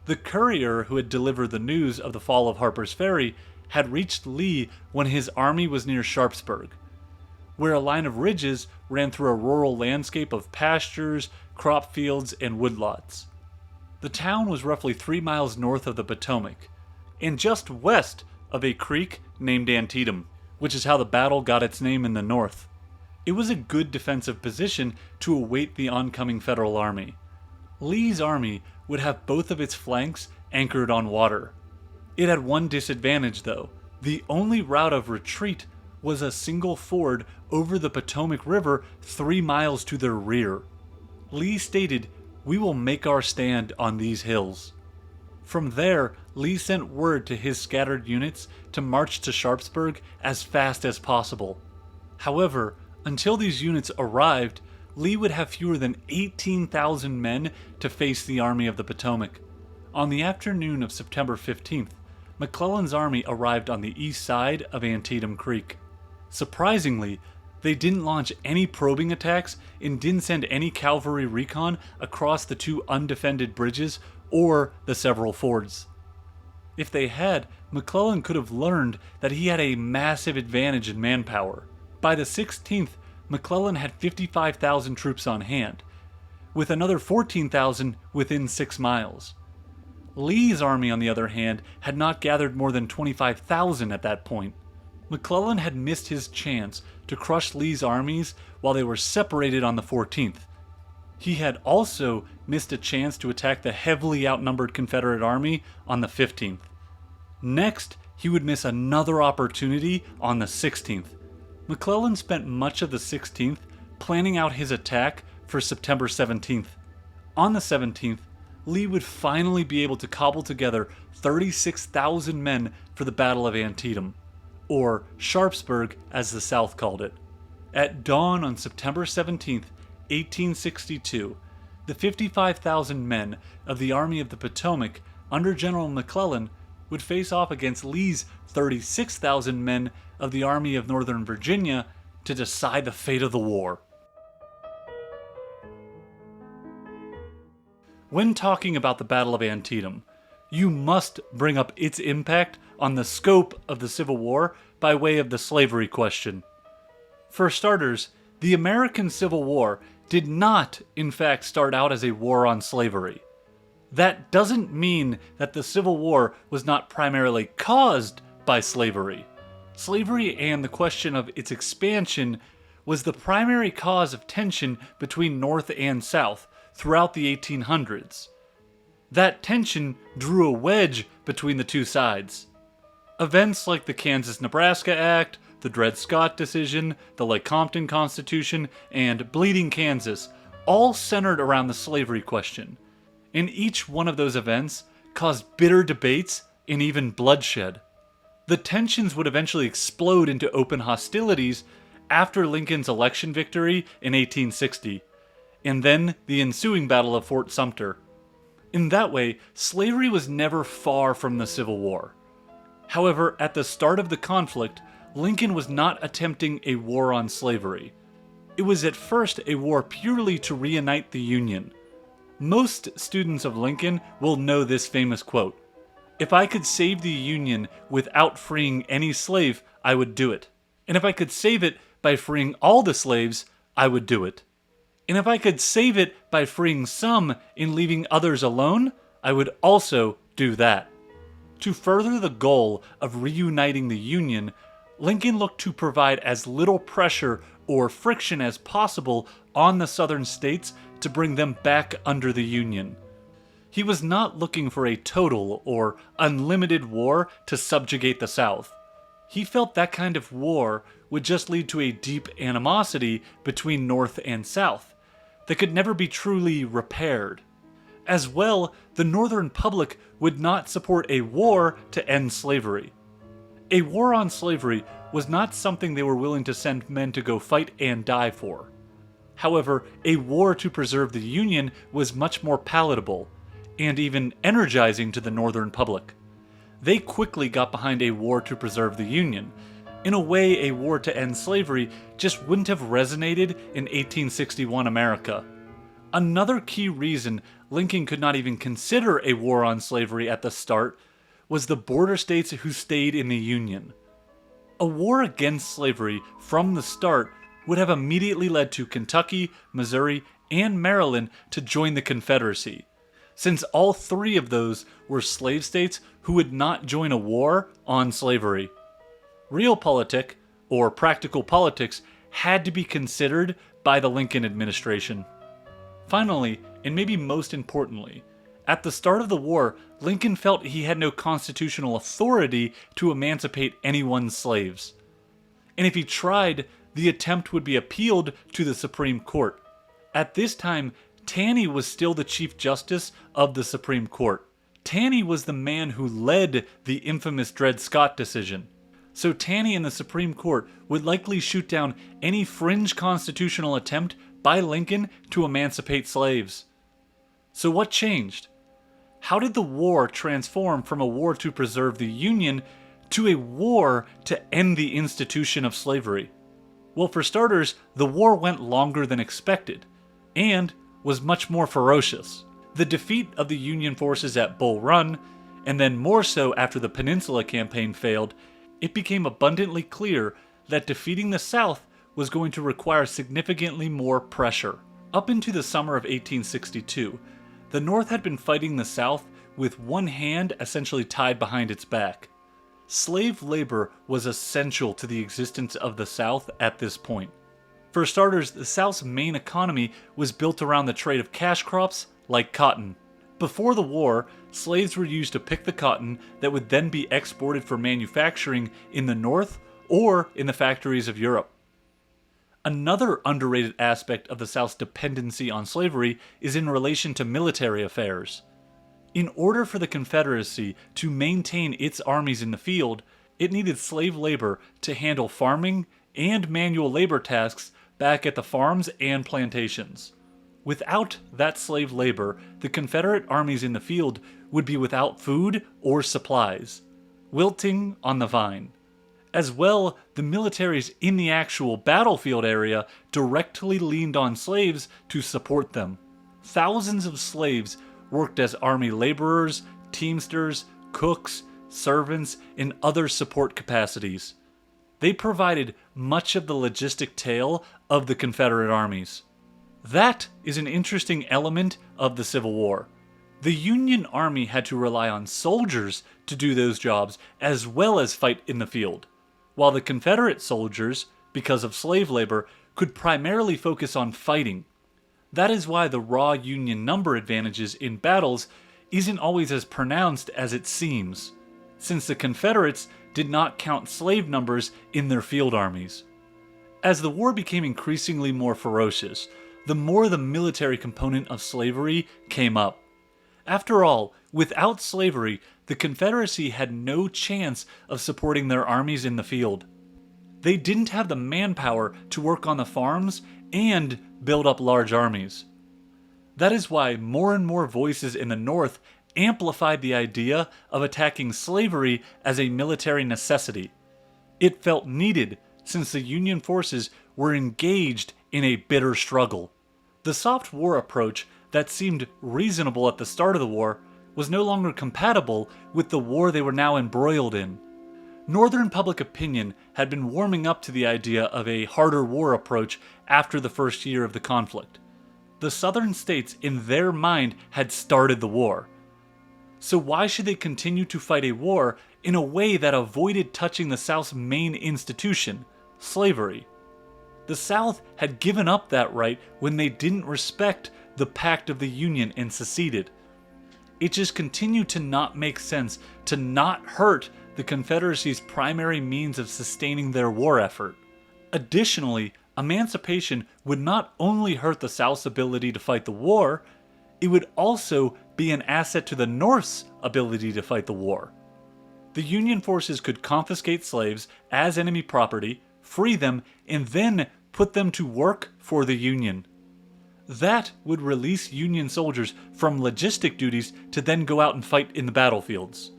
Speaker 1: The courier who had delivered the news of the fall of Harper's Ferry had reached Lee when his army was near Sharpsburg, where a line of ridges ran through a rural landscape of pastures, crop fields, and woodlots. The town was roughly 3 miles north of the Potomac, and just west of a creek named Antietam, which is how the battle got its name in the North. It was a good defensive position to await the oncoming Federal Army. Lee's army would have both of its flanks anchored on water. It had one disadvantage though. The only route of retreat was a single ford over the Potomac River 3 miles to their rear. Lee stated, "We will make our stand on these hills." From there, Lee sent word to his scattered units to march to Sharpsburg as fast as possible. However, until these units arrived, Lee would have fewer than 18,000 men to face the Army of the Potomac. On the afternoon of September 15th, McClellan's army arrived on the east side of Antietam Creek. Surprisingly, they didn't launch any probing attacks and didn't send any cavalry recon across the 2 undefended bridges or the several fords. If they had, McClellan could have learned that he had a massive advantage in manpower. By the 16th, McClellan had 55,000 troops on hand, with another 14,000 within 6 miles. Lee's army, on the other hand, had not gathered more than 25,000 at that point. McClellan had missed his chance to crush Lee's armies while they were separated on the 14th. He had also missed a chance to attack the heavily outnumbered Confederate army on the 15th. Next, he would miss another opportunity on the 16th. McClellan spent much of the 16th planning out his attack for September 17th. On the 17th, Lee would finally be able to cobble together 36,000 men for the Battle of Antietam, or Sharpsburg as the South called it. At dawn on September 17th, 1862, the 55,000 men of the Army of the Potomac under General McClellan would face off against Lee's 36,000 men of the Army of Northern Virginia to decide the fate of the war. When talking about the Battle of Antietam, you must bring up its impact on the scope of the Civil War by way of the slavery question. For starters, the American Civil War did not, in fact, start out as a war on slavery. That doesn't mean that the Civil War was not primarily caused by slavery. Slavery and the question of its expansion was the primary cause of tension between North and South throughout the 1800s. That tension drew a wedge between the two sides. Events like the Kansas-Nebraska Act, the Dred Scott decision, the Lecompton Constitution, and Bleeding Kansas all centered around the slavery question. And each one of those events caused bitter debates and even bloodshed. The tensions would eventually explode into open hostilities after Lincoln's election victory in 1860, and then the ensuing Battle of Fort Sumter. In that way, slavery was never far from the Civil War. However, at the start of the conflict, Lincoln was not attempting a war on slavery. It was at first a war purely to reunite the Union. Most students of Lincoln will know this famous quote: "If I could save the Union without freeing any slave, I would do it. And if I could save it by freeing all the slaves, I would do it. And if I could save it by freeing some and leaving others alone, I would also do that." To further the goal of reuniting the Union, Lincoln looked to provide as little pressure or friction as possible on the southern states to bring them back under the Union. He was not looking for a total or unlimited war to subjugate the South. He felt that kind of war would just lead to a deep animosity between North and South that could never be truly repaired. As well, the Northern public would not support a war to end slavery. A war on slavery was not something they were willing to send men to go fight and die for. However, a war to preserve the Union was much more palatable, and even energizing to the Northern public. They quickly got behind a war to preserve the Union. In a way, a war to end slavery just wouldn't have resonated in 1861 America. Another key reason Lincoln could not even consider a war on slavery at the start was the border states who stayed in the Union. A war against slavery from the start would have immediately led to Kentucky, Missouri, and Maryland to join the Confederacy, since all three of those were slave states who would not join a war on slavery. Realpolitik, or practical politics, had to be considered by the Lincoln administration. Finally, and maybe most importantly, at the start of the war, Lincoln felt he had no constitutional authority to emancipate anyone's slaves. And if he tried, the attempt would be appealed to the Supreme Court. At this time, Taney was still the Chief Justice of the Supreme Court. Taney was the man who led the infamous Dred Scott decision. So Taney and the Supreme Court would likely shoot down any fringe constitutional attempt by Lincoln to emancipate slaves. So what changed? How did the war transform from a war to preserve the Union to a war to end the institution of slavery? Well, for starters, the war went longer than expected, and was much more ferocious. The defeat of the Union forces at Bull Run, and then more so after the Peninsula Campaign failed, it became abundantly clear that defeating the South was going to require significantly more pressure. Up into the summer of 1862, the North had been fighting the South with one hand essentially tied behind its back. Slave labor was essential to the existence of the South at this point. For starters, the South's main economy was built around the trade of cash crops like cotton. Before the war, slaves were used to pick the cotton that would then be exported for manufacturing in the North or in the factories of Europe. Another underrated aspect of the South's dependency on slavery is in relation to military affairs. In order for the Confederacy to maintain its armies in the field, it needed slave labor to handle farming and manual labor tasks back at the farms and plantations. Without that slave labor, the Confederate armies in the field would be without food or supplies, wilting on the vine. As well, the militaries in the actual battlefield area directly leaned on slaves to support them. Thousands of slaves worked as army laborers, teamsters, cooks, servants, and other support capacities. They provided much of the logistic tail of the Confederate armies. That is an interesting element of the Civil War. The Union Army had to rely on soldiers to do those jobs as well as fight in the field, while the Confederate soldiers, because of slave labor, could primarily focus on fighting. That is why the raw Union number advantages in battles isn't always as pronounced as it seems, since the Confederates did not count slave numbers in their field armies. As the war became increasingly more ferocious, the more the military component of slavery came up. After all, without slavery, the Confederacy had no chance of supporting their armies in the field. They didn't have the manpower to work on the farms and build up large armies. That is why more and more voices in the North amplified the idea of attacking slavery as a military necessity. It felt needed since the Union forces were engaged in a bitter struggle. The soft war approach that seemed reasonable at the start of the war was no longer compatible with the war they were now embroiled in. Northern public opinion had been warming up to the idea of a harder war approach after the first year of the conflict. The Southern states, in their mind, had started the war. So why should they continue to fight a war in a way that avoided touching the South's main institution, slavery? The South had given up that right when they didn't respect the Pact of the Union and seceded. It just continued to not make sense to not hurt the Confederacy's primary means of sustaining their war effort. Additionally, emancipation would not only hurt the South's ability to fight the war, it would also be an asset to the North's ability to fight the war. The Union forces could confiscate slaves as enemy property, free them, and then put them to work for the Union. That would release Union soldiers from logistic duties to then go out and fight in the battlefields.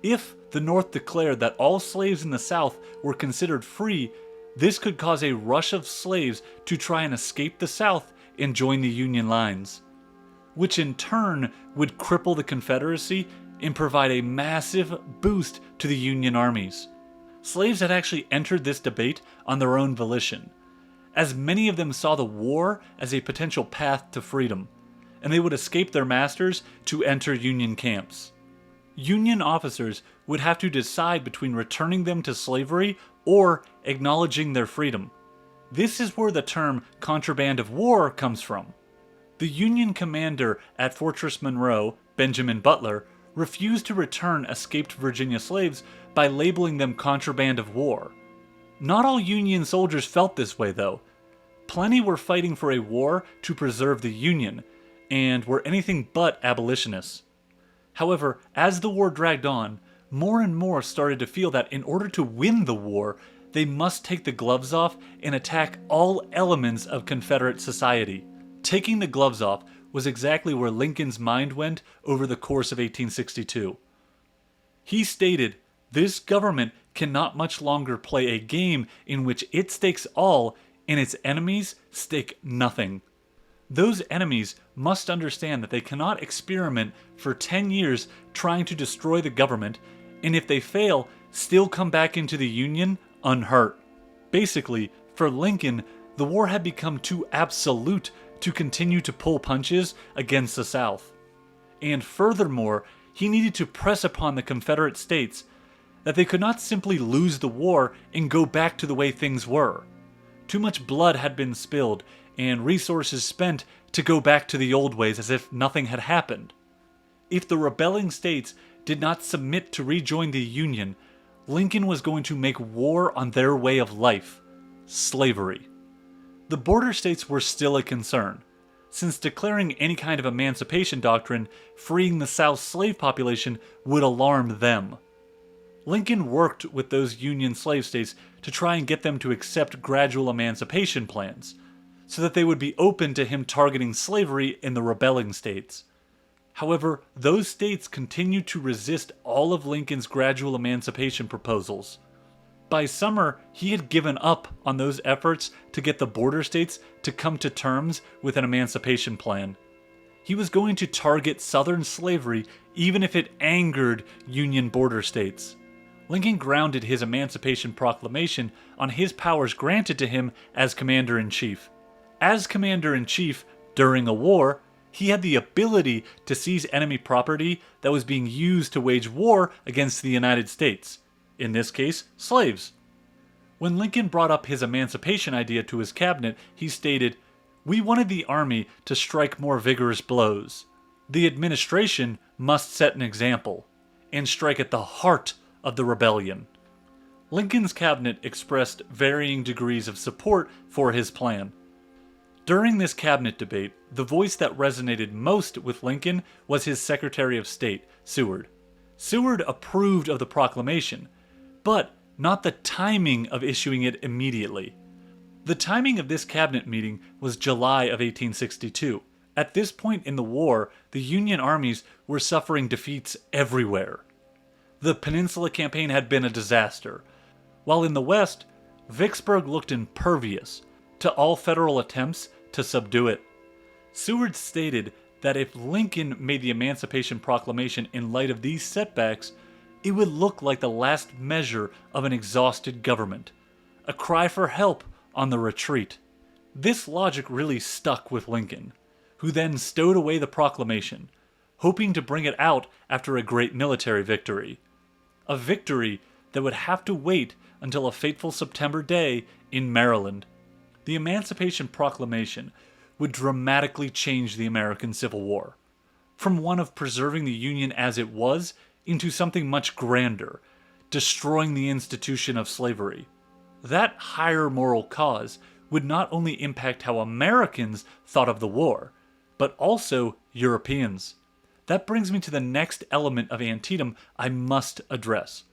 Speaker 1: If the North declared that all slaves in the South were considered free, this could cause a rush of slaves to try and escape the South and join the Union lines, which in turn would cripple the Confederacy and provide a massive boost to the Union armies. Slaves had actually entered this debate on their own volition, as many of them saw the war as a potential path to freedom, and they would escape their masters to enter Union camps. Union officers would have to decide between returning them to slavery or acknowledging their freedom. This is where the term contraband of war comes from. The Union commander at Fortress Monroe, Benjamin Butler, refused to return escaped Virginia slaves by labeling them contraband of war. Not all Union soldiers felt this way, though. Plenty were fighting for a war to preserve the Union, and were anything but abolitionists. However, as the war dragged on, more and more started to feel that in order to win the war, they must take the gloves off and attack all elements of Confederate society. Taking the gloves off was exactly where Lincoln's mind went over the course of 1862. He stated, "This government cannot much longer play a game in which it stakes all and its enemies stake nothing. Those enemies must understand that they cannot experiment for 10 years trying to destroy the government, and if they fail, still come back into the Union unhurt." Basically, for Lincoln, the war had become too absolute to continue to pull punches against the South. And furthermore, he needed to press upon the Confederate States that they could not simply lose the war and go back to the way things were. Too much blood had been spilled and resources spent to go back to the old ways as if nothing had happened. If the rebelling states did not submit to rejoin the Union, Lincoln was going to make war on their way of life, slavery. The border states were still a concern, since declaring any kind of emancipation doctrine freeing the South's slave population would alarm them. Lincoln worked with those Union slave states to try and get them to accept gradual emancipation plans, so that they would be open to him targeting slavery in the rebelling states. However, those states continued to resist all of Lincoln's gradual emancipation proposals. By summer, he had given up on those efforts to get the border states to come to terms with an emancipation plan. He was going to target Southern slavery even if it angered Union border states. Lincoln grounded his Emancipation Proclamation on his powers granted to him as Commander-in-Chief. As Commander-in-Chief during a war, he had the ability to seize enemy property that was being used to wage war against the United States, in this case, slaves. When Lincoln brought up his emancipation idea to his cabinet, he stated, "We wanted the Army to strike more vigorous blows. The administration must set an example and strike at the heart of the rebellion." Lincoln's cabinet expressed varying degrees of support for his plan. During this cabinet debate, the voice that resonated most with Lincoln was his Secretary of State, Seward. Seward approved of the proclamation, but not the timing of issuing it immediately. The timing of this cabinet meeting was July of 1862. At this point in the war, the Union armies were suffering defeats everywhere. The Peninsula Campaign had been a disaster, while in the West, Vicksburg looked impervious to all federal attempts to subdue it. Seward stated that if Lincoln made the Emancipation Proclamation in light of these setbacks, it would look like the last measure of an exhausted government, a cry for help on the retreat. This logic really stuck with Lincoln, who then stowed away the proclamation, hoping to bring it out after a great military victory. A victory that would have to wait until a fateful September day in Maryland. The Emancipation Proclamation would dramatically change the American Civil War, from one of preserving the Union as it was into something much grander, destroying the institution of slavery. That higher moral cause would not only impact how Americans thought of the war, but also Europeans. That brings me to the next element of Antietam I must address,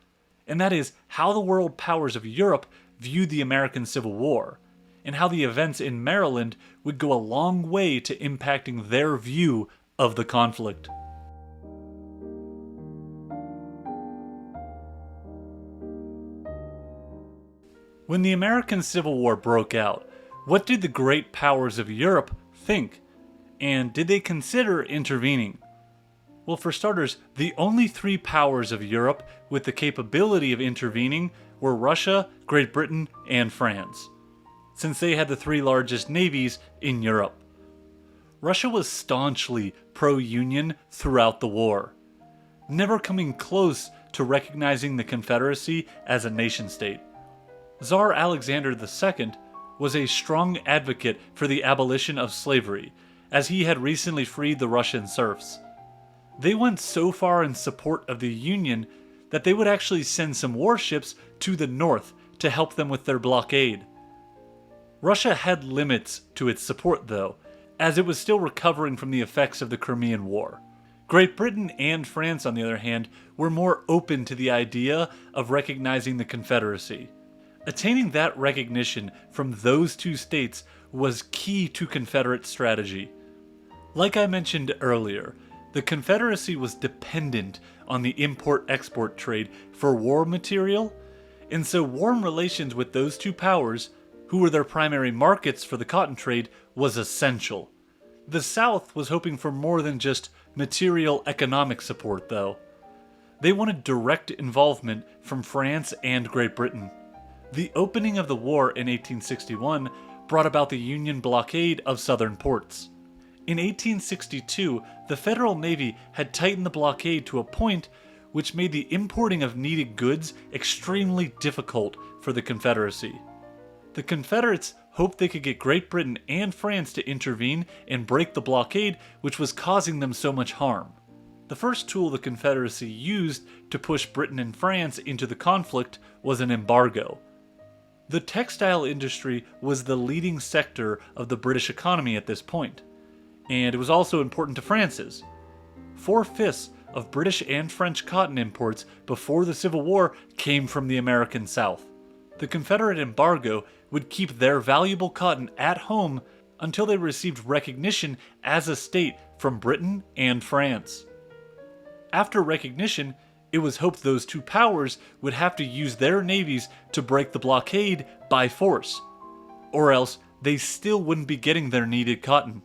Speaker 1: and that is how the world powers of Europe viewed the American Civil War, and how the events in Maryland would go a long way to impacting their view of the conflict. When the American Civil War broke out, what did the great powers of Europe think? And did they consider intervening? Well, for starters, the only three powers of Europe with the capability of intervening were Russia, Great Britain, and France, since they had the three largest navies in Europe. Russia was staunchly pro-Union throughout the war. never coming close to recognizing the Confederacy as a nation-state. Tsar Alexander II was a strong advocate for the abolition of slavery, as he had recently freed the Russian serfs. They went so far in support of the Union that they would actually send some warships to the north to help them with their blockade. Russia had limits to its support, though, as it was still recovering from the effects of the Crimean War. Great Britain and France, on the other hand, were more open to the idea of recognizing the Confederacy. Attaining that recognition from those two states was key to Confederate strategy. Like I mentioned earlier, the Confederacy was dependent on the import-export trade for war material, and so warm relations with those two powers, who were their primary markets for the cotton trade, was essential. The South was hoping for more than just material economic support, though. They wanted direct involvement from France and Great Britain. The opening of the war in 1861 brought about the Union blockade of southern ports. In 1862, the Federal Navy had tightened the blockade to a point which made the importing of needed goods extremely difficult for the Confederacy. The Confederates hoped they could get Great Britain and France to intervene and break the blockade, which was causing them so much harm. The first tool the Confederacy used to push Britain and France into the conflict was an embargo. The textile industry was the leading sector of the British economy at this point, and it was also important to France's. 4/5 of British and French cotton imports before the Civil War came from the American South. The Confederate embargo would keep their valuable cotton at home until they received recognition as a state from Britain and France. After recognition, it was hoped those two powers would have to use their navies to break the blockade by force, or else they still wouldn't be getting their needed cotton.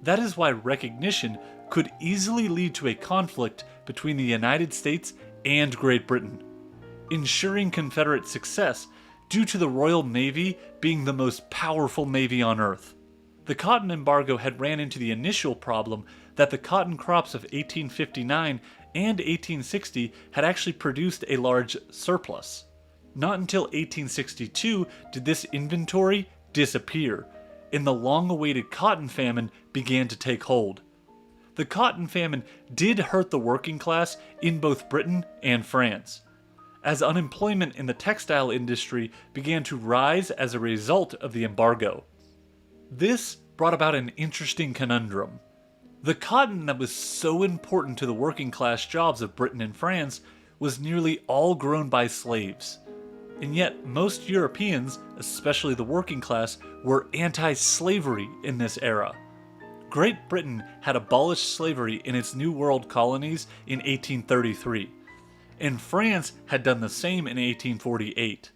Speaker 1: That is why recognition could easily lead to a conflict between the United States and Great Britain, ensuring Confederate success due to the Royal Navy being the most powerful navy on Earth. The cotton embargo had ran into the initial problem that the cotton crops of 1859 and 1860 had actually produced a large surplus. Not until 1862 did this inventory disappear, and the long-awaited cotton famine began to take hold. The cotton famine did hurt the working class in both Britain and France, as unemployment in the textile industry began to rise as a result of the embargo. This brought about an interesting conundrum. The cotton that was so important to the working class jobs of Britain and France was nearly all grown by slaves. And yet, most Europeans, especially the working class, were anti-slavery in this era. Great Britain had abolished slavery in its New World colonies in 1833, and France had done the same in 1848.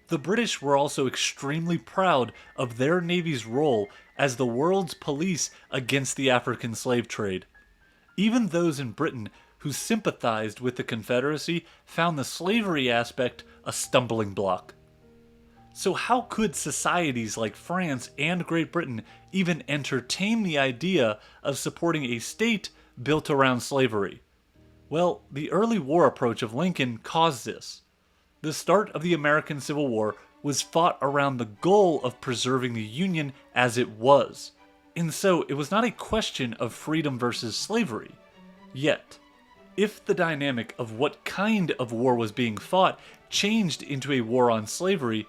Speaker 1: The British were also extremely proud of their navy's role as the world's police against the African slave trade. Even those in Britain who sympathized with the Confederacy found the slavery aspect a stumbling block. So how could societies like France and Great Britain even entertain the idea of supporting a state built around slavery? Well, the early war approach of Lincoln caused this. The start of the American Civil War was fought around the goal of preserving the Union as it was, and so it was not a question of freedom versus slavery. Yet, if the dynamic of what kind of war was being fought changed into a war on slavery,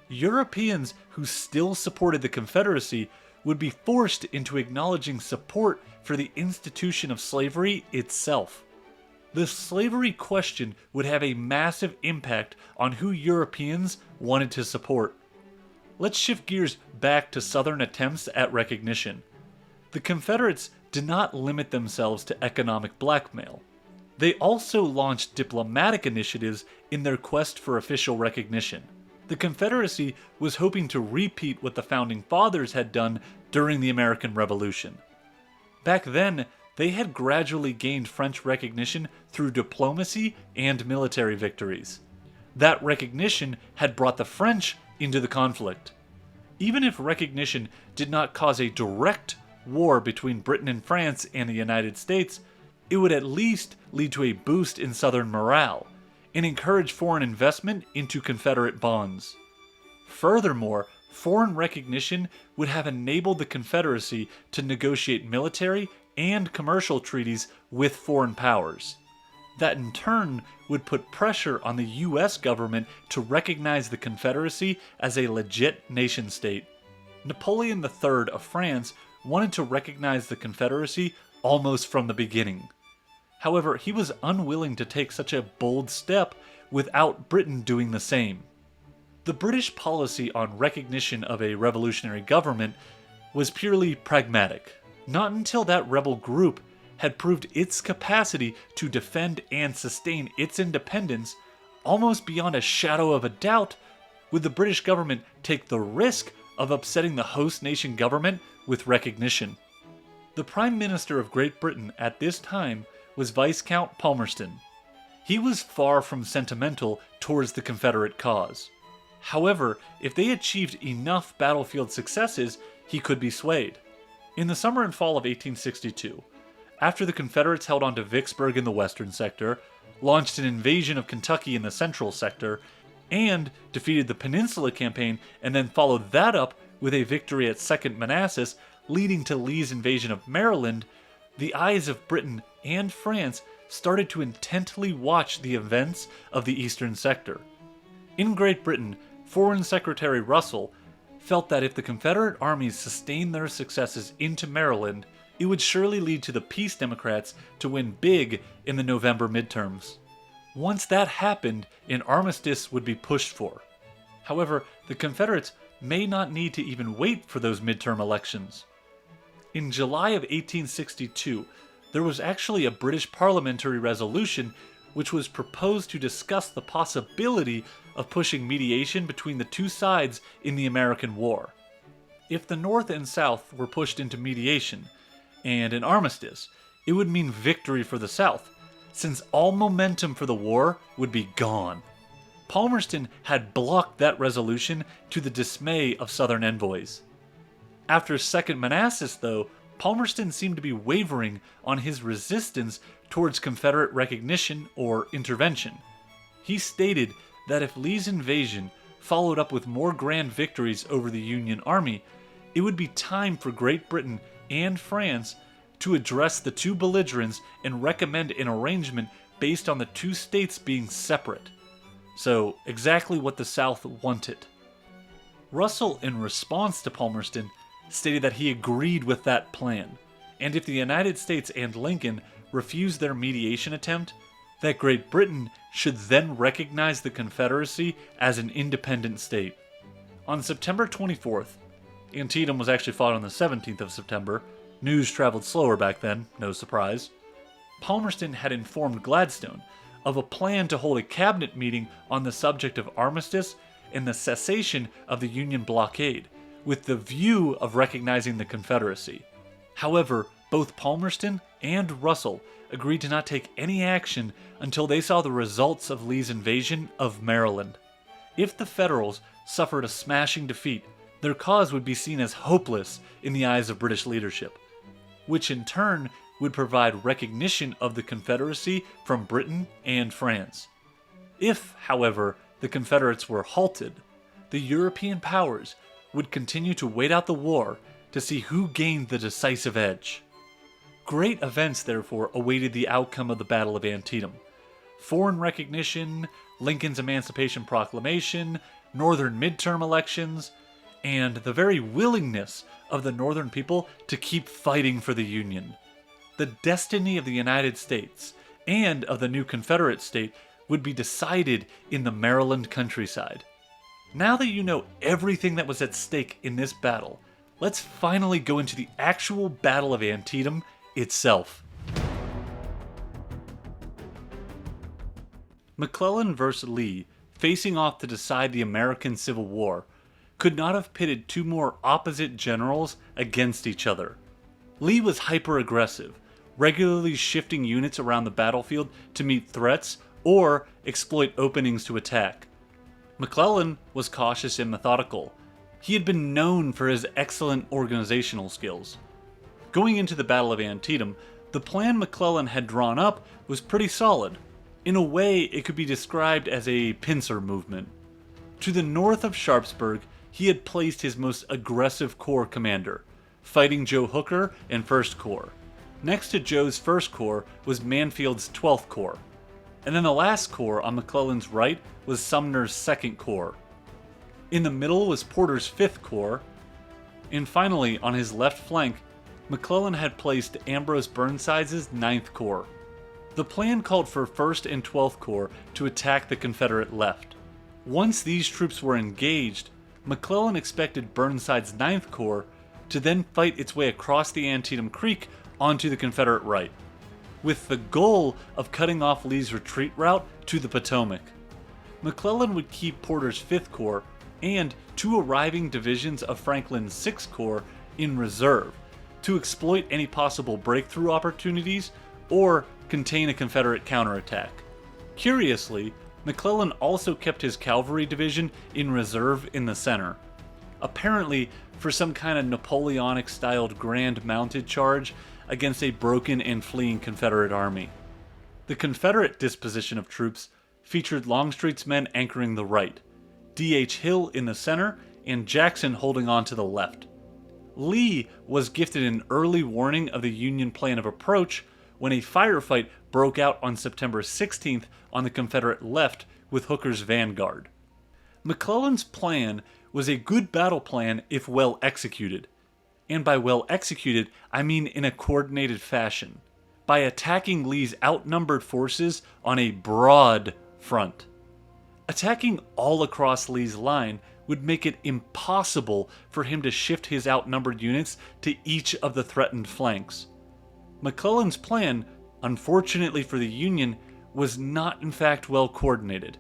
Speaker 1: Europeans who still supported the Confederacy would be forced into acknowledging support for the institution of slavery itself. The slavery question would have a massive impact on who Europeans wanted to support. Let's shift gears back to Southern attempts at recognition. The Confederates did not limit themselves to economic blackmail. They also launched diplomatic initiatives in their quest for official recognition. The Confederacy was hoping to repeat what the Founding Fathers had done during the American Revolution. Back then, they had gradually gained French recognition through diplomacy and military victories. That recognition had brought the French into the conflict. Even if recognition did not cause a direct war between Britain and France and the United States, it would at least lead to a boost in Southern morale and encourage foreign investment into Confederate bonds. Furthermore, foreign recognition would have enabled the Confederacy to negotiate military and commercial treaties with foreign powers. That in turn would put pressure on the US government to recognize the Confederacy as a legit nation-state. Napoleon III of France wanted to recognize the Confederacy almost from the beginning. However, he was unwilling to take such a bold step without Britain doing the same. The British policy on recognition of a revolutionary government was purely pragmatic. Not until that rebel group had proved its capacity to defend and sustain its independence, almost beyond a shadow of a doubt, would the British government take the risk of upsetting the host nation government with recognition. The Prime Minister of Great Britain at this time was Viscount Palmerston. He was far from sentimental towards the Confederate cause. However, if they achieved enough battlefield successes, he could be swayed. In the summer and fall of 1862, after the Confederates held on to Vicksburg in the western sector, launched an invasion of Kentucky in the central sector, and defeated the Peninsula Campaign, and then followed that up with a victory at Second Manassas, leading to Lee's invasion of Maryland, the eyes of Britain and France started to intently watch the events of the eastern sector. In Great Britain, Foreign Secretary Russell felt that if the Confederate armies sustained their successes into Maryland, it would surely lead to the Peace Democrats to win big in the November midterms. Once that happened, an armistice would be pushed for. However, the Confederates may not need to even wait for those midterm elections. In July of 1862, there was actually a British parliamentary resolution which was proposed to discuss the possibility of pushing mediation between the two sides in the American War. If the North and South were pushed into mediation and an armistice, it would mean victory for the South, since all momentum for the war would be gone. Palmerston had blocked that resolution to the dismay of Southern envoys. After Second Manassas, though, Palmerston seemed to be wavering on his resistance towards Confederate recognition or intervention. He stated that if Lee's invasion followed up with more grand victories over the Union Army, it would be time for Great Britain and France to address the two belligerents and recommend an arrangement based on the two states being separate. So, exactly what the South wanted. Russell, in response to Palmerston, stated that he agreed with that plan, and if the United States and Lincoln refused their mediation attempt, that Great Britain should then recognize the Confederacy as an independent state. On September 24th, Antietam was actually fought on the 17th of September. News traveled slower back then, no surprise. Palmerston had informed Gladstone of a plan to hold a cabinet meeting on the subject of armistice and the cessation of the Union blockade, with the view of recognizing the Confederacy. However, both Palmerston and Russell agreed to not take any action until they saw the results of Lee's invasion of Maryland. If the Federals suffered a smashing defeat, their cause would be seen as hopeless in the eyes of British leadership, which in turn would provide recognition of the Confederacy from Britain and France. If, however, the Confederates were halted, the European powers would continue to wait out the war to see who gained the decisive edge. Great events, therefore, awaited the outcome of the Battle of Antietam. Foreign recognition, Lincoln's Emancipation Proclamation, Northern midterm elections, and the very willingness of the Northern people to keep fighting for the Union. The destiny of the United States and of the new Confederate state would be decided in the Maryland countryside. Now that you know everything that was at stake in this battle, let's finally go into the actual Battle of Antietam itself. McClellan vs. Lee, facing off to decide the American Civil War, could not have pitted two more opposite generals against each other. Lee was hyper-aggressive, regularly shifting units around the battlefield to meet threats or exploit openings to attack. McClellan was cautious and methodical. He had been known for his excellent organizational skills. Going into the Battle of Antietam, The plan McClellan had drawn up was pretty solid. In a way, it could be described as a pincer movement. To the north of Sharpsburg, he had placed his most aggressive corps commander, Fighting Joe Hooker and 1st Corps. Next to Joe's 1st Corps was Manfield's 12th Corps. And then the last corps on McClellan's right was Sumner's 2nd Corps. In the middle was Porter's 5th Corps. And finally, on his left flank, McClellan had placed Ambrose Burnside's 9th Corps. The plan called for 1st and 12th Corps to attack the Confederate left. Once these troops were engaged, McClellan expected Burnside's 9th Corps to then fight its way across the Antietam Creek onto the Confederate right, with the goal of cutting off Lee's retreat route to the Potomac. McClellan would keep Porter's 5th Corps and 2 arriving divisions of Franklin's 6th Corps in reserve to exploit any possible breakthrough opportunities or contain a Confederate counterattack. Curiously, McClellan also kept his cavalry division in reserve in the center, apparently for some kind of Napoleonic-styled grand mounted charge against a broken and fleeing Confederate army. The Confederate disposition of troops featured Longstreet's men anchoring the right, D.H. Hill in the center, and Jackson holding on to the left. Lee was gifted an early warning of the Union plan of approach when a firefight broke out on September 16th on the Confederate left with Hooker's vanguard. McClellan's plan was a good battle plan if well executed. And by well executed, I mean in a coordinated fashion, by attacking Lee's outnumbered forces on a broad front. Attacking all across Lee's line would make it impossible for him to shift his outnumbered units to each of the threatened flanks. McClellan's plan, unfortunately for the Union, was not in fact well coordinated.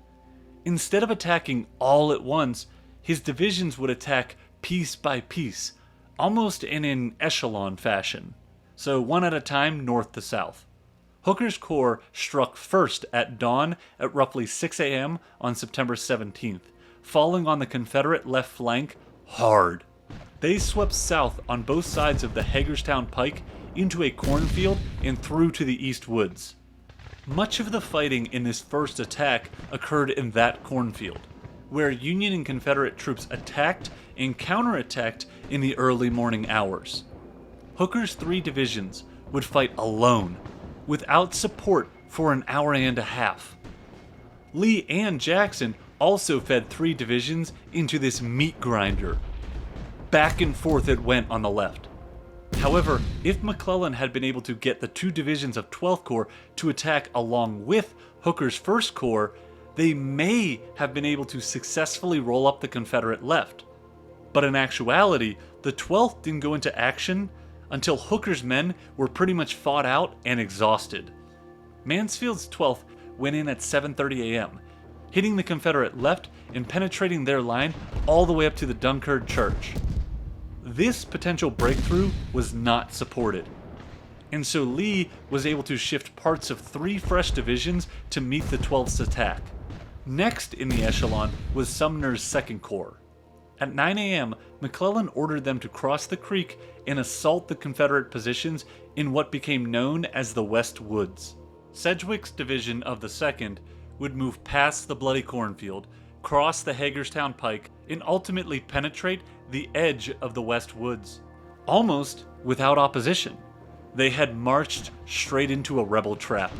Speaker 1: Instead of attacking all at once, his divisions would attack piece by piece, almost in an echelon fashion, so one at a time north to south. Hooker's corps struck first at dawn at roughly 6 a.m. on September 17th, falling on the Confederate left flank hard. They swept south on both sides of the Hagerstown Pike into a cornfield and through to the East Woods. Much of the fighting in this first attack occurred in that cornfield, where Union and Confederate troops attacked and counterattacked in the early morning hours. Hooker's 3 divisions would fight alone, without support for an hour and a half. Lee and Jackson also fed 3 divisions into this meat grinder. Back and forth it went on the left. However, if McClellan had been able to get the 2 divisions of 12th Corps to attack along with Hooker's 1st Corps, they may have been able to successfully roll up the Confederate left. But in actuality, the 12th didn't go into action until Hooker's men were pretty much fought out and exhausted. Mansfield's 12th went in at 7:30 a.m., hitting the Confederate left and penetrating their line all the way up to the Dunkard Church. This potential breakthrough was not supported, and so Lee was able to shift parts of 3 fresh divisions to meet the 12th's attack. Next in the echelon was Sumner's 2nd Corps. At 9 a.m., McClellan ordered them to cross the creek and assault the Confederate positions in what became known as the West Woods. Sedgwick's division of the 2nd would move past the bloody cornfield, cross the Hagerstown Pike, and ultimately penetrate the edge of the West Woods, almost without opposition. They had marched straight into a rebel trap.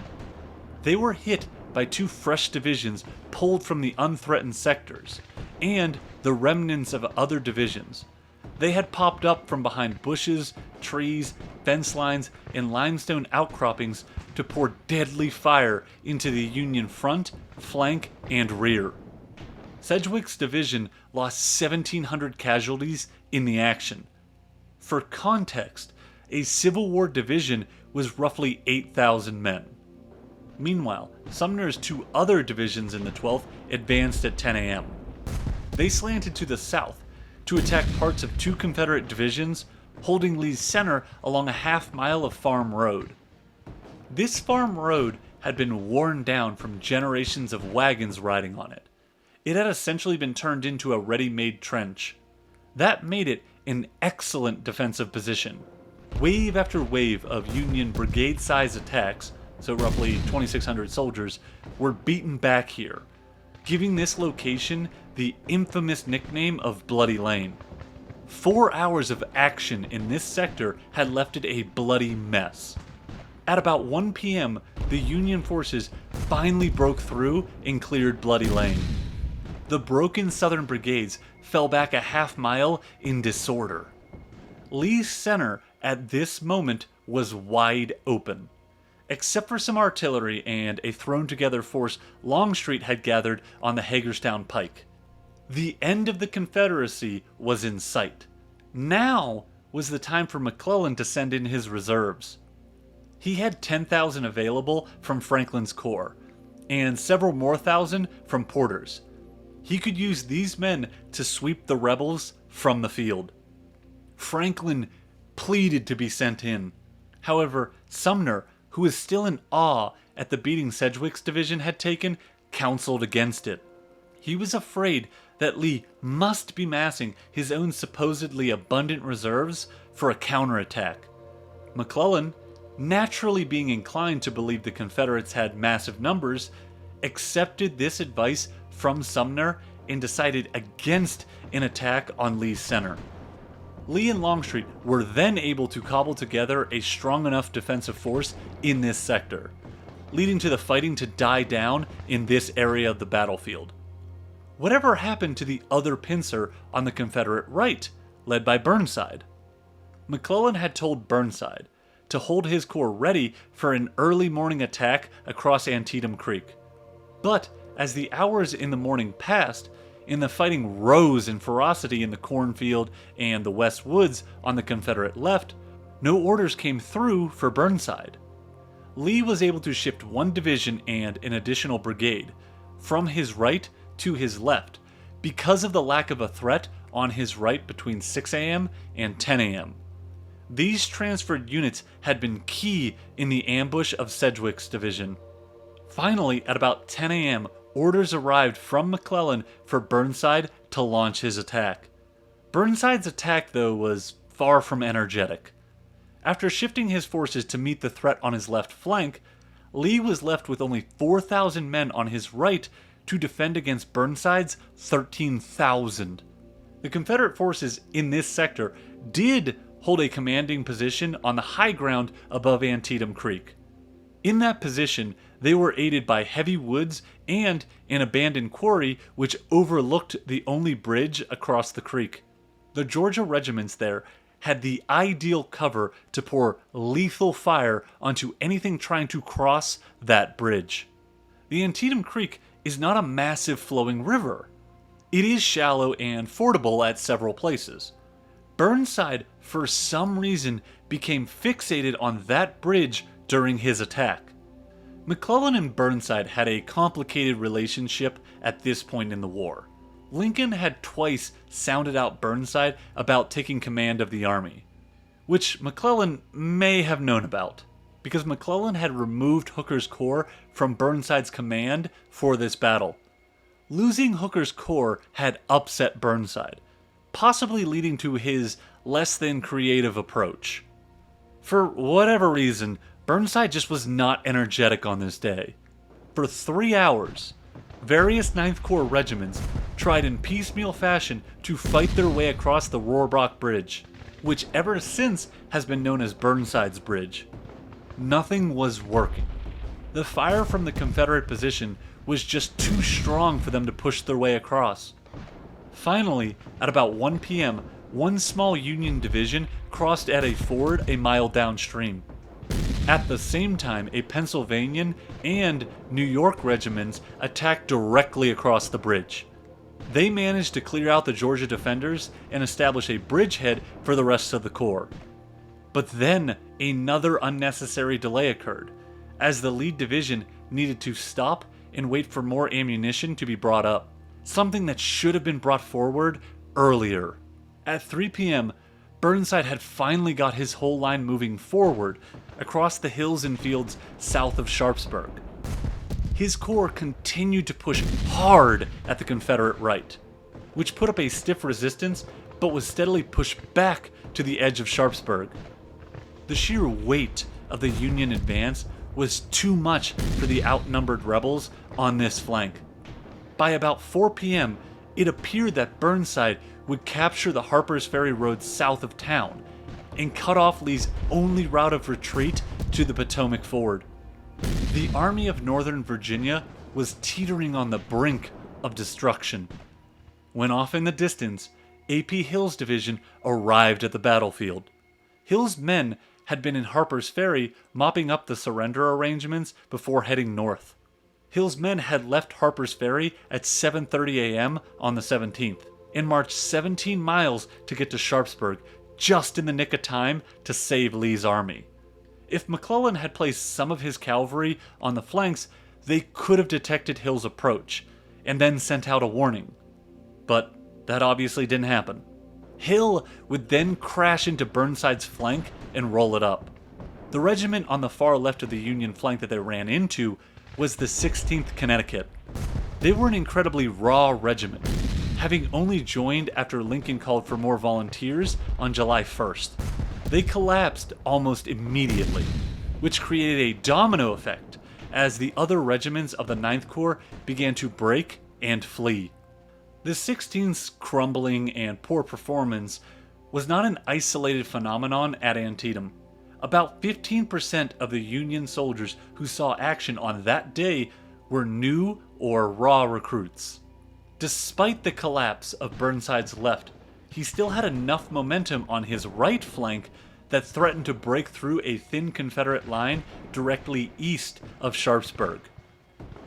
Speaker 1: They were hit by 2 fresh divisions pulled from the unthreatened sectors, and the remnants of other divisions. They had popped up from behind bushes, trees, fence lines, and limestone outcroppings to pour deadly fire into the Union front, flank, and rear. Sedgwick's division lost 1,700 casualties in the action. For context, a Civil War division was roughly 8,000 men. Meanwhile, Sumner's 2 other divisions in the 12th advanced at 10 a.m. They slanted to the south to attack parts of 2 Confederate divisions, holding Lee's center along a half-mile of farm road. This farm road had been worn down from generations of wagons riding on it. It had essentially been turned into a ready-made trench. That made it an excellent defensive position. Wave after wave of Union brigade-sized attacks, so roughly 2,600 soldiers, were beaten back here, giving this location the infamous nickname of Bloody Lane. 4 hours of action in this sector had left it a bloody mess. At about 1 p.m., the Union forces finally broke through and cleared Bloody Lane. The broken Southern brigades fell back a half mile in disorder. Lee's center at this moment was wide open. Except for some artillery and a thrown-together force Longstreet had gathered on the Hagerstown Pike. The end of the Confederacy was in sight. Now was the time for McClellan to send in his reserves. He had 10,000 available from Franklin's corps, and several more thousand from Porter's. He could use these men to sweep the rebels from the field. Franklin pleaded to be sent in. However, Sumner, who was still in awe at the beating Sedgwick's division had taken, counseled against it. He was afraid that Lee must be massing his own supposedly abundant reserves for a counterattack. McClellan, naturally being inclined to believe the Confederates had massive numbers, accepted this advice from Sumner and decided against an attack on Lee's center. Lee and Longstreet were then able to cobble together a strong enough defensive force in this sector, leading to the fighting to die down in this area of the battlefield. Whatever happened to the other pincer on the Confederate right, led by Burnside? McClellan had told Burnside to hold his corps ready for an early morning attack across Antietam Creek. But as the hours in the morning passed, and the fighting rose in ferocity in the cornfield and the West Woods on the Confederate left, no orders came through for Burnside. Lee was able to shift one division and an additional brigade from his right to his left because of the lack of a threat on his right between 6 a.m. and 10 a.m. These transferred units had been key in the ambush of Sedgwick's division. Finally, at about 10 a.m., orders arrived from McClellan for Burnside to launch his attack. Burnside's attack, though, was far from energetic. After shifting his forces to meet the threat on his left flank, Lee was left with only 4,000 men on his right to defend against Burnside's 13,000. The Confederate forces in this sector did hold a commanding position on the high ground above Antietam Creek. In that position, they were aided by heavy woods and an abandoned quarry which overlooked the only bridge across the creek. The Georgia regiments there had the ideal cover to pour lethal fire onto anything trying to cross that bridge. The Antietam Creek is not a massive flowing river. It is shallow and fordable at several places. Burnside, for some reason, became fixated on that bridge during his attack. McClellan and Burnside had a complicated relationship at this point in the war. Lincoln had twice sounded out Burnside about taking command of the army, which McClellan may have known about, because McClellan had removed Hooker's corps from Burnside's command for this battle. Losing Hooker's corps had upset Burnside, possibly leading to his less than creative approach. For whatever reason, Burnside just was not energetic on this day. For 3 hours, various Ninth Corps regiments tried in piecemeal fashion to fight their way across the Rohrbach Bridge, which ever since has been known as Burnside's Bridge. Nothing was working. The fire from the Confederate position was just too strong for them to push their way across. Finally, at about 1 p.m., one small Union division crossed at a ford a mile downstream. At the same time, a Pennsylvanian and New York regiments attacked directly across the bridge. They managed to clear out the Georgia defenders and establish a bridgehead for the rest of the corps. But then another unnecessary delay occurred, as the lead division needed to stop and wait for more ammunition to be brought up, something that should have been brought forward earlier. At 3 p.m., Burnside had finally got his whole line moving forward across the hills and fields south of Sharpsburg. His corps continued to push hard at the Confederate right, which put up a stiff resistance but was steadily pushed back to the edge of Sharpsburg. The sheer weight of the Union advance was too much for the outnumbered rebels on this flank. By about 4 p.m., it appeared that Burnside would capture the Harper's Ferry road south of town and cut off Lee's only route of retreat to the Potomac Ford. The Army of Northern Virginia was teetering on the brink of destruction when off in the distance, A.P. Hill's division arrived at the battlefield. Hill's men had been in Harper's Ferry mopping up the surrender arrangements before heading north. Hill's men had left Harper's Ferry at 7:30 a.m. on the 17th and marched 17 miles to get to Sharpsburg just in the nick of time to save Lee's army. If McClellan had placed some of his cavalry on the flanks, they could have detected Hill's approach and then sent out a warning. But that obviously didn't happen. Hill would then crash into Burnside's flank and roll it up. The regiment on the far left of the Union flank that they ran into was the 16th Connecticut. They were an incredibly raw regiment, having only joined after Lincoln called for more volunteers on July 1st. They collapsed almost immediately, which created a domino effect as the other regiments of the 9th Corps began to break and flee. The 16th's crumbling and poor performance was not an isolated phenomenon at Antietam. About 15% of the Union soldiers who saw action on that day were new or raw recruits. Despite the collapse of Burnside's left, he still had enough momentum on his right flank that threatened to break through a thin Confederate line directly east of Sharpsburg.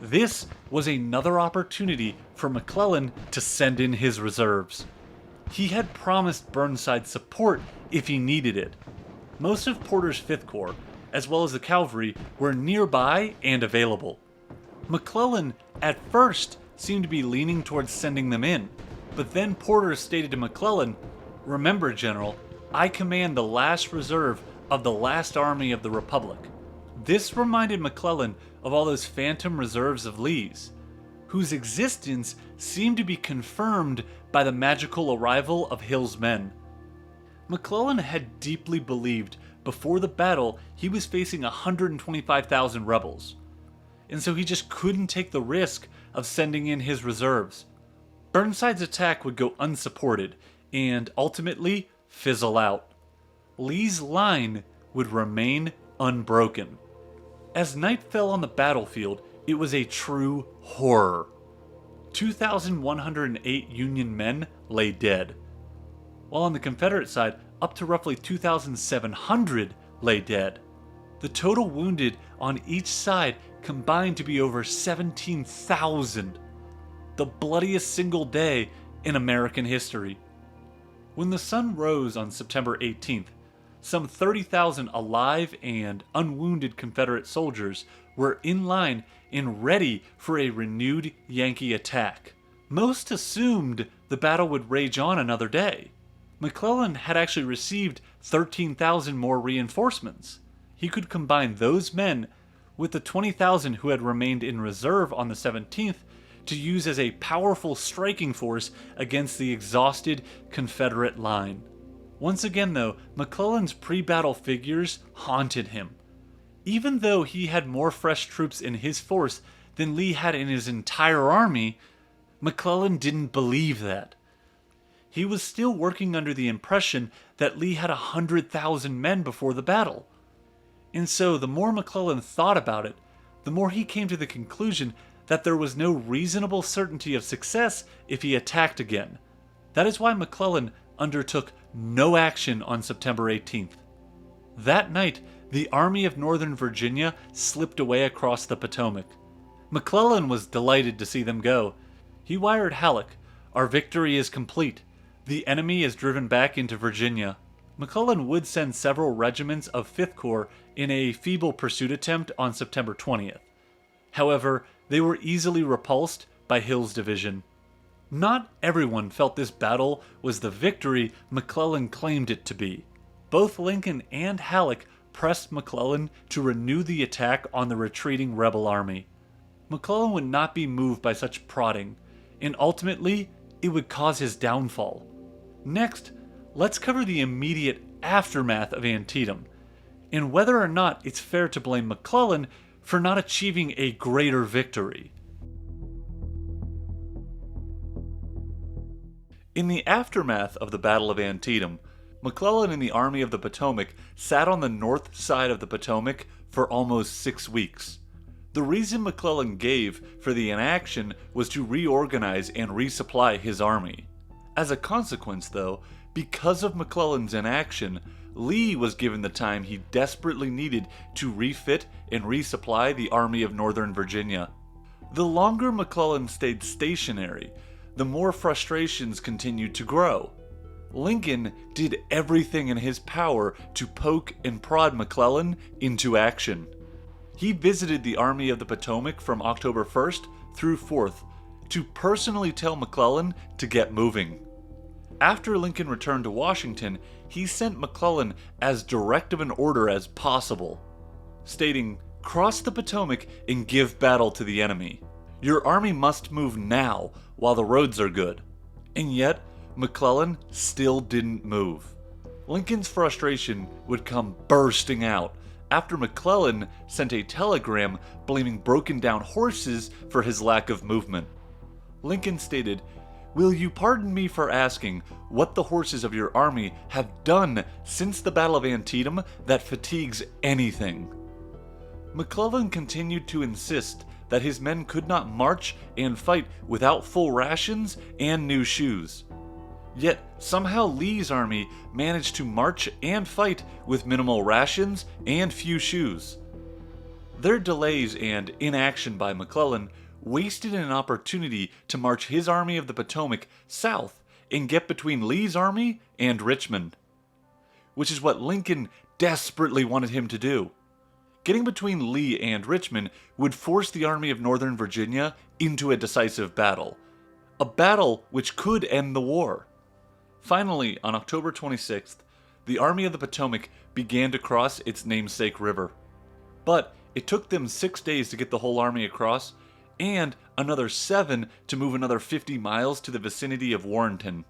Speaker 1: This was another opportunity for McClellan to send in his reserves. He had promised Burnside support if he needed it. Most of Porter's 5th Corps, as well as the cavalry, were nearby and available. McClellan, at first, seemed to be leaning towards sending them in, but then Porter stated to McClellan, "Remember, General, I command the last reserve of the last army of the Republic." This reminded McClellan of all those phantom reserves of Lee's, whose existence seemed to be confirmed by the magical arrival of Hill's men. McClellan had deeply believed before the battle he was facing 125,000 rebels, and so he just couldn't take the risk of sending in his reserves. Burnside's attack would go unsupported and ultimately fizzle out. Lee's line would remain unbroken. As night fell on the battlefield, it was a true horror. 2,108 Union men lay dead, while on the Confederate side, up to roughly 2,700 lay dead. The total wounded on each side combined to be over 17,000, the bloodiest single day in American history. When the sun rose on September 18th, some 30,000 alive and unwounded Confederate soldiers were in line and ready for a renewed Yankee attack. Most assumed the battle would rage on another day. McClellan had actually received 13,000 more reinforcements. He could combine those men with the 20,000 who had remained in reserve on the 17th to use as a powerful striking force against the exhausted Confederate line. Once again, though, McClellan's pre-battle figures haunted him. Even though he had more fresh troops in his force than Lee had in his entire army, McClellan didn't believe that. He was still working under the impression that Lee had 100,000 men before the battle. And so the more McClellan thought about it, the more he came to the conclusion that there was no reasonable certainty of success if he attacked again. That is why McClellan undertook no action on September 18th. That night, the Army of Northern Virginia slipped away across the Potomac. McClellan was delighted to see them go. He wired Halleck, "Our victory is complete. The enemy is driven back into Virginia." McClellan would send several regiments of 5th Corps in a feeble pursuit attempt on September 20th. However, they were easily repulsed by Hill's division. Not everyone felt this battle was the victory McClellan claimed it to be. Both Lincoln and Halleck pressed McClellan to renew the attack on the retreating rebel army. McClellan would not be moved by such prodding, and ultimately, it would cause his downfall. Next, let's cover the immediate aftermath of Antietam, and whether or not it's fair to blame McClellan for not achieving a greater victory. In the aftermath of the Battle of Antietam, McClellan and the Army of the Potomac sat on the north side of the Potomac for almost 6 weeks. The reason McClellan gave for the inaction was to reorganize and resupply his army. As a consequence, though, because of McClellan's inaction, Lee was given the time he desperately needed to refit and resupply the Army of Northern Virginia. The longer McClellan stayed stationary, the more frustrations continued to grow. Lincoln did everything in his power to poke and prod McClellan into action. He visited the Army of the Potomac from October 1st through 4th to personally tell McClellan to get moving. After Lincoln returned to Washington, he sent McClellan as direct of an order as possible, stating, "Cross the Potomac and give battle to the enemy. Your army must move now while the roads are good." And yet, McClellan still didn't move. Lincoln's frustration would come bursting out after McClellan sent a telegram blaming broken down horses for his lack of movement. Lincoln stated, "Will you pardon me for asking what the horses of your army have done since the Battle of Antietam that fatigues anything?" McClellan continued to insist that his men could not march and fight without full rations and new shoes. Yet, somehow Lee's army managed to march and fight with minimal rations and few shoes. Their delays and inaction by McClellan wasted an opportunity to march his Army of the Potomac south and get between Lee's army and Richmond, which is what Lincoln desperately wanted him to do. Getting between Lee and Richmond would force the Army of Northern Virginia into a decisive battle, a battle which could end the war. Finally, on October 26th, the Army of the Potomac began to cross its namesake river. But it took them 6 days to get the whole army across, and another 7 to move another 50 miles to the vicinity of Warrenton.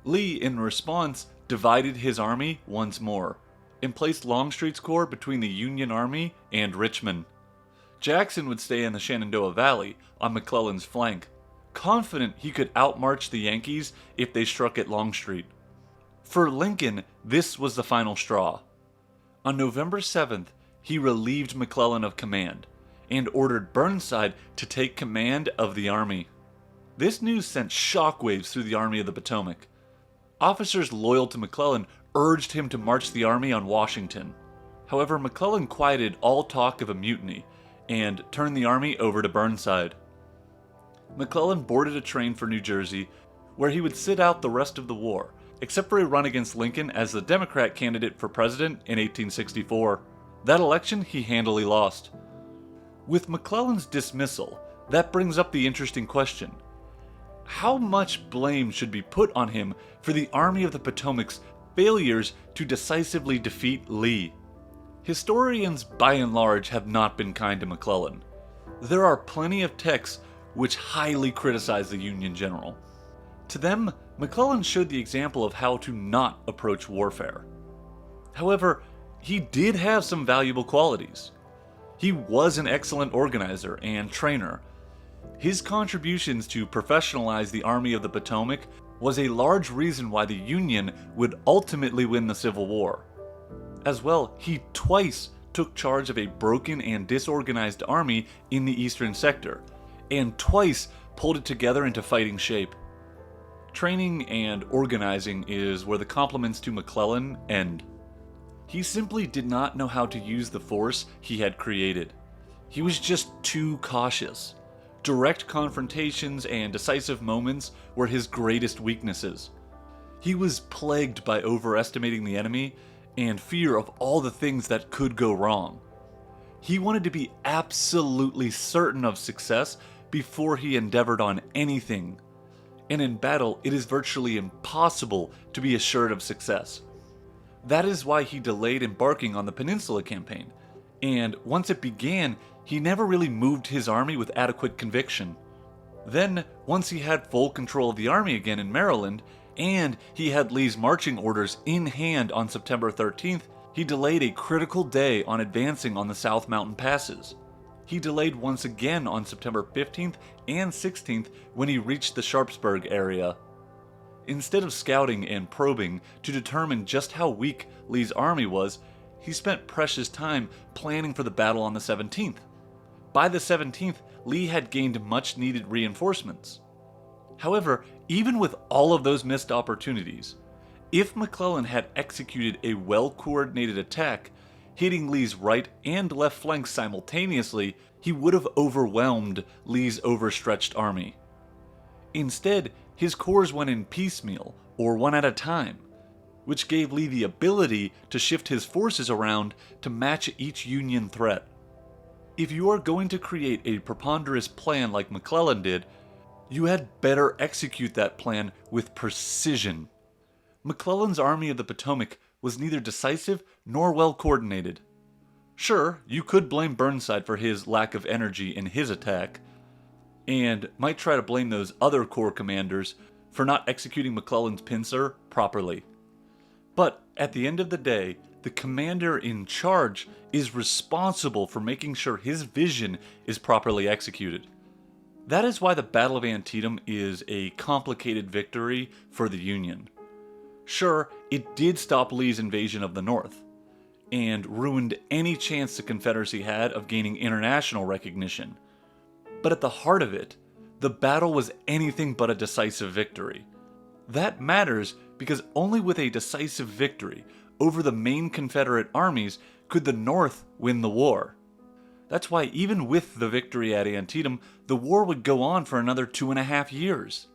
Speaker 1: Lee, in response, divided his army once more, and placed Longstreet's corps between the Union Army and Richmond. Jackson would stay in the Shenandoah Valley on McClellan's flank, confident he could outmarch the Yankees if they struck at Longstreet. For Lincoln, this was the final straw. On November 7th, he relieved McClellan of command, and ordered Burnside to take command of the army. This news sent shockwaves through the Army of the Potomac. Officers loyal to McClellan urged him to march the army on Washington. However, McClellan quieted all talk of a mutiny, and turned the army over to Burnside. McClellan boarded a train for New Jersey, where he would sit out the rest of the war, except for a run against Lincoln as the Democrat candidate for president in 1864. That election he handily lost. With McClellan's dismissal, that brings up the interesting question. How much blame should be put on him for the Army of the Potomac's failures to decisively defeat Lee? Historians, by and large, have not been kind to McClellan. There are plenty of texts which highly criticize the Union general. To them, McClellan showed the example of how to not approach warfare. However, he did have some valuable qualities. He was an excellent organizer and trainer. His contributions to professionalize the Army of the Potomac was a large reason why the Union would ultimately win the Civil War. As well, he twice took charge of a broken and disorganized army in the eastern sector, and twice pulled it together into fighting shape. Training and organizing is where the compliments to McClellan end. He simply did not know how to use the force he had created. He was just too cautious. Direct confrontations and decisive moments were his greatest weaknesses. He was plagued by overestimating the enemy and fear of all the things that could go wrong. He wanted to be absolutely certain of success before he endeavored on anything. And in battle, it is virtually impossible to be assured of success. That is why he delayed embarking on the Peninsula Campaign, and once it began, he never really moved his army with adequate conviction. Then, once he had full control of the army again in Maryland, and he had Lee's marching orders in hand on September 13th, He delayed a critical day on advancing on the South Mountain passes. He delayed once again on September 15th and 16th when he reached the Sharpsburg area. Instead of scouting and probing to determine just how weak Lee's army was, he spent precious time planning for the battle on the 17th. By the 17th, Lee had gained much needed reinforcements. However, even with all of those missed opportunities, if McClellan had executed a well-coordinated attack, hitting Lee's right and left flanks simultaneously, he would have overwhelmed Lee's overstretched army. Instead, his corps went in piecemeal, or one at a time, which gave Lee the ability to shift his forces around to match each Union threat. If you are going to create a preponderous plan like McClellan did, you had better execute that plan with precision. McClellan's Army of the Potomac was neither decisive nor well coordinated. Sure, you could blame Burnside for his lack of energy in his attack, and might try to blame those other corps commanders for not executing McClellan's pincer properly. But at the end of the day, the commander in charge is responsible for making sure his vision is properly executed. That is why the Battle of Antietam is a complicated victory for the Union. Sure, it did stop Lee's invasion of the North, and ruined any chance the Confederacy had of gaining international recognition. But at the heart of it, the battle was anything but a decisive victory. That matters because only with a decisive victory over the main Confederate armies could the North win the war. That's why even with the victory at Antietam, the war would go on for another 2.5 years.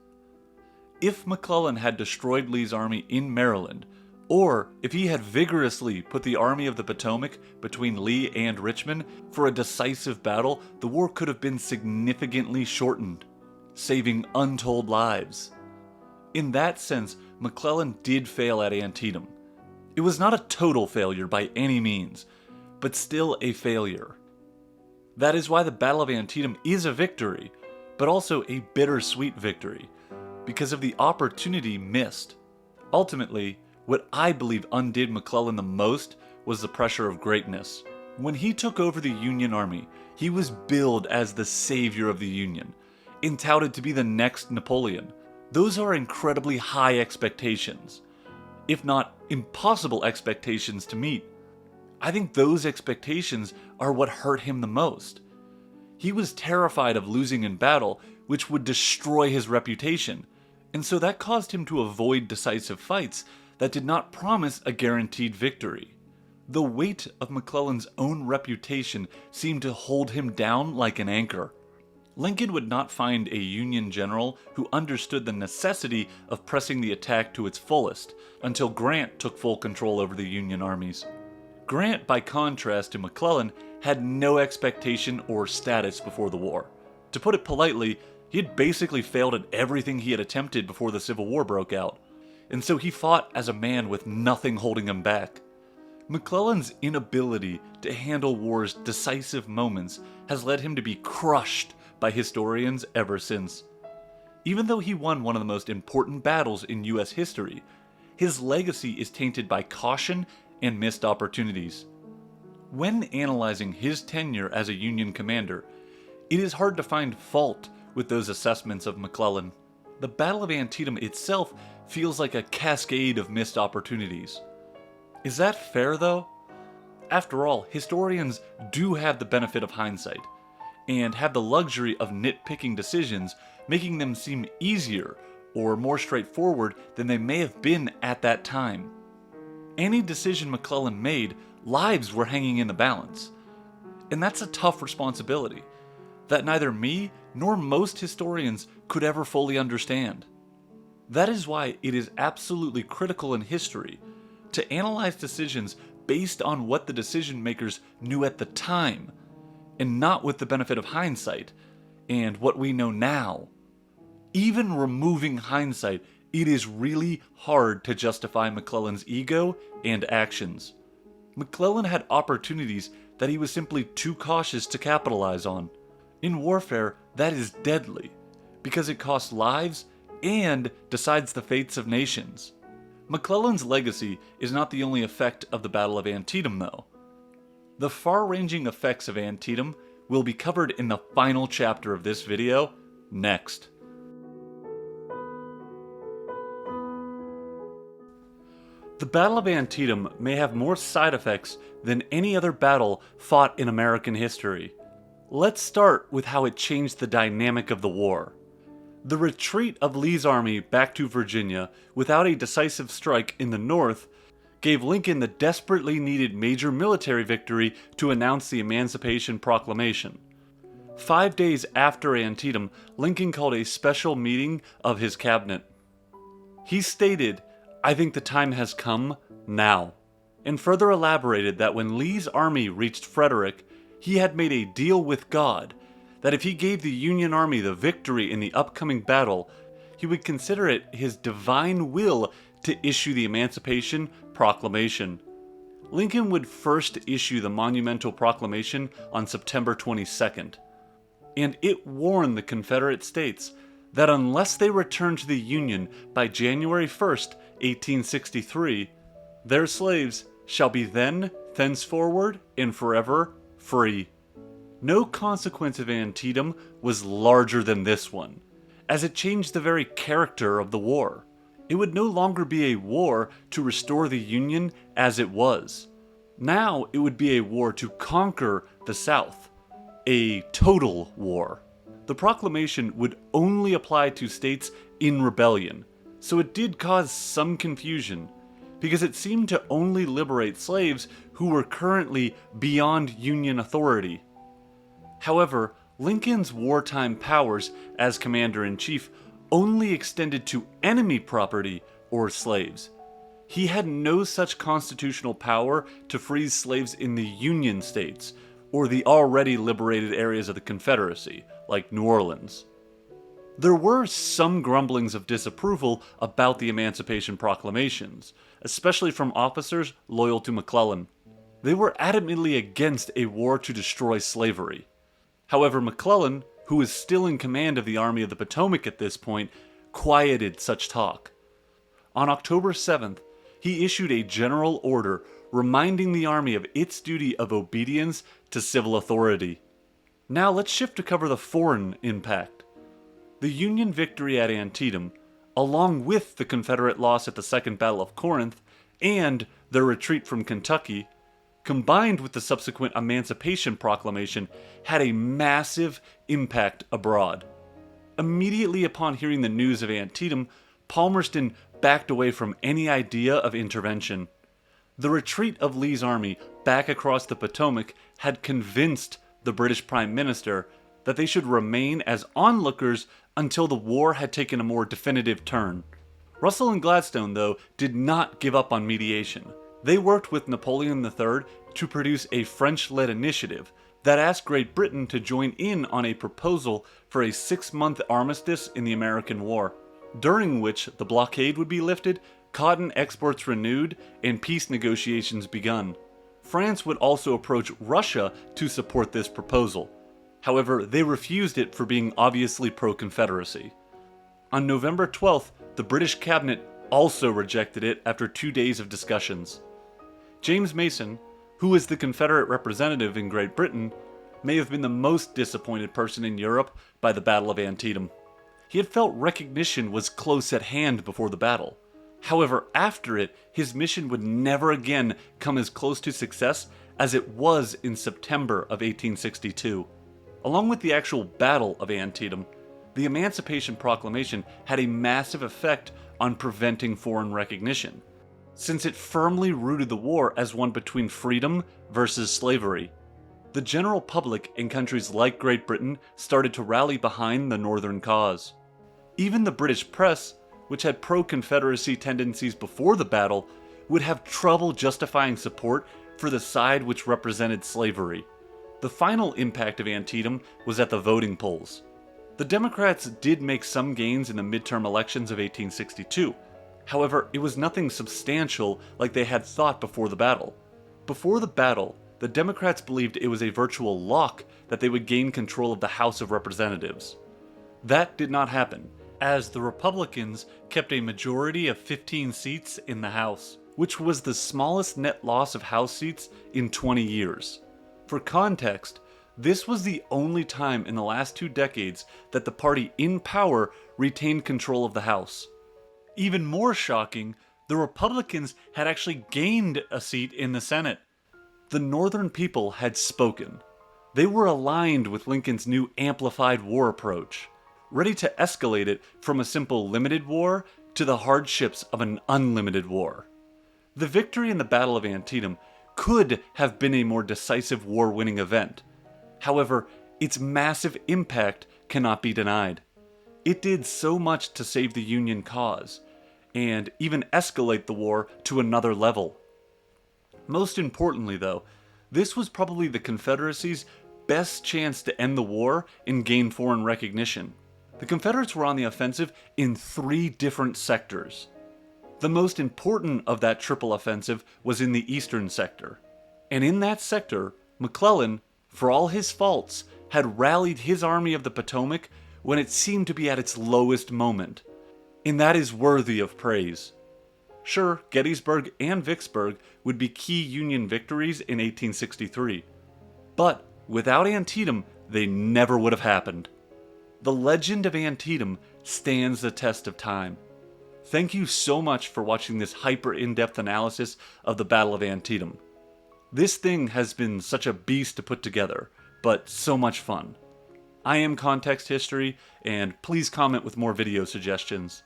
Speaker 1: If McClellan had destroyed Lee's army in Maryland, or if he had vigorously put the Army of the Potomac between Lee and Richmond for a decisive battle, the war could have been significantly shortened, saving untold lives. In that sense, McClellan did fail at Antietam. It was not a total failure by any means, but still a failure. That is why the Battle of Antietam is a victory, but also a bittersweet victory, because of the opportunity missed. Ultimately, what I believe undid McClellan the most was the pressure of greatness. When he took over the Union Army, he was billed as the savior of the Union, and touted to be the next Napoleon. Those are incredibly high expectations, if not impossible expectations to meet. I think those expectations are what hurt him the most. He was terrified of losing in battle, which would destroy his reputation, and so that caused him to avoid decisive fights that did not promise a guaranteed victory. The weight of McClellan's own reputation seemed to hold him down like an anchor. Lincoln would not find a Union general who understood the necessity of pressing the attack to its fullest until Grant took full control over the Union armies. Grant, by contrast to McClellan, had no expectation or status before the war. To put it politely, he had basically failed at everything he had attempted before the Civil War broke out, and so he fought as a man with nothing holding him back. McClellan's inability to handle war's decisive moments has led him to be crushed by historians ever since. Even though he won one of the most important battles in U.S. history, his legacy is tainted by caution and missed opportunities. When analyzing his tenure as a Union commander, it is hard to find fault with those assessments of McClellan. The Battle of Antietam itself feels like a cascade of missed opportunities. Is that fair, though? After all, historians do have the benefit of hindsight, and have the luxury of nitpicking decisions, making them seem easier or more straightforward than they may have been at that time. Any decision McClellan made, lives were hanging in the balance. And that's a tough responsibility that neither me nor most historians could ever fully understand. That is why it is absolutely critical in history to analyze decisions based on what the decision makers knew at the time, and not with the benefit of hindsight and what we know now. Even removing hindsight, it is really hard to justify McClellan's ego and actions. McClellan had opportunities that he was simply too cautious to capitalize on. In warfare, that is deadly, because it costs lives and decides the fates of nations. McClellan's legacy is not the only effect of the Battle of Antietam, though. The far-ranging effects of Antietam will be covered in the final chapter of this video, next. The Battle of Antietam may have more side effects than any other battle fought in American history. Let's start with how it changed the dynamic of the war. The retreat of Lee's army back to Virginia without a decisive strike in the North gave Lincoln the desperately needed major military victory to announce the Emancipation Proclamation. 5 days after Antietam, Lincoln called a special meeting of his cabinet. He stated, "I think the time has come now," and further elaborated that when Lee's army reached Frederick, he had made a deal with God that if he gave the Union Army the victory in the upcoming battle, he would consider it his divine will to issue the Emancipation Proclamation. Lincoln would first issue the monumental proclamation on September 22nd, and it warned the Confederate States that unless they returned to the Union by January 1st, 1863, their slaves shall be then, thenceforward, and forever free. No consequence of Antietam was larger than this one, as it changed the very character of the war. It would no longer be a war to restore the Union as it was. Now it would be a war to conquer the South. A total war. The proclamation would only apply to states in rebellion, so it did cause some confusion, because it seemed to only liberate slaves who were currently beyond Union authority. However, Lincoln's wartime powers as commander-in-chief only extended to enemy property or slaves. He had no such constitutional power to free slaves in the Union states, or the already liberated areas of the Confederacy, like New Orleans. There were some grumblings of disapproval about the Emancipation Proclamations, especially from officers loyal to McClellan. They were adamantly against a war to destroy slavery. However, McClellan, who was still in command of the Army of the Potomac at this point, quieted such talk. On October 7th, he issued a general order reminding the army of its duty of obedience to civil authority. Now let's shift to cover the foreign impact. The Union victory at Antietam, along with the Confederate loss at the Second Battle of Corinth, and their retreat from Kentucky, combined with the subsequent Emancipation Proclamation, had a massive impact abroad. Immediately upon hearing the news of Antietam, Palmerston backed away from any idea of intervention. The retreat of Lee's army back across the Potomac had convinced the British Prime Minister that they should remain as onlookers until the war had taken a more definitive turn. Russell and Gladstone, though, did not give up on mediation. They worked with Napoleon III to produce a French-led initiative that asked Great Britain to join in on a proposal for a 6-month armistice in the American War, during which the blockade would be lifted, cotton exports renewed, and peace negotiations begun. France would also approach Russia to support this proposal. However, they refused it for being obviously pro-Confederacy. On November 12th, the British cabinet also rejected it after 2 days of discussions. James Mason, who was the Confederate representative in Great Britain, may have been the most disappointed person in Europe by the Battle of Antietam. He had felt recognition was close at hand before the battle. However, after it, his mission would never again come as close to success as it was in September of 1862. Along with the actual Battle of Antietam, the Emancipation Proclamation had a massive effect on preventing foreign recognition, since it firmly rooted the war as one between freedom versus slavery. The general public in countries like Great Britain started to rally behind the Northern cause. Even the British press, which had pro-Confederacy tendencies before the battle, would have trouble justifying support for the side which represented slavery. The final impact of Antietam was at the voting polls. The Democrats did make some gains in the midterm elections of 1862. However, it was nothing substantial like they had thought before the battle. Before the battle, the Democrats believed it was a virtual lock that they would gain control of the House of Representatives. That did not happen, as the Republicans kept a majority of 15 seats in the House, which was the smallest net loss of House seats in 20 years. For context, this was the only time in the last 2 decades that the party in power retained control of the House. Even more shocking, the Republicans had actually gained a seat in the Senate. The Northern people had spoken. They were aligned with Lincoln's new amplified war approach, ready to escalate it from a simple limited war to the hardships of an unlimited war. The victory in the Battle of Antietam could have been a more decisive war-winning event. However, its massive impact cannot be denied. It did so much to save the Union cause, and even escalate the war to another level. Most importantly, though, this was probably the Confederacy's best chance to end the war and gain foreign recognition. The Confederates were on the offensive in 3 different sectors. The most important of that triple offensive was in the eastern sector. And in that sector, McClellan, for all his faults, had rallied his Army of the Potomac when it seemed to be at its lowest moment. And that is worthy of praise. Sure, Gettysburg and Vicksburg would be key Union victories in 1863. But without Antietam, they never would have happened. The legend of Antietam stands the test of time. Thank you so much for watching this hyper in-depth analysis of the Battle of Antietam. This thing has been such a beast to put together, but so much fun. I am Context History, and please comment with more video suggestions.